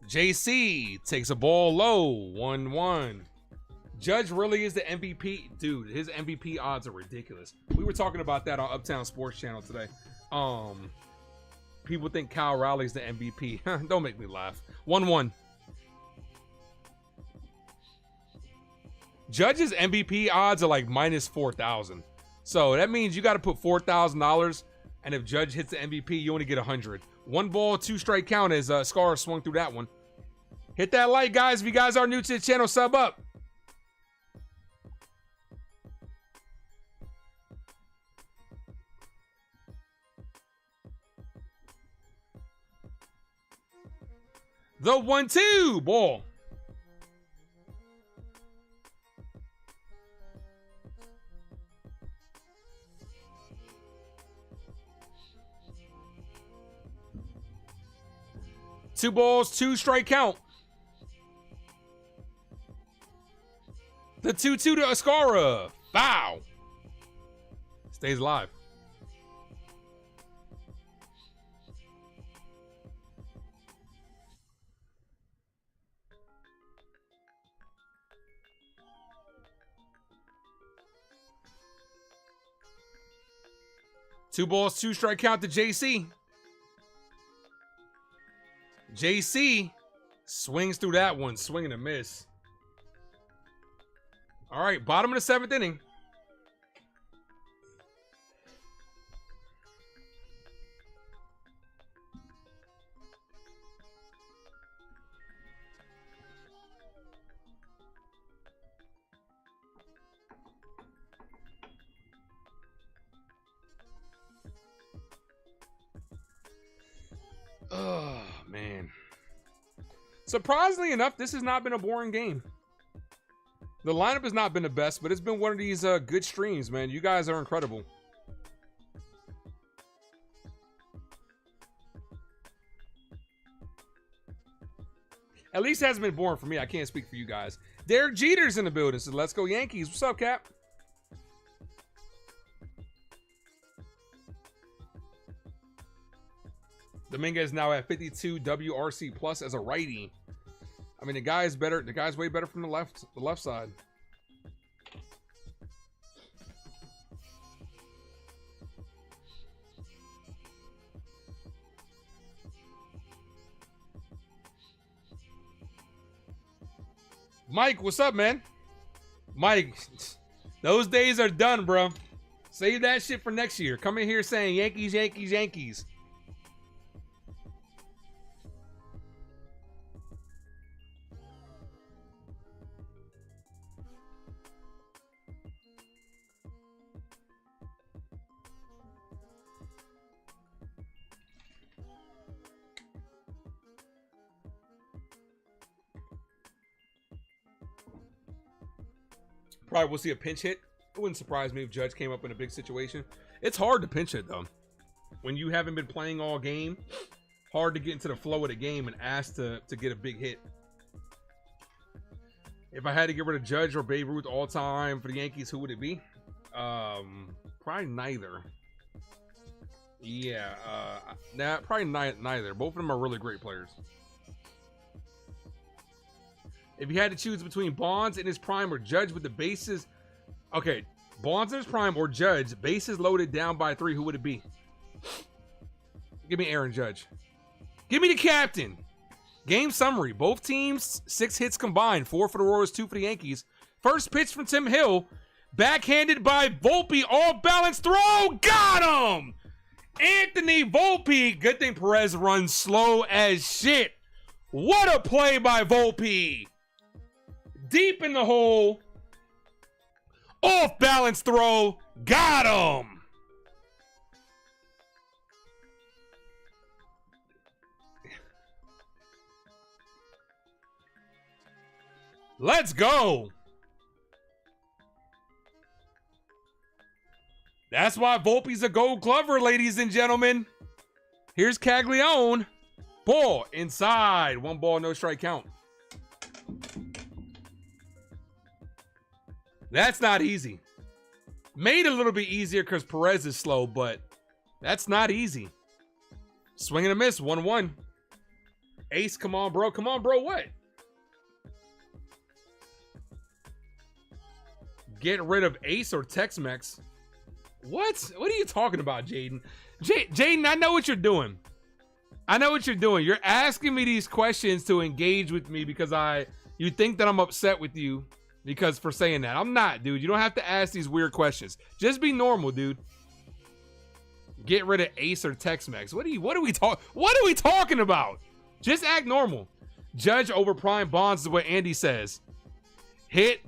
JC takes a ball low. 1-1. Judge really is the MVP. Dude, his MVP odds are ridiculous. We were talking about that on Uptown Sports Channel today. People think Kyle Rowley's the MVP. Don't make me laugh. 1-1. Judge's MVP odds are like minus 4,000. So that means you got to put $4,000. And if Judge hits the MVP, you only get 100. 1 ball, 2 strike count as Scar swung through that one. Hit that like, guys. If you guys are new to the channel, sub up. The 1-2 ball. Two balls, 2 strike count. The 2-2 to Escara. Foul. Stays alive. Two balls, 2 strike count to JC. JC swings through that one. Swing and a miss. All right, bottom of the 7th inning. Oh, man. Surprisingly enough, this has not been a boring game. The lineup has not been the best, but it's been one of these good streams, man. You guys are incredible. At least it hasn't been boring for me. I can't speak for you guys. Derek Jeter's in the building. So let's go Yankees. What's up, Cap? Dominguez now at 52 WRC plus as a righty. I mean, the guy is better. The guy's way better from the left side. Mike, what's up, man? Mike, those days are done, bro. Save that shit for next year. Come in here saying Yankees, Yankees, Yankees. Probably we'll see a pinch hit. It wouldn't surprise me if Judge came up in a big situation. It's hard to pinch hit though. When you haven't been playing all game, hard to get into the flow of the game and ask to get a big hit. If I had to get rid of Judge or Babe Ruth all time for the Yankees, who would it be? Probably neither. Yeah, probably neither. Both of them are really great players. If you had to choose between Bonds in his prime or Judge with the bases, okay, Bonds in his prime or Judge, bases loaded down by 3, who would it be? Give me Aaron Judge. Give me the captain. Game summary. Both teams, 6 hits combined. 4 for the Royals, 2 for the Yankees. First pitch from Tim Hill. Backhanded by Volpe. All balanced throw. Got him! Anthony Volpe. Good thing Perez runs slow as shit. What a play by Volpe. Deep in the hole. Off balance throw. Got him! Let's go. That's why Volpe's a gold glover, ladies and gentlemen. Here's Caglione. Ball inside. 1 ball, no strike count. That's not easy. Made a little bit easier because Perez is slow, but that's not easy. Swing and a miss. 1-1. Ace, come on, bro. Come on, bro. What? Get rid of Ace or Tex-Mex. What? What are you talking about, Jaden? Jaden, I know what you're doing. I know what you're doing. You're asking me these questions to engage with me because you think that I'm upset with you because for saying that. I'm not, dude. You don't have to ask these weird questions. Just be normal, dude. Get rid of Ace or Tex-Mex. What are we talking about? Just act normal. Judge over prime Bonds is what Andy says. Hit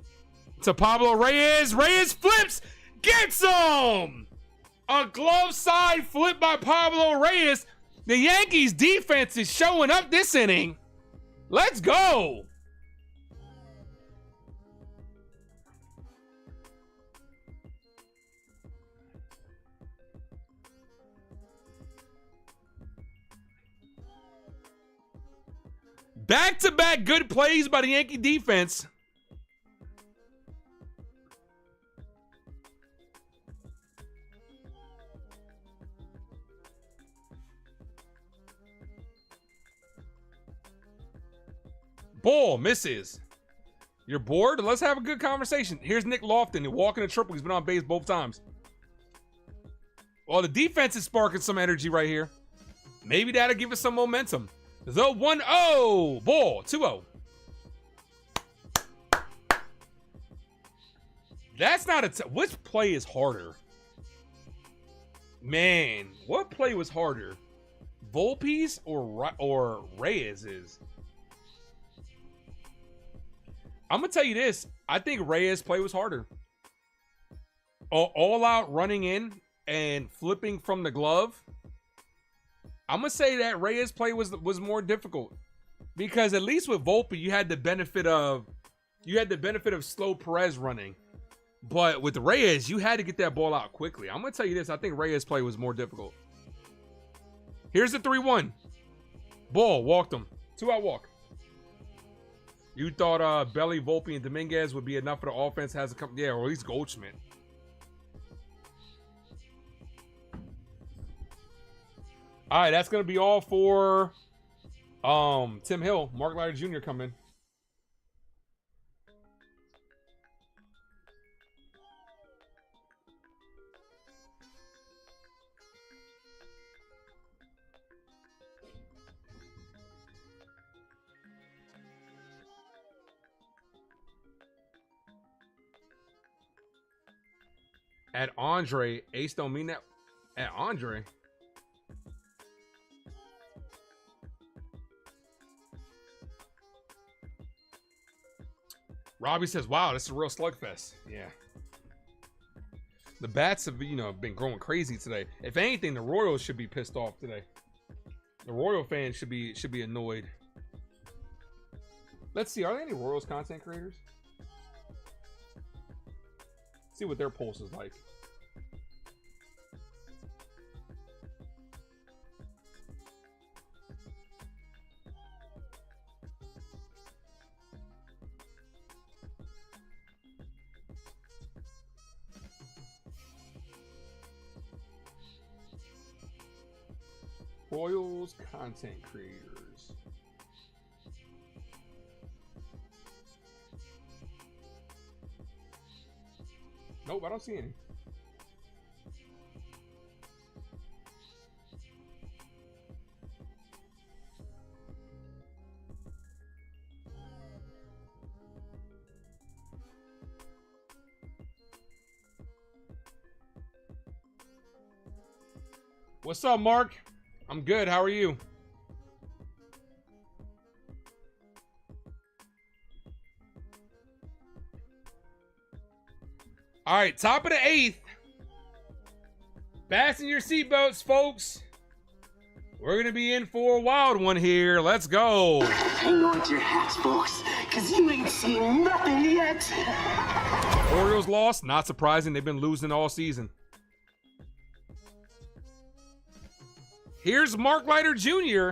to Pablo Reyes. Reyes flips. Gets him! A glove side flip by Pablo Reyes. The Yankees defense is showing up this inning. Let's go. Back-to-back good plays by the Yankee defense. Ball misses. You're bored? Let's have a good conversation. Here's Nick Lofton walking a triple. He's been on base both times. Well, the defense is sparking some energy right here. Maybe that'll give us some momentum. The 1-0. Ball. 2-0. That's not a... Which play is harder? Man, what play was harder? Volpe's or Reyes's? I'm going to tell you this. I think Reyes' play was harder. All out running in and flipping from the glove. I'm going to say that Reyes' play was more difficult. Because at least with Volpe, you had the benefit of slow Perez running. But with Reyes, you had to get that ball out quickly. I'm going to tell you this. I think Reyes' play was more difficult. Here's the 3-1. Ball. Walked him. 2-out walk. You thought Belly, Volpe, and Dominguez would be enough for the offense? Has a couple, yeah, or at least Goldschmidt. All right, that's gonna be all for Tim Hill. Mark Leiter Jr. coming. At Andre, Ace don't mean that. At Andre. Robbie says, wow, this is a real slugfest. Yeah. The bats have, been growing crazy today. If anything, the Royals should be pissed off today. The Royal fans should be annoyed. Let's see, are there any Royals content creators? See what their pulse is like. Royals content creators. Nope, I don't see any. What's up, Mark? I'm good. How are you? All right, top of the 8th. Fasten your seatbelts, folks. We're going to be in for a wild one here. Let's go. Hang on to your hats, folks, because you ain't seen nothing yet. Orioles lost. Not surprising. They've been losing all season. Here's Mark Leiter Jr.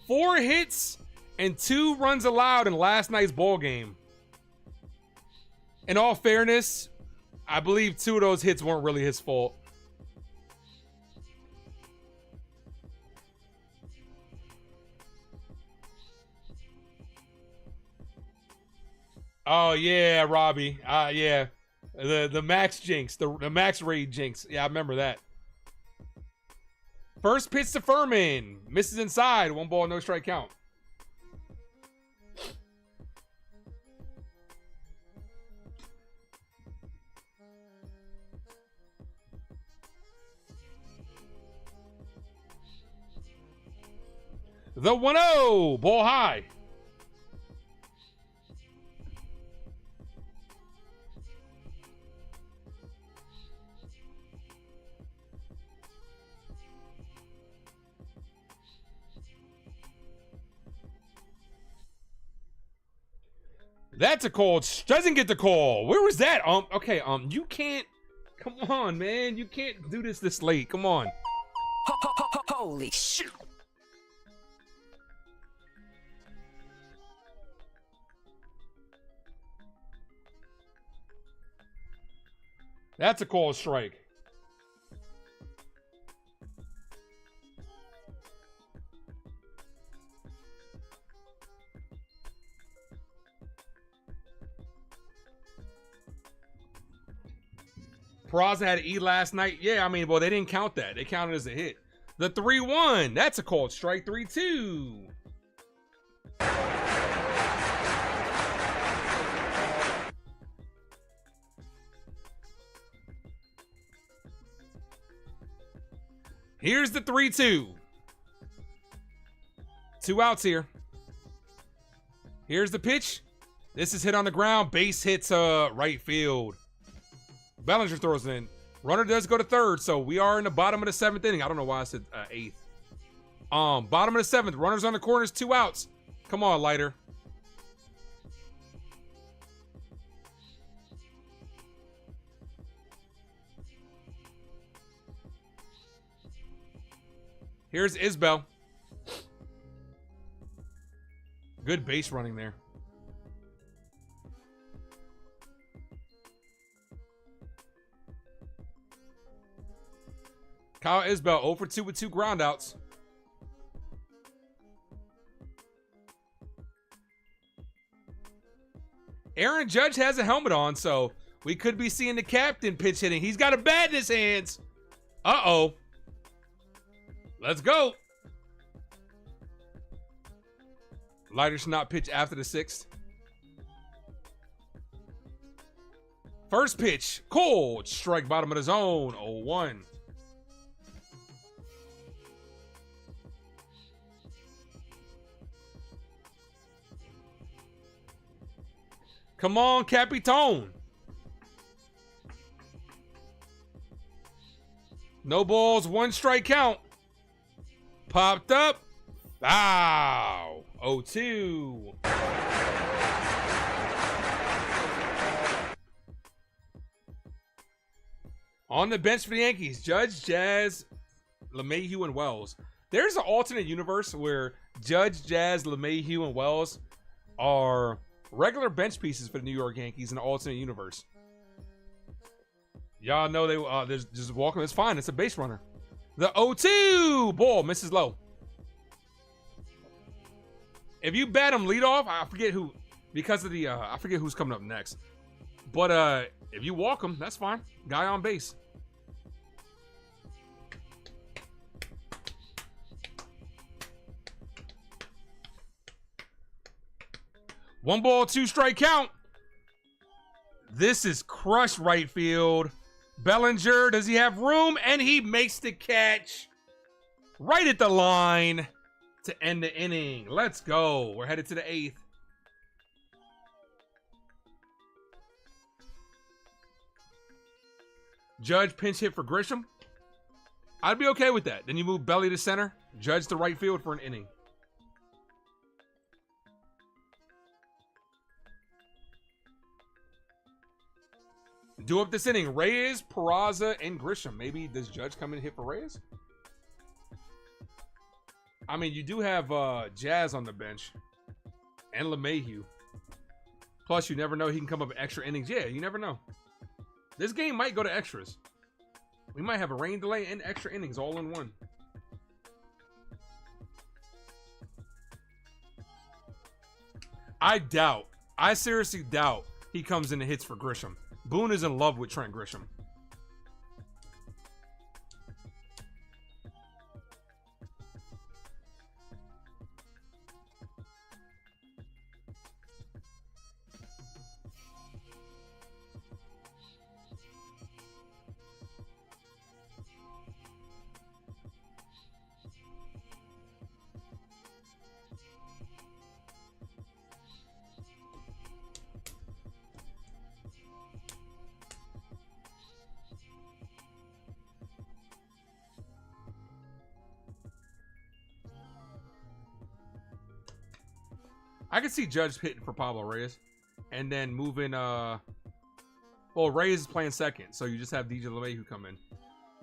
4 hits and 2 runs allowed in last night's ball game. In all fairness, I believe 2 of those hits weren't really his fault. Oh yeah, Robbie. Yeah, the Max jinx, the Max raid jinx. Yeah, I remember that. First pitch to Furman. Misses inside. 1 ball, no strike count. The 1-0. Ball high. That's a call. Doesn't get the call. Where was that? Okay, you can't. Come on, man. You can't do this late. Come on. Holy shit. That's a call strike. Peraza had an E last night. Yeah, I mean, well, they didn't count that. They counted as a hit. The 3-1. That's a called strike. 3-2. Here's the 3-2. 2 outs here. Here's the pitch. This is hit on the ground. Base hits right field. Bellinger throws it in. Runner does go to third, so we are in the bottom of the 7th inning. I don't know why I said 8th. Bottom of the 7th. Runners on the corners, 2 outs. Come on, Leiter. Here's Isbell. Good base running there. Kyle Isbell 0 for 2 with 2 groundouts. Aaron Judge has a helmet on, so we could be seeing the captain pitch hitting. He's got a bat in his hands. Uh-oh. Let's go. Leiter should not pitch after the 6th. First pitch. Cold. Strike bottom of the zone. 0-1. Come on, Capitone. No balls, 1 strike count. Popped up. Wow. 0-2. On the bench for the Yankees, Judge, Jazz, LeMahieu, and Wells. There's an alternate universe where Judge, Jazz, LeMahieu, and Wells are regular bench pieces for the New York Yankees in an alternate universe. Y'all know there's just walking. It's fine. It's a base runner. The 0-2 ball misses low. If you bat him leadoff, I forget who, because of the I forget who's coming up next. But if you walk him, that's fine. Guy on base. One ball, two strike count. This is crushed right field. Bellinger, does he have room? And he makes the catch right at the line to end the inning. Let's go. We're headed to the 8th. Judge pinch hit for Grisham. I'd be okay with that. Then you move Belly to center. Judge to right field for an inning. Do up this inning. Reyes, Peraza, and Grisham. Maybe does Judge come in and hit for Reyes? I mean, you do have Jazz on the bench. And LeMahieu. Plus, you never know. He can come up with extra innings. Yeah, you never know. This game might go to extras. We might have a rain delay and extra innings all in one. I seriously doubt he comes in and hits for Grisham. Boone is in love with Trent Grisham. I can see Judge hitting for Pablo Reyes and then moving well, Reyes is playing second, so you just have DJ LeMahieu come in.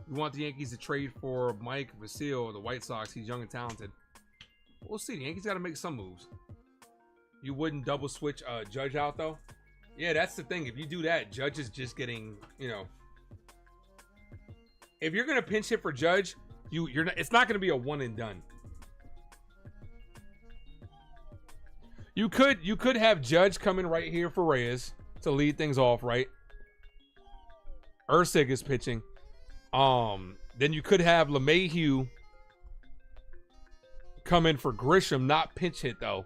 You want the Yankees to trade for Mike Vasil, the White Sox. He's young and talented. We'll see. The Yankees got to make some moves. You wouldn't double switch Judge out though. Yeah, that's the thing. If you do that, Judge is just getting, you know. If you're gonna pinch hit for Judge, you're not. It's not gonna be a one and done. You could have Judge come in right here for Reyes to lead things off, right? Ursig is pitching. Then you could have LeMahieu come in for Grisham, not pinch hit though,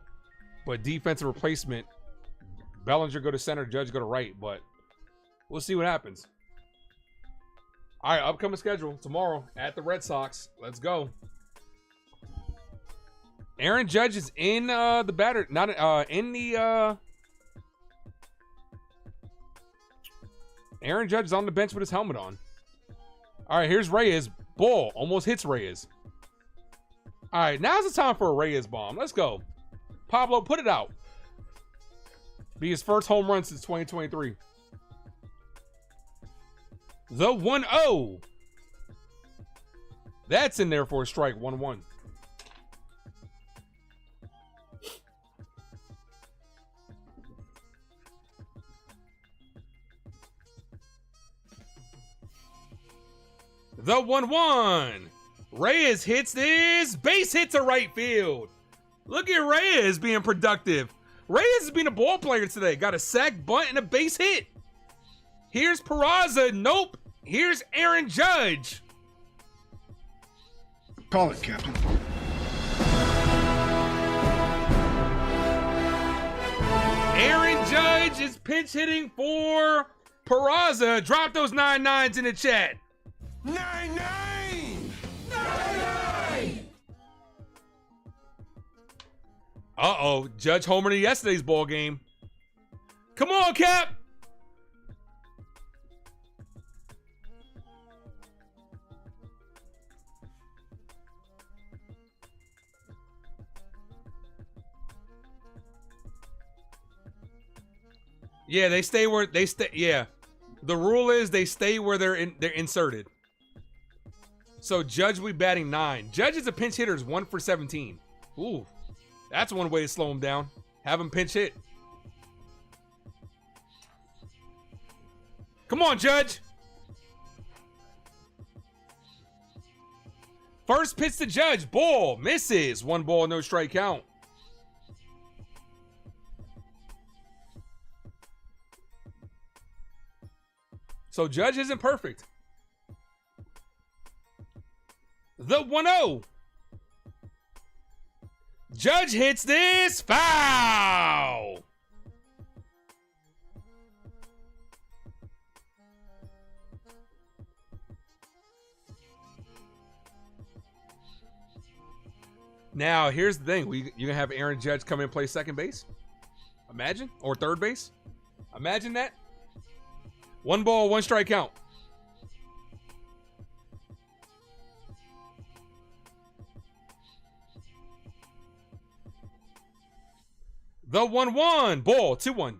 but defensive replacement. Bellinger go to center, Judge go to right, but we'll see what happens. All right, upcoming schedule tomorrow at the Red Sox. Let's go. Aaron Judge is in the batter, not in the. Aaron Judge is on the bench with his helmet on. All right, here's Reyes. Ball almost hits Reyes. All right, now's the time for a Reyes bomb. Let's go. Pablo, put it out. Be his first home run since 2023. The 1-0. That's in there for a strike. 1-1. The 1-1. Reyes hits this. Base hit to right field. Look at Reyes being productive. Reyes has been a ball player today. Got a sack, bunt, and a base hit. Here's Peraza. Nope. Here's Aaron Judge. Call it, Captain. Aaron Judge is pinch hitting for Peraza. Drop those 9-9s in the chat. 9-9! 9-9! Uh-oh. Judge homered in yesterday's ball game. Come on, Cap. Yeah, they stay where they stay. Yeah. The rule is they stay where they're inserted. So Judge will be batting 9. Judge is a pinch hitter is 1 for 17. Ooh, that's one way to slow him down. Have him pinch hit. Come on, Judge. First pitch to Judge. Ball. Misses. 1 ball, no strike count. So Judge isn't perfect. The 1-0. Judge hits this. Foul. Now, here's the thing. You're going to have Aaron Judge come in and play second base? Imagine. Or third base? Imagine that. 1 ball, 1 strike count. The 1-1. Ball, 2-1.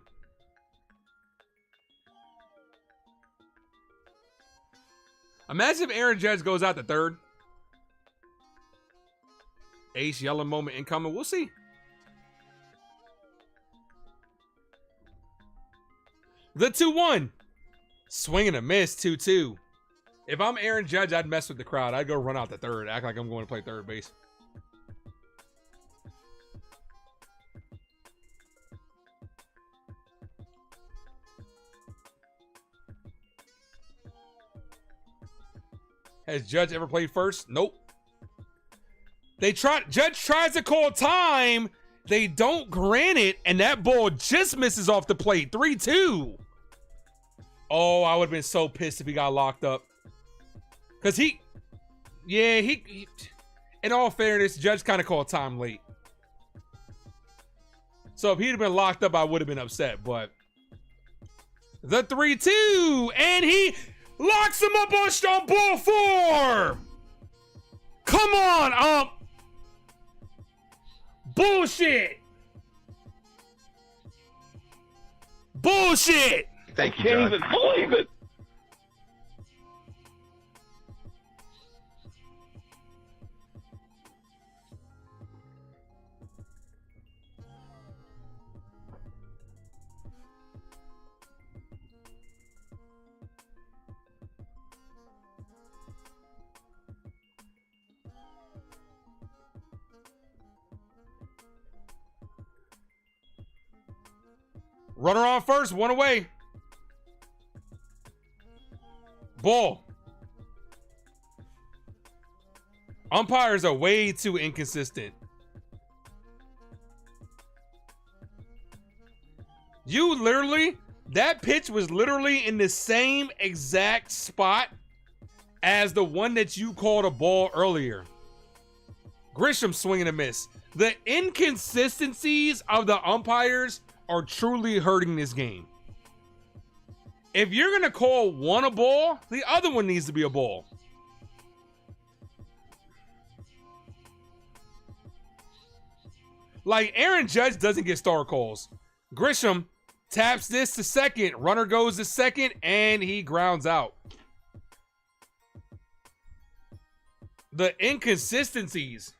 Imagine if Aaron Judge goes out to third. Ace yellow moment incoming. We'll see. The 2-1. Swing and a miss. 2-2. If I'm Aaron Judge, I'd mess with the crowd. I'd go run out to third. Act like I'm going to play third base. Has Judge ever played first? Nope. Judge tries to call time. They don't grant it, and that ball just misses off the plate. 3-2. Oh, I would have been so pissed if he got locked up. Because in all fairness, Judge kind of called time late. So if he'd have been locked up, I would have been upset, but the 3-2, and he locks him up on ball 4. Come on, bullshit. Bullshit. I can't even believe it. Runner on first, 1 away. Ball. Umpires are way too inconsistent. That pitch was literally in the same exact spot as the one that you called a ball earlier. Grisham swinging a miss. The inconsistencies of the umpires are truly hurting this game. If you're going to call one a ball, the other one needs to be a ball. Like, Aaron Judge doesn't get star calls. Grisham taps this to second. Runner goes to second, and he grounds out. The inconsistencies.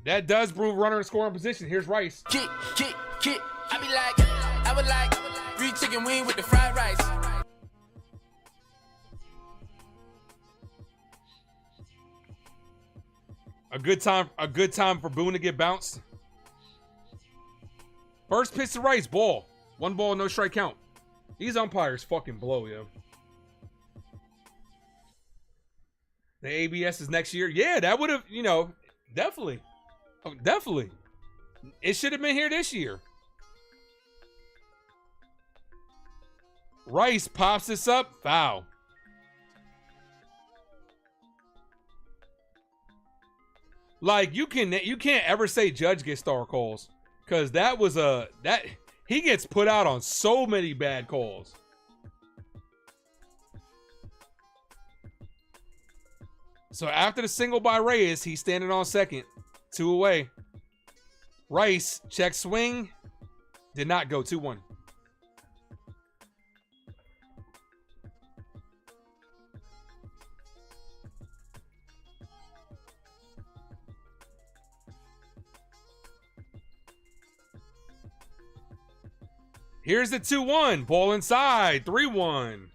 That does prove runner in scoring position. Here's Rice. Kick. I would like 3 chicken wing with the fried rice. A good time for Boone to get bounced. First pitch to Rice, ball. 1 ball, no strike count. These umpires fucking blow, yo. The ABS is next year. Yeah, that would have, definitely. Oh, definitely. It should have been here this year. Rice pops this up. Foul. Like, you can't ever say Judge gets star calls, because he gets put out on so many bad calls. So after the single by Reyes, he's standing on second. 2 away. Rice, check swing. Did not go 2-1. Here's the 2-1. Ball inside. 3-1.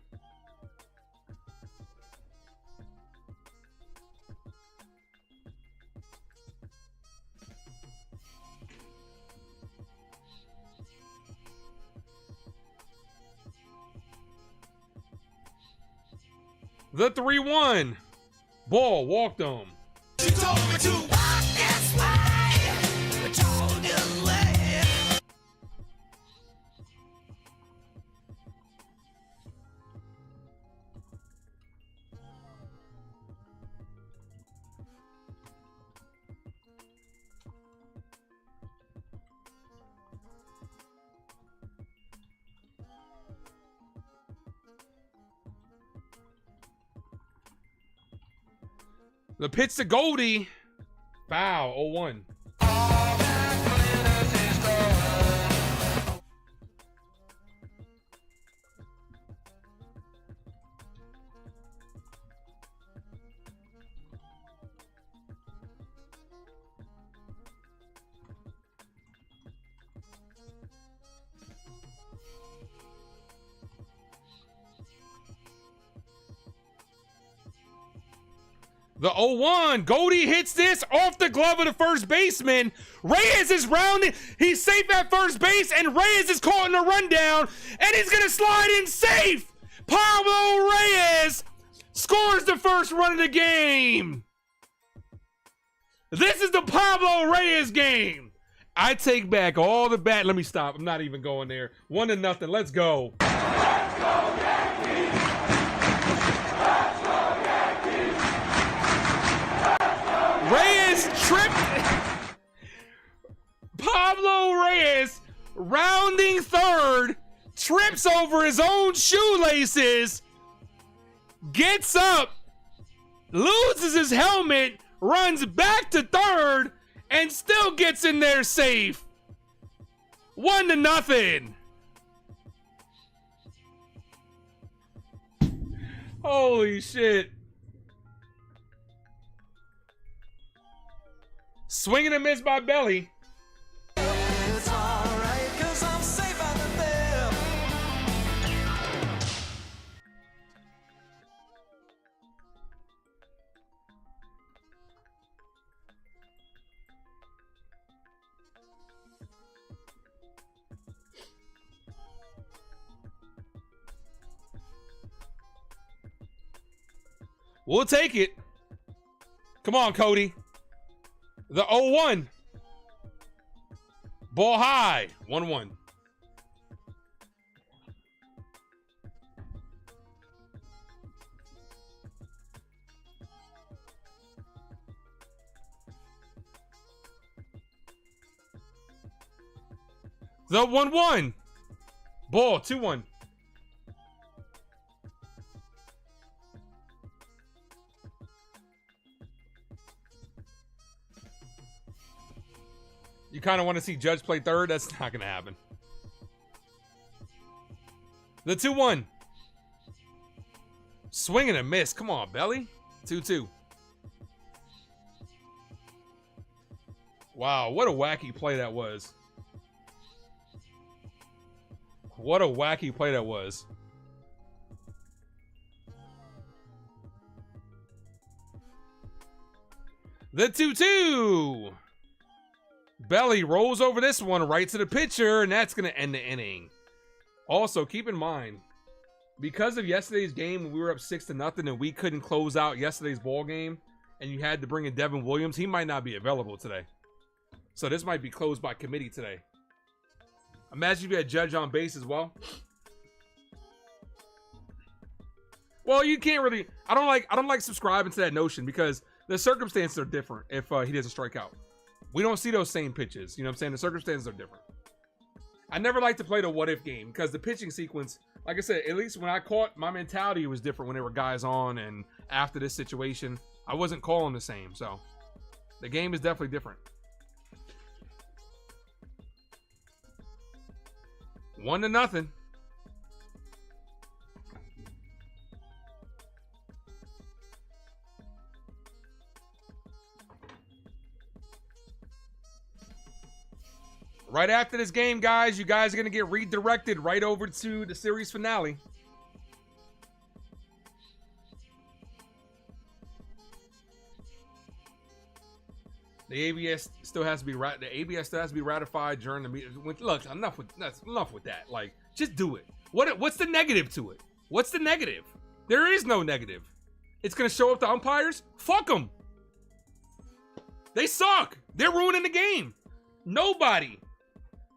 The 3-1. Ball walked him. She told me to walk this way. I told you the way. The pitch to Goldie. Foul. 0-1. The 0-1. Goldie hits this off the glove of the first baseman. Reyes is rounding. He's safe at first base, and Reyes is caught in a rundown, and he's going to slide in safe. Pablo Reyes scores the first run of the game. This is the Pablo Reyes game. I take back all the bat. Let me stop. I'm not even going there. 1-0. Let's go. Let's go, Yankees. Let's go, Yankees. Reyes tripped. Pablo Reyes, rounding third, trips over his own shoelaces, gets up, loses his helmet, runs back to third, and still gets in there safe. 1-0. Holy shit. Swing and a miss by Belly. It's alright, 'cause I'm safe out of there. We'll take it. Come on, Cody. The 0-1. Ball high. 1-1. The 1-1. Ball 2-1. You kind of want to see Judge play third? That's not going to happen. The 2-1. Swing and a miss. Come on, Belly. 2-2. Wow, what a wacky play that was. What a wacky play that was. The 2-2. Belly rolls over this one right to the pitcher, and that's going to end the inning. Also, keep in mind, because of yesterday's game when we were up 6-0 and we couldn't close out yesterday's ball game, and you had to bring in Devin Williams, he might not be available today. So this might be closed by committee today. Imagine if you had Judge on base as well. Well, you can't really. I don't like subscribing to that notion because the circumstances are different if he doesn't strike out. We don't see those same pitches. You know what I'm saying? The circumstances are different. I never like to play the what if game because the pitching sequence, like I said, at least when I caught, my mentality was different when there were guys on, and after this situation, I wasn't calling the same. So the game is definitely different. 1-0. Right after this game, guys, you guys are going to get redirected right over to the series finale. The ABS still has to be ratified during the meeting. Look, enough with that. Like, just do it. What's the negative to it? What's the negative? There is no negative. It's gonna show up to umpires. Fuck them. They suck. They're ruining the game. Nobody,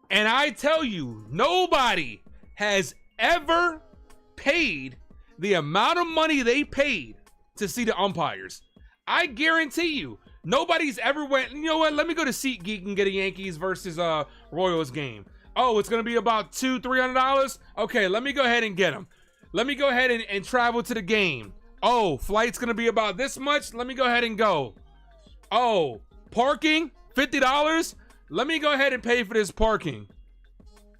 and I tell you, nobody has ever paid the amount of money they paid to see the umpires. I guarantee you. Nobody's ever went, you know what, let me go to SeatGeek and get a Yankees versus Royals game. Oh, it's going to be about $200-$300? Okay, let me go ahead and get them. Let me go ahead and travel to the game. Oh, flight's going to be about this much? Let me go ahead and go. Oh, parking, $50? Let me go ahead and pay for this parking.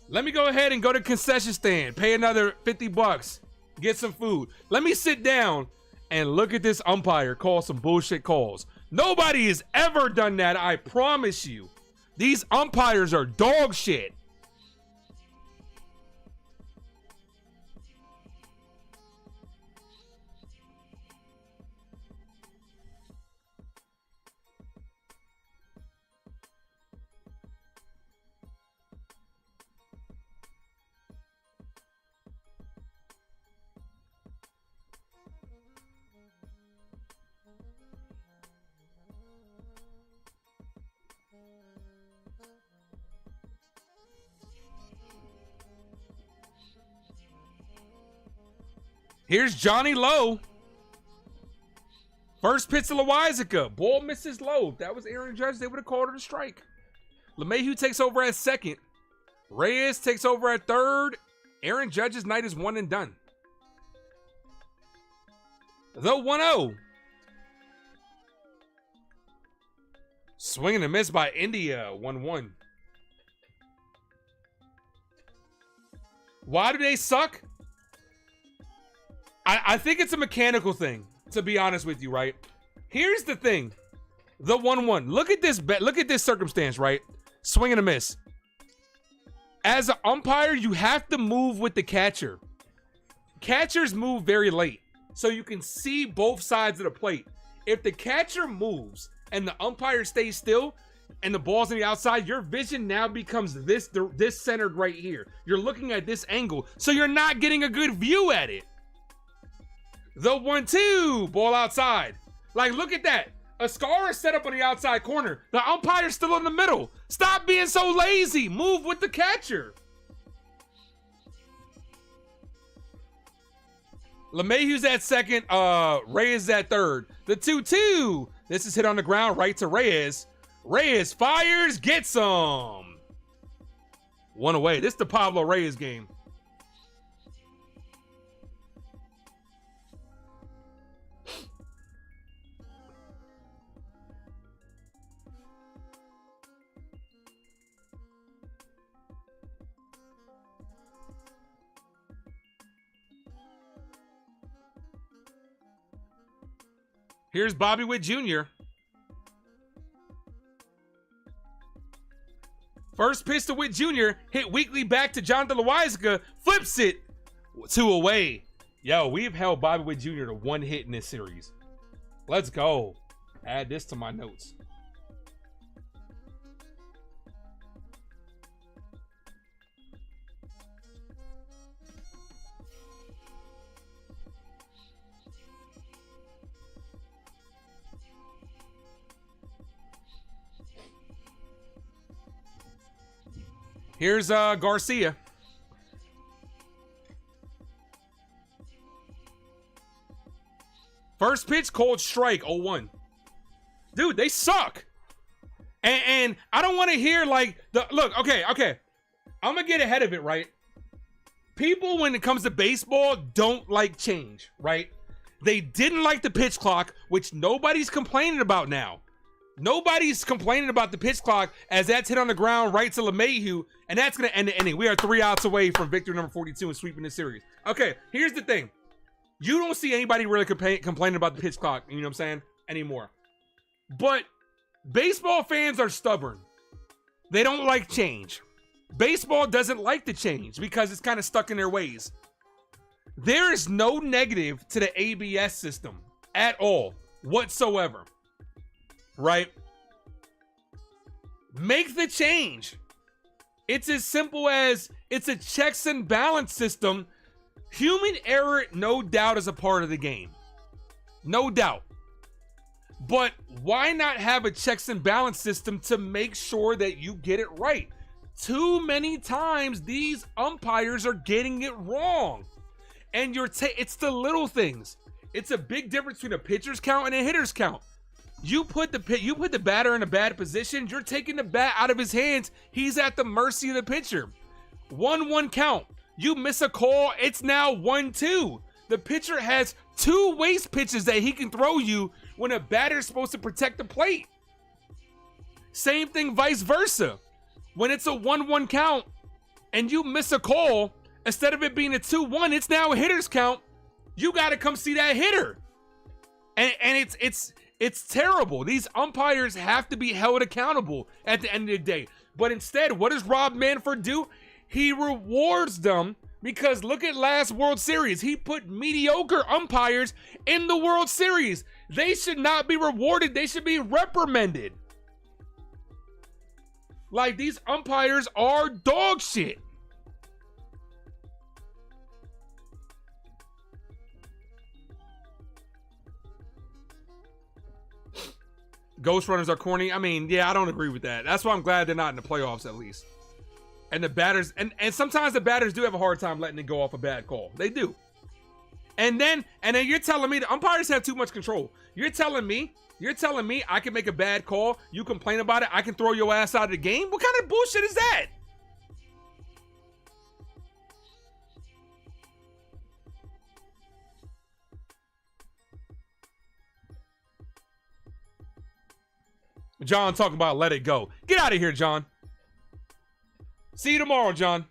Let me go ahead and go to concession stand, pay another $50, get some food. Let me sit down and look at this umpire call some bullshit calls. Nobody has ever done that, I promise you. These umpires are dog shit. Here's Johnny Lowe. First pitch to Loizaga. Ball misses low. If that was Aaron Judge, they would have called it a strike. LeMahieu takes over at second. Reyes takes over at third. Aaron Judge's night is one and done. The 1-0. Swing and a miss by India. 1-1. Why do they suck? I think it's a mechanical thing, to be honest with you, right? Here's the thing. The 1-1. Look at this circumstance, right? Swing and a miss. As an umpire, you have to move with the catcher. Catchers move very late, so you can see both sides of the plate. If the catcher moves and the umpire stays still and the ball's on the outside, your vision now becomes this centered right here. You're looking at this angle, so you're not getting a good view at it. The 1-2, ball outside. Like, look at that. Ascara set up on the outside corner. The umpire's still in the middle. Stop being so lazy. Move with the catcher. LeMahieu's at second. Reyes at third. The 2-2. This is hit on the ground right to Reyes. Reyes fires, gets some. One away. This is the Pablo Reyes game. Here's Bobby Witt Jr. First pitch to Witt Jr. Hit weakly back to Jonathan Loizaga. Flips it 2 away. Yo, we've held Bobby Witt Jr. to 1 hit in this series. Let's go. Add this to my notes. Here's Garcia. First pitch, cold strike, 0-1. Dude, they suck. And I don't want to hear like look, okay. I'm gonna get ahead of it, right? People, when it comes to baseball, don't like change, right? They didn't like the pitch clock, which nobody's complaining about now. Nobody's complaining about the pitch clock as that's hit on the ground right to LeMahieu, and that's going to end the inning. We are 3 outs away from victory number 42 and sweeping this series. Okay, here's the thing. You don't see anybody really complaining about the pitch clock, you know what I'm saying, anymore. But baseball fans are stubborn. They don't like change. Baseball doesn't like the change because it's kind of stuck in their ways. There is no negative to the ABS system at all, whatsoever. Right? Make the change. It's as simple as it's a checks and balance system. Human error, no doubt, is a part of the game. No doubt. But why not have a checks and balance system to make sure that you get it right? Too many times these umpires are getting it wrong. And it's the little things. It's a big difference between a pitcher's count and a hitter's count. You put the batter in a bad position, you're taking the bat out of his hands. He's at the mercy of the pitcher. 1-1 count. You miss a call, it's now 1-2. The pitcher has 2 waste pitches that he can throw you when a batter is supposed to protect the plate. Same thing vice versa. When it's a 1-1 count and you miss a call, instead of it being a 2-1, it's now a hitter's count. You got to come see that hitter. And it's terrible. These umpires have to be held accountable at the end of the day. But instead, what does Rob Manfred do? He rewards them because look at last World Series. He put mediocre umpires in the World Series. They should not be rewarded. They should be reprimanded. Like, these umpires are dog shit. Ghost runners are corny. I mean, yeah, I don't agree with that. That's why I'm glad they're not in the playoffs at least. And the batters, and sometimes the batters do have a hard time letting it go off a bad call. They do. And then you're telling me the umpires have too much control. You're telling me I can make a bad call, you complain about it, I can throw your ass out of the game? What kind of bullshit is that? John talking about let it go. Get out of here, John. See you tomorrow, John.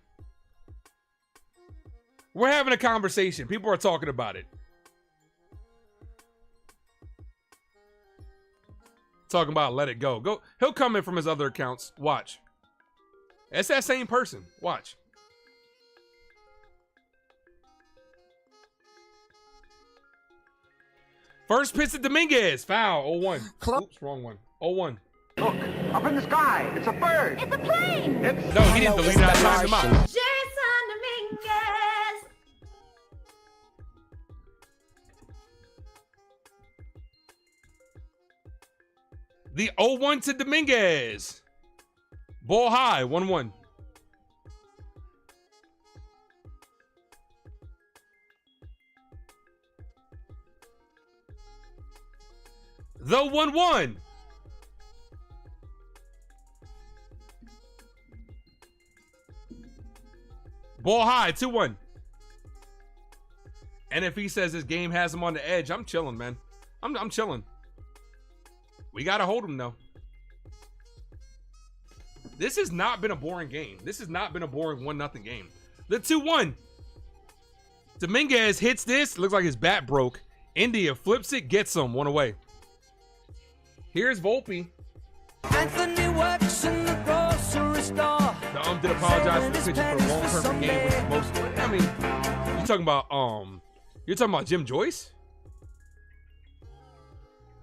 We're having a conversation. People are talking about it. Talking about let it go. Go. He'll come in from his other accounts. Watch. It's that same person. Watch. First pitch to Dominguez. Foul. 0-1. Oops, wrong one. 0-1. Look, up in the sky. It's a bird. It's a plane. No, he didn't delete that. I timed him out. Jason Dominguez. The 0-1 to Dominguez. Ball high. 1-1. The 1-1. Ball high, 2-1. And if he says his game has him on the edge, I'm chilling, man. I'm chilling. We got to hold him, though. This has not been a boring game. This has not been a boring 1-0 game. The 2-1. Dominguez hits this. Looks like his bat broke. India flips it, gets him. 1 away. Here's Volpe. Anthony works in the grocery store. The did apologize for the pitcher for a long perfect game, which is most. I mean, you're talking about Jim Joyce.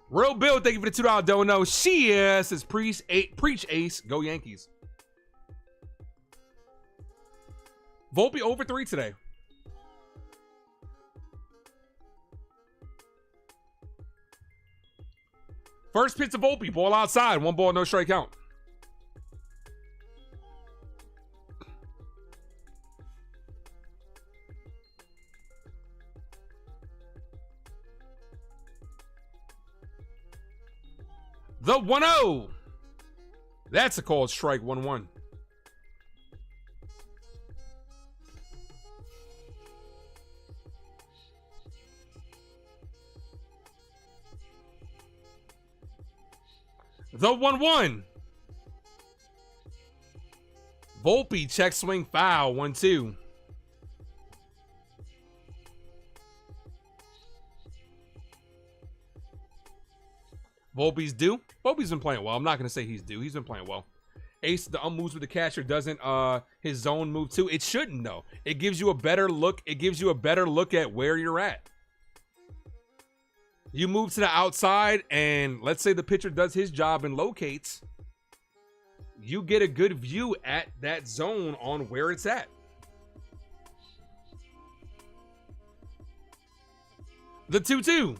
Real Bill, thank you for the $2 dono. Chyeaaa says preach ace, go Yankees. Volpe over 3 today. First pitch to Volpe, ball outside, 1 ball, no strike count. The 1-0. That's a called strike. 1-1. The 1-1. Volpe, check swing, foul, 1-2. Volpe's due. Volpe's been playing well. I'm not going to say he's due. He's been playing well. Ace, the moves with the catcher doesn't his zone move too. It shouldn't though. It gives you a better look. It gives you a better look at where you're at. You move to the outside and let's say the pitcher does his job and locates. You get a good view at that zone on where it's at. The 2-2.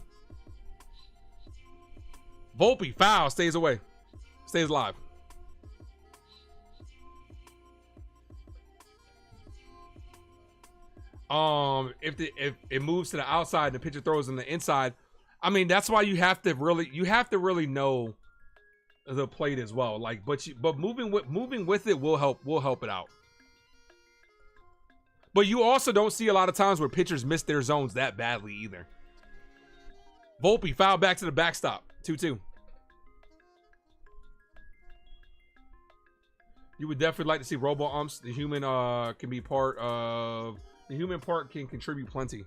Volpe, foul, stays away. Stays alive. If it moves to the outside and the pitcher throws in the inside, I mean that's why you have to really know the plate as well. Like, but moving with it will help it out. But you also don't see a lot of times where pitchers miss their zones that badly either. Volpe, foul back to the backstop. 2-2. You would definitely like to see robo umps. The human can be part of. The human part can contribute plenty.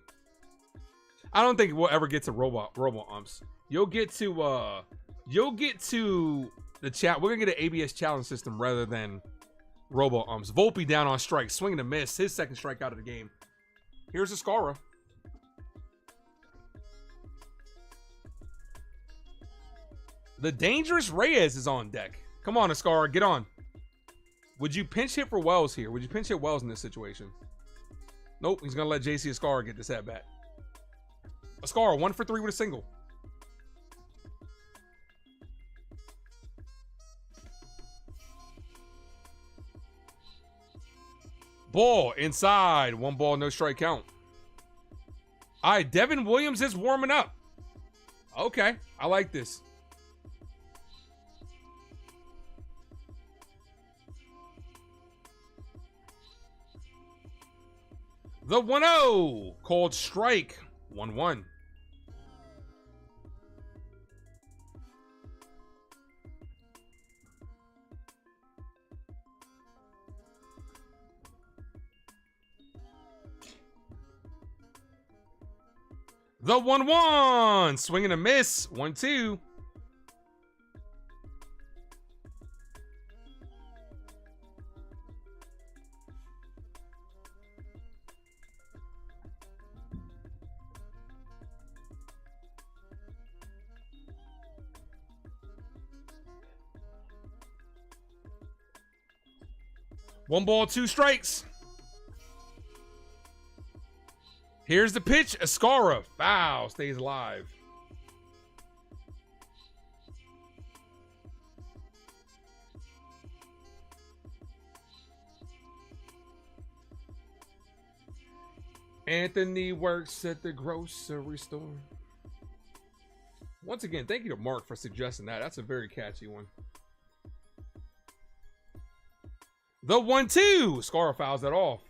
I don't think we'll ever get to robo umps. You'll get to the chat. We're gonna get an ABS challenge system rather than robo umps. Volpe down on strike, swinging a miss. His second strikeout of the game. Here's a Chyeaaa. The dangerous Reyes is on deck. Come on, Chyeaaa, get on. Would you pinch hit for Wells here? Would you pinch hit Wells in this situation? Nope, he's going to let JC Chyeaaa get this at bat. Chyeaaa, 1 for 3 with a single. Ball inside. 1 ball, no strike count. All right, Devin Williams is warming up. Okay, I like this. The 1-0, called strike, 1-1. The 1-1, swing and a miss, 1-2. One ball, 2 strikes. Here's the pitch. Chyeaaa, foul, stays alive. Anthony works at the grocery store. Once again, thank you to Mark for suggesting that. That's a very catchy one. The 1-2. Chyeaaa fouls that off.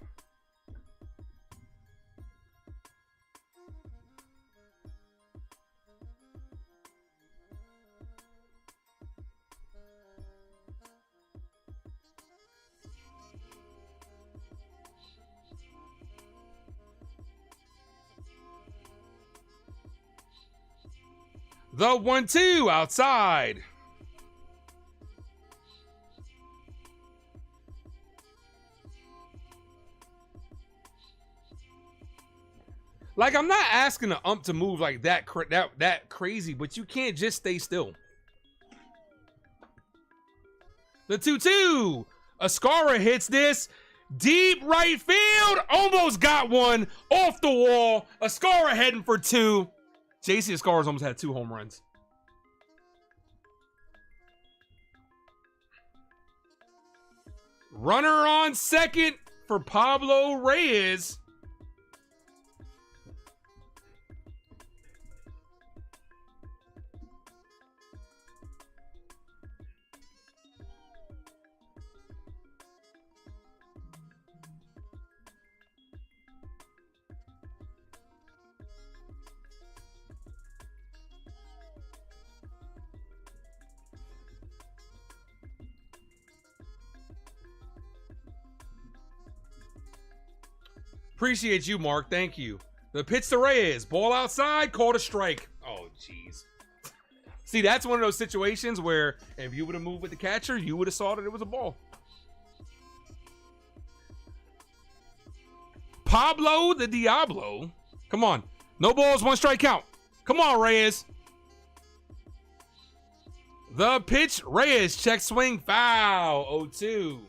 The 1-2 outside. Like, I'm not asking the ump to move like that crazy, but you can't just stay still. The 2-2. Chyeaaa hits this. Deep right field. Almost got one off the wall. Chyeaaa heading for 2. JC Chyeaaa's almost had 2 home runs. Runner on second for Pablo Reyes. Appreciate you, Mark. Thank you. The pitch to Reyes. Ball outside. Called a strike. Oh, jeez. See, that's one of those situations where if you would have moved with the catcher, you would have saw that it was a ball. Pablo the Diablo. Come on. No balls, 1 strike count. Come on, Reyes. The pitch, Reyes. Check swing, foul. 0-2.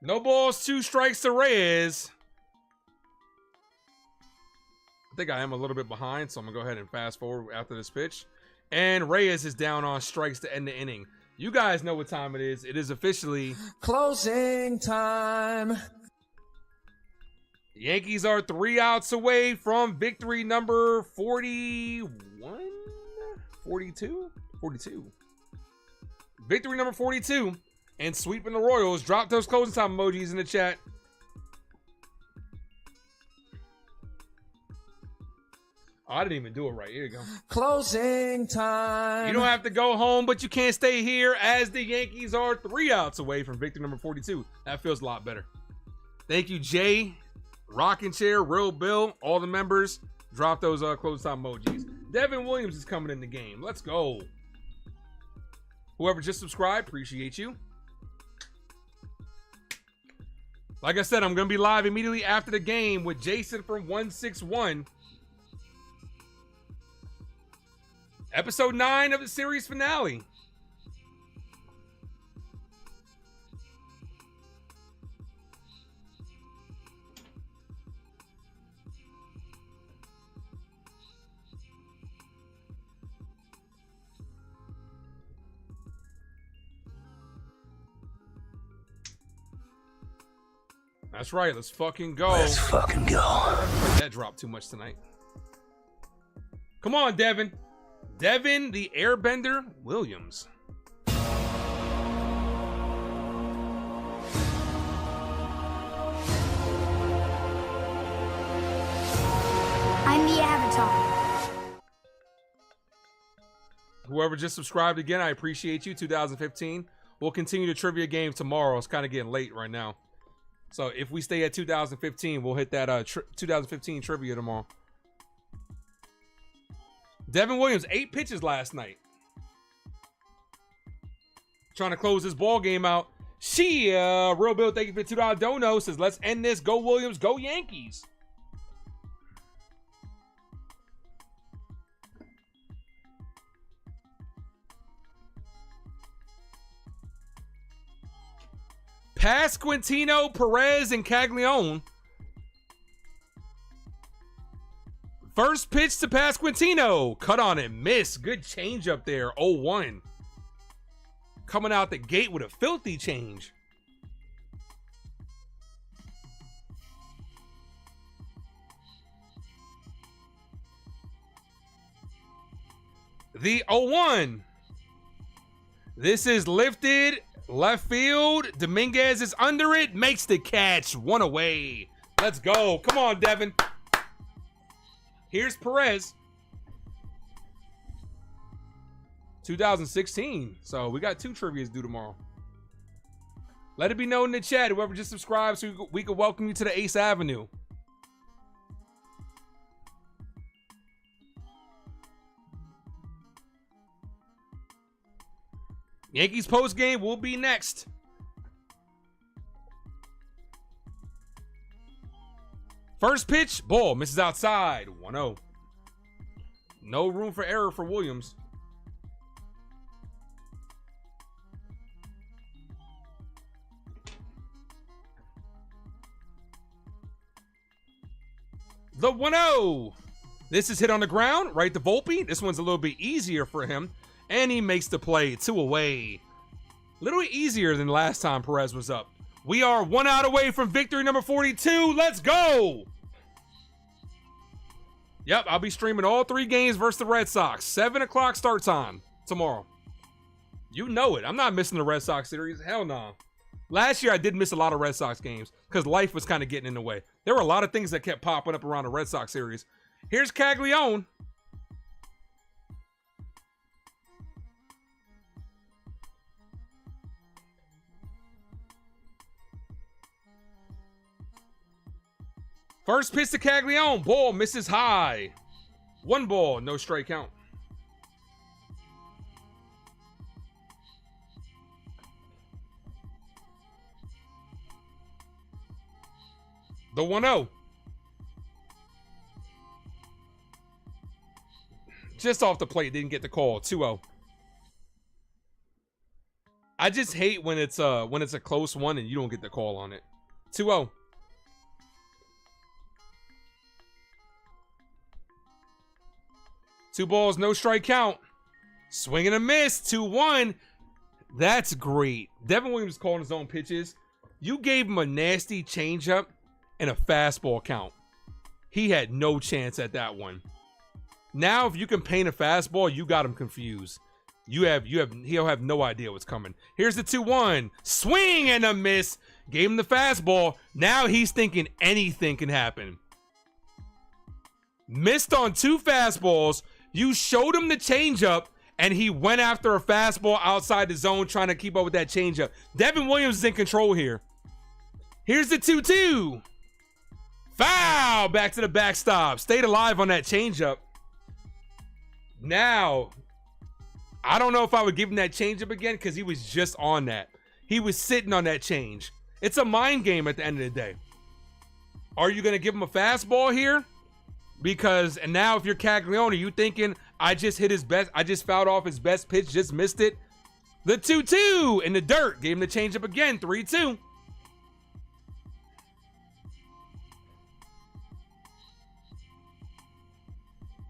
No balls, 2 strikes to Reyes. I think I am a little bit behind, so I'm going to go ahead and fast forward after this pitch. And Reyes is down on strikes to end the inning. You guys know what time it is. It is officially closing time. The Yankees are 3 outs away from victory number 41? 42? 42. Victory number 42. And sweeping the Royals. Drop those closing time emojis in the chat. Oh, I didn't even do it right. Here you go. Closing time. You don't have to go home, but you can't stay here as the Yankees are 3 outs away from victory number 42. That feels a lot better. Thank you, Jay, Rocking Chair, Real Bill, all the members. Drop those closing time emojis. Devin Williams is coming in the game. Let's go. Whoever just subscribed, appreciate you. Like I said, I'm going to be live immediately after the game with Jason from 161. Episode 9 of the series finale. That's right. Let's fucking go. Let's fucking go. That dropped too much tonight. Come on, Devin. Devin, the Airbender Williams. I'm the Avatar. Whoever just subscribed again, I appreciate you. 2015. We'll continue the trivia game tomorrow. It's kind of getting late right now. So if we stay at 2015, we'll hit that 2015 trivia tomorrow. Devin Williams, 8 pitches last night. Trying to close this ball game out. Chyeaaa, Real Bill, thank you for the $2 dono. Says, let's end this. Go Williams, go Yankees. Pasquantino, Perez, and Caglione. First pitch to Pasquantino. Cut on it. Miss. Good change up there. 0-1. Coming out the gate with a filthy change. The 0-1. This is lifted. Left field. Dominguez is under it. Makes the catch. 1 away. Let's go. Come on, Devin. Here's Perez. 2016. So we got 2 trivias due tomorrow. Let it be known in the chat, whoever just subscribed, so we can welcome you to the Ace Avenue. Yankees post game will be next. First pitch, ball, misses outside, 1-0. No room for error for Williams. The 1-0. This is hit on the ground, right to Volpe. This one's a little bit easier for him. And he makes the play, 2 away. A little easier than last time Perez was up. We are 1 out away from victory number 42. Let's go. Yep, I'll be streaming all 3 games versus the Red Sox. 7 o'clock start time tomorrow. You know it. I'm not missing the Red Sox series. Hell no. Last year, I did miss a lot of Red Sox games because life was kind of getting in the way. There were a lot of things that kept popping up around the Red Sox series. Here's Caglione. First pitch to Caglione. Ball misses high. 1 ball, no strike count. The 1-0. Just off the plate, didn't get the call. 2-0. I just hate when it's a close one and you don't get the call on it. 2-0. Two balls, no strike count. Swing and a miss. 2-1. That's great. Devin Williams calling his own pitches. You gave him a nasty changeup and a fastball count. He had no chance at that one. Now, if you can paint a fastball, you got him confused. He'll have no idea what's coming. Here's the 2-1. Swing and a miss. Gave him the fastball. Now he's thinking anything can happen. Missed on 2 fastballs. You showed him the changeup, and he went after a fastball outside the zone trying to keep up with that changeup. Devin Williams is in control here. Here's the 2-2. Foul! Back to the backstop. Stayed alive on that changeup. Now, I don't know if I would give him that changeup again because he was just on that. He was sitting on that change. It's a mind game at the end of the day. Are you going to give him a fastball here? Because, and now if you're Caglione, you thinking, I just hit his best, I just fouled off his best pitch, just missed it. The 2-2 in the dirt. Gave him the changeup again, 3-2.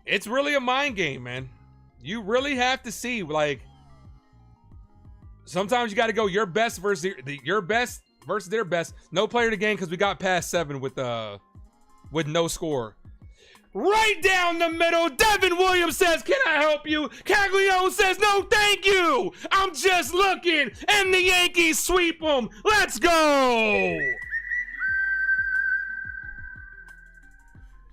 It's really a mind game, man. You really have to see, like, sometimes you got to go your best versus your best versus their best. No player to game because we got past 7 with no score. Right down the middle, Devin Williams says, can I help you? Caglione says, no, thank you. I'm just looking. And the Yankees sweep them. Let's go.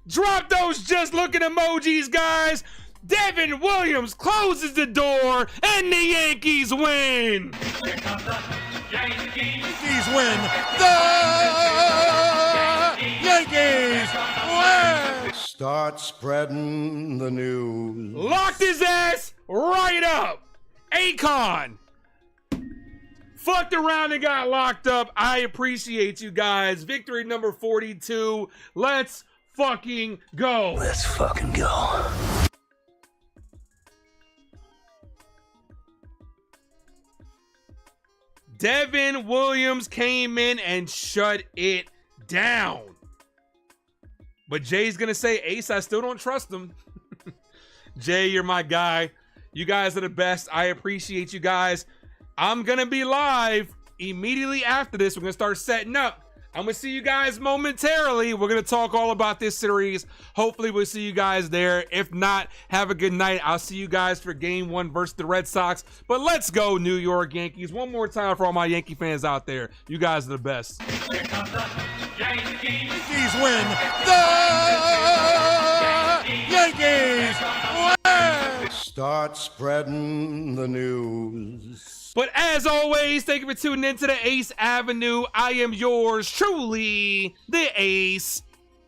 Drop those just looking emojis, guys. Devin Williams closes the door, and the Yankees win. Here comes the Yankees. Yankees win. The Yankees win. Start spreading the news. Locked his ass right up. Akon fucked around and got locked up. I appreciate you guys. Victory number 42. Let's fucking go. Let's fucking go. Devin Williams came in and shut it down. But Jay's going to say, Ace, I still don't trust him. Jay, you're my guy. You guys are the best. I appreciate you guys. I'm going to be live immediately after this. We're going to start setting up. I'm going to see you guys momentarily. We're going to talk all about this series. Hopefully, we'll see you guys there. If not, have a good night. I'll see you guys for Game 1 versus the Red Sox. But let's go, New York Yankees. One more time for all my Yankee fans out there. You guys are the best. Here comes the Yankees. Yankees win. The Yankees win. Start spreading the news. But as always, thank you for tuning in to the Ace Avenue. I am yours truly, the Ace.